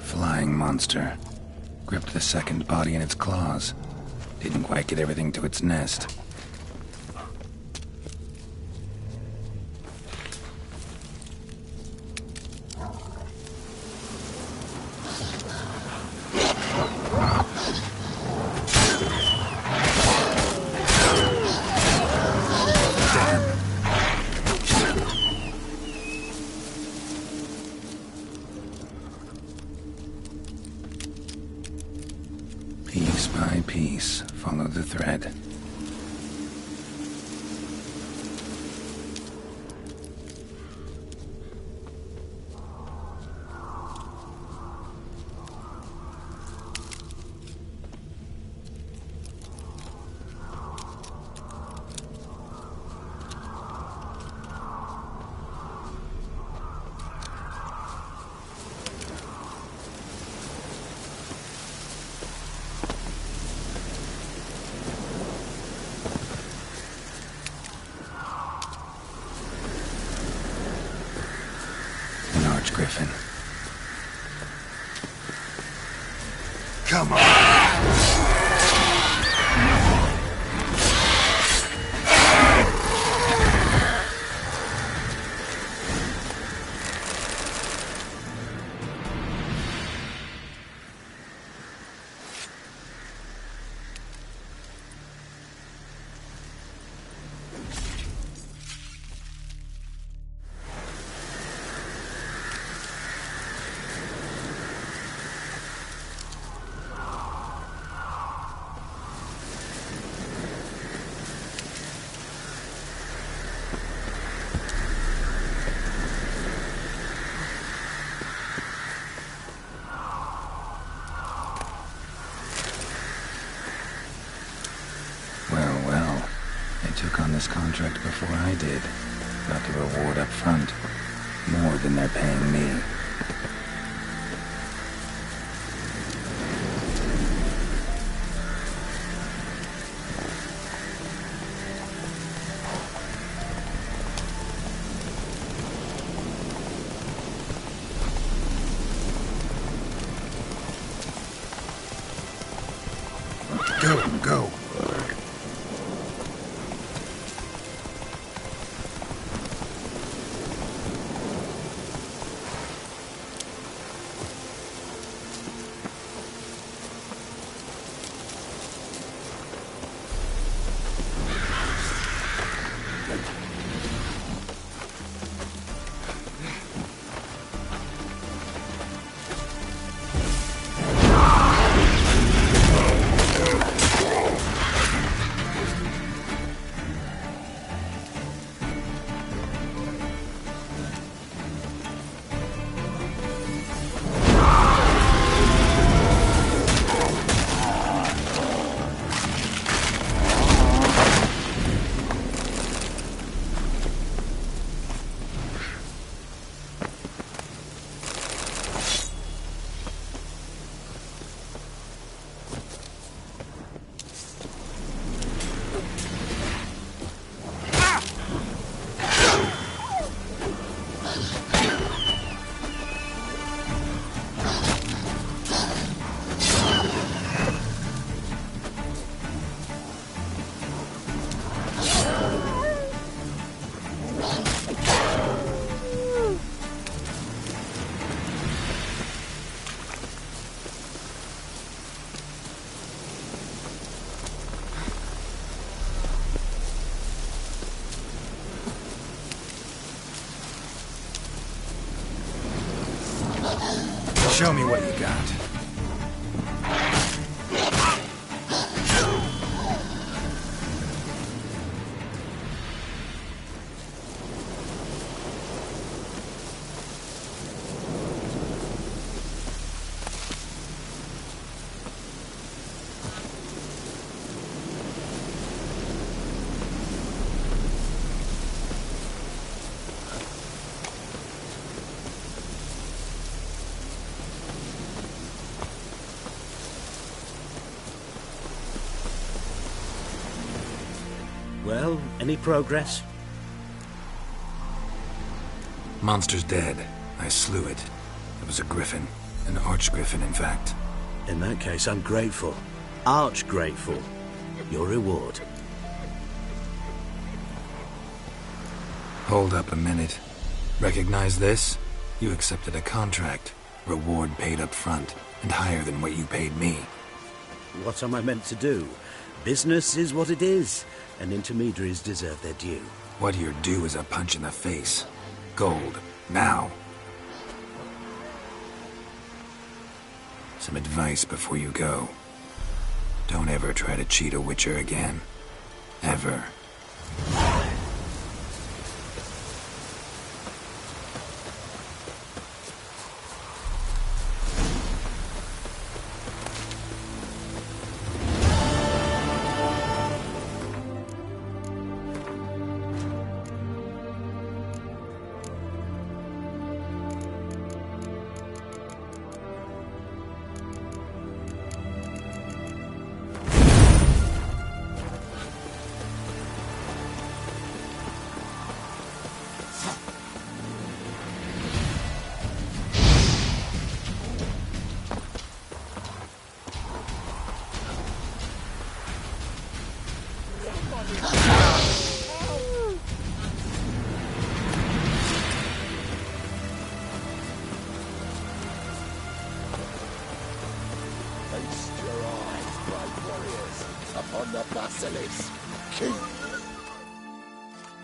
Flying monster. Gripped the second body in its claws. Didn't quite get everything to its nest. Piece by piece, follow the thread. Griffin. Come on! Took on this contract before I did. Got the reward up front. More than they're paying me. Go. Show me what you got. Well, any progress? Monster's dead. I slew it. It was a griffin. An archgriffin, in fact. In that case, I'm grateful. Arch grateful. Your reward. Hold up a minute. Recognize this? You accepted a contract. Reward paid up front, and higher than what you paid me. What am I meant to do? Business is what it is, and intermediaries deserve their due. What you're due is a punch in the face. Gold. Now. Some advice before you go. Don't ever try to cheat a Witcher again. Ever.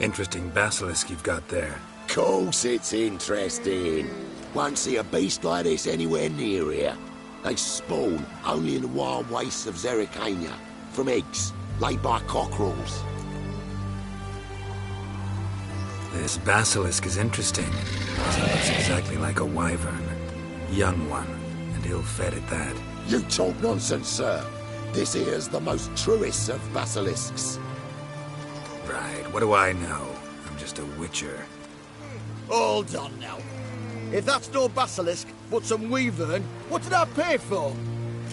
Interesting basilisk you've got there. Course it's interesting. Won't see a beast like this anywhere near here. They spawn only in the wild wastes of Zerrikania, from eggs laid by cockerels. This basilisk is interesting. It looks exactly like a wyvern. Young one, and ill-fed at that. You talk nonsense, sir. This here's the most truest of basilisks. Right, what do I know? I'm just a witcher. Hold on now. If that's no basilisk, but some wyvern, what did I pay for?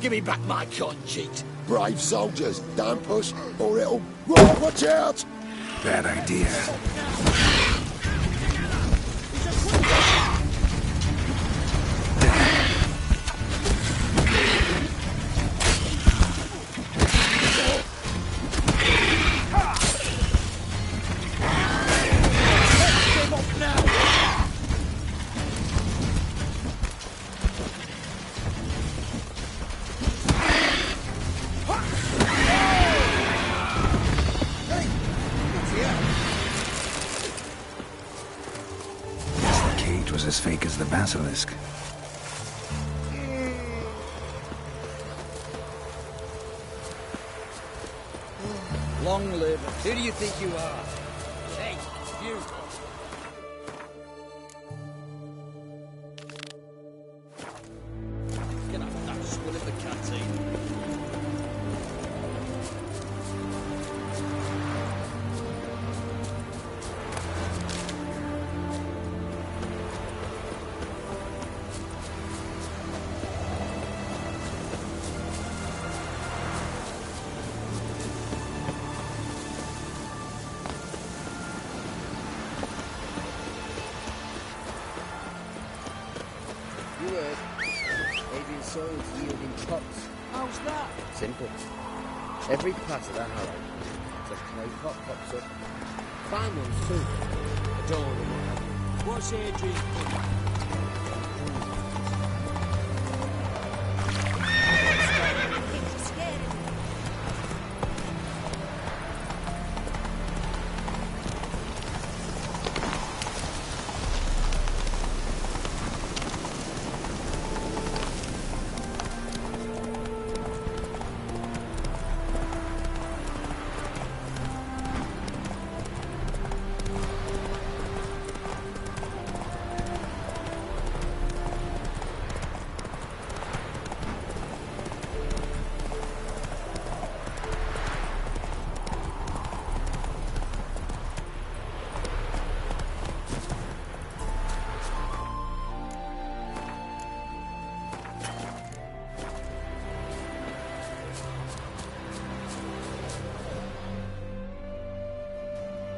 Give me back my coin, cheat. Brave soldiers, don't push, or it'll... Whoa, watch out! Bad idea. As fake as the basilisk. Long live. Who do you think you are? Hey, you. Get up that swill of the canteen. Avian soils yielding crops. How's that? Simple. Every part of the harrow, a clay pot pops up. Fine ones too. Adorn and what have you. What's Adrian's pudding?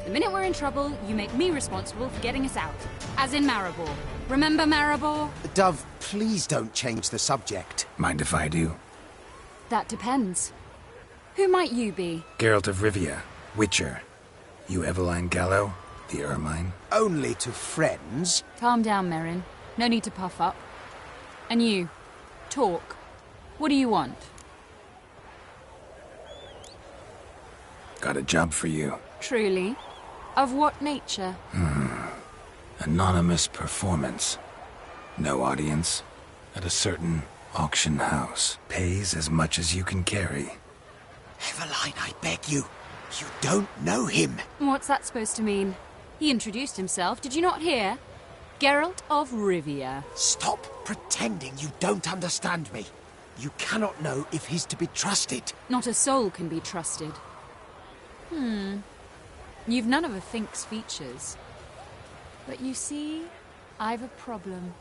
The minute we're in trouble, you make me responsible for getting us out. As in Maribor. Remember Maribor? Dove, please don't change the subject. Mind if I do? That depends. Who might you be? Geralt of Rivia, Witcher. You Eveline Gallo, the Ermine? Only to friends. Calm down, Merrin. No need to puff up. And you, talk. What do you want? Got a job for you. Truly? Of what nature? Anonymous performance. No audience. At a certain auction house. Pays as much as you can carry. Eveline, I beg you. You don't know him. What's that supposed to mean? He introduced himself, did you not hear? Geralt of Rivia. Stop pretending you don't understand me. You cannot know if he's to be trusted. Not a soul can be trusted. You've none of a Fink's features. But you see, I've a problem.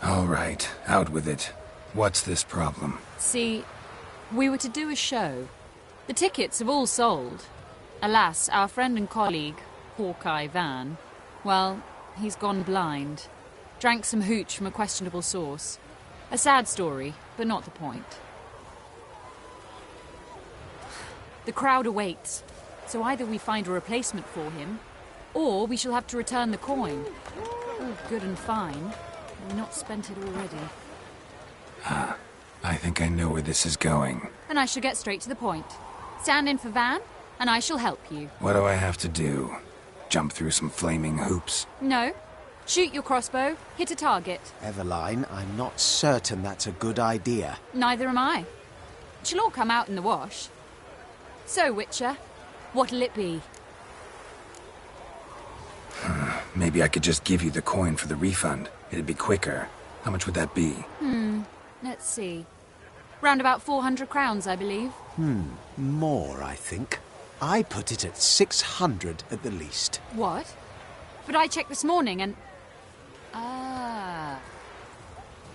All right, out with it. What's this problem? See, we were to do a show. The tickets have all sold. Alas, our friend and colleague, Hawkeye Van, well, he's gone blind. Drank some hooch from a questionable source. A sad story, but not the point. The crowd awaits, so either we find a replacement for him, or we shall have to return the coin. All good and fine. We've not spent it already. I think I know where this is going. And I shall get straight to the point. Stand in for Van, and I shall help you. What do I have to do? Jump through some flaming hoops? No. Shoot your crossbow, hit a target. Eveline, I'm not certain that's a good idea. Neither am I. It shall all come out in the wash. So, Witcher, what'll it be? Maybe I could just give you the coin for the refund. It'd be quicker. How much would that be? Let's see. Round about 400 crowns, I believe. More, I think. I put it at 600 at the least. What? But I checked this morning and...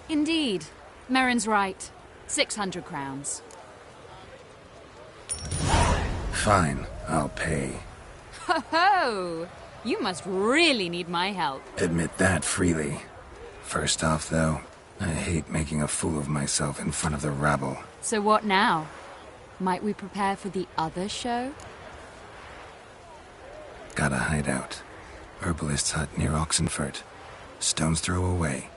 Indeed. Merrin's right. 600 crowns. Fine, I'll pay. Ho ho! You must really need my help. Admit that freely. First off, though, I hate making a fool of myself in front of the rabble. So what now? Might we prepare for the other show? Got a hideout. Herbalist's hut near Oxenfurt. Stone's throw away.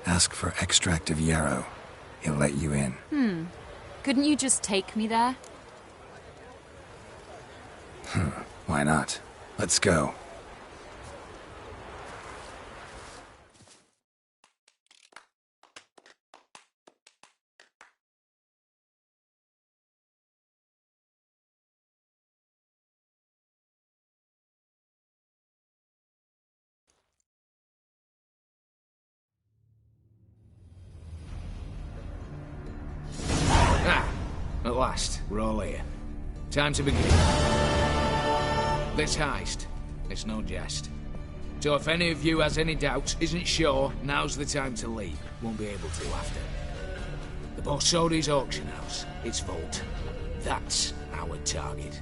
Ask for extract of yarrow. He'll let you in. Couldn't you just take me there? Why not? Let's go. At last, we're all here. Time to begin. This heist, it's no jest. So if any of you has any doubts, isn't sure, now's the time to leave. Won't be able to after. The Borsodi's auction house, its vault. That's our target.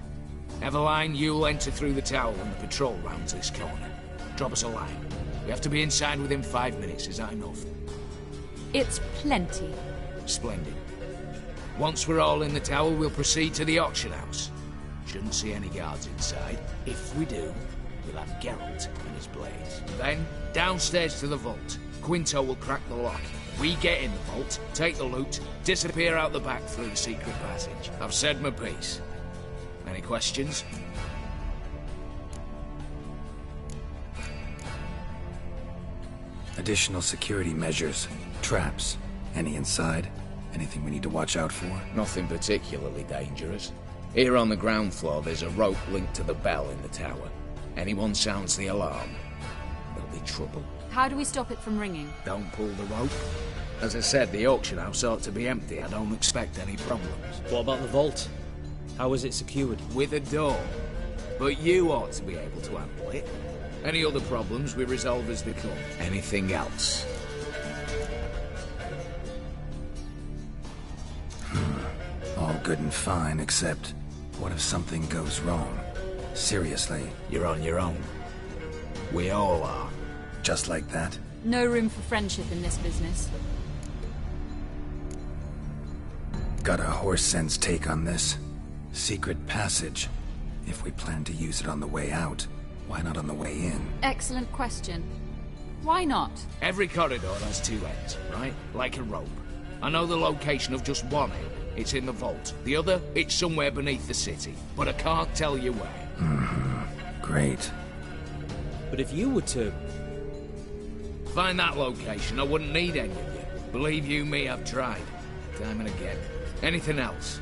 Eveline, you'll enter through the tower when the patrol rounds this corner. Drop us a line. We have to be inside within 5 minutes, is that enough? It's plenty. Splendid. Once we're all in the tower, we'll proceed to the auction house. Shouldn't see any guards inside. If we do, we'll have Geralt and his blades. Then, downstairs to the vault. Quinto will crack the lock. We get in the vault, take the loot, disappear out the back through the secret passage. I've said my piece. Any questions? Additional security measures. Traps. Any inside? Anything we need to watch out for? Nothing particularly dangerous. Here on the ground floor, there's a rope linked to the bell in the tower. Anyone sounds the alarm, there'll be trouble. How do we stop it from ringing? Don't pull the rope. As I said, the auction house ought to be empty. I don't expect any problems. What about the vault? How is it secured? With a door. But you ought to be able to handle it. Any other problems we resolve as they come. Anything else? All good and fine, except What if something goes wrong? Seriously. You're on your own. We all are. Just like that? No room for friendship in this business. Got a horse sense take on this? Secret passage. If we plan to use it on the way out, why not on the way in? Excellent question. Why not? Every corridor has two ends, right? Like a rope. I know the location of just one end. It's in the vault. The other, it's somewhere beneath the city. But I can't tell you where. Great. But if you were to... find that location, I wouldn't need any of you. Believe you me, I've tried. Time and again. Anything else?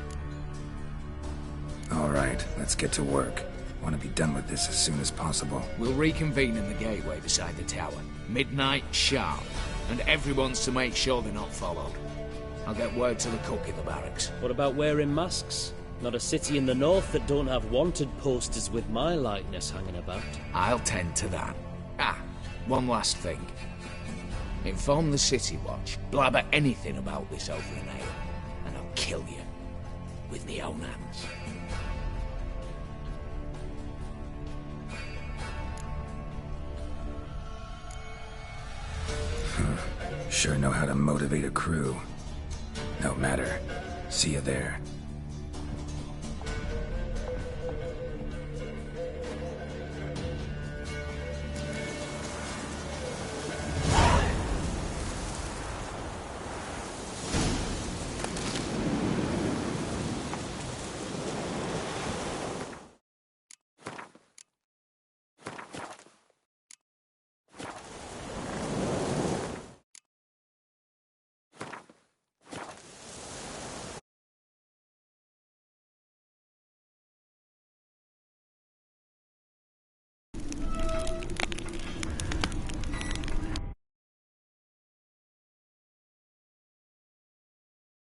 All right, let's get to work. Want to be done with this as soon as possible. We'll reconvene in the gateway beside the tower. Midnight sharp. And everyone's to make sure they're not followed. I'll get word to the cook in the barracks. What about wearing masks? Not a city in the north that don't have wanted posters with my likeness hanging about. I'll tend to that. One last thing. Inform the City Watch. Blabber anything about this over an ale, and I'll kill you. With my own hands. Sure know how to motivate a crew. No matter. See you there.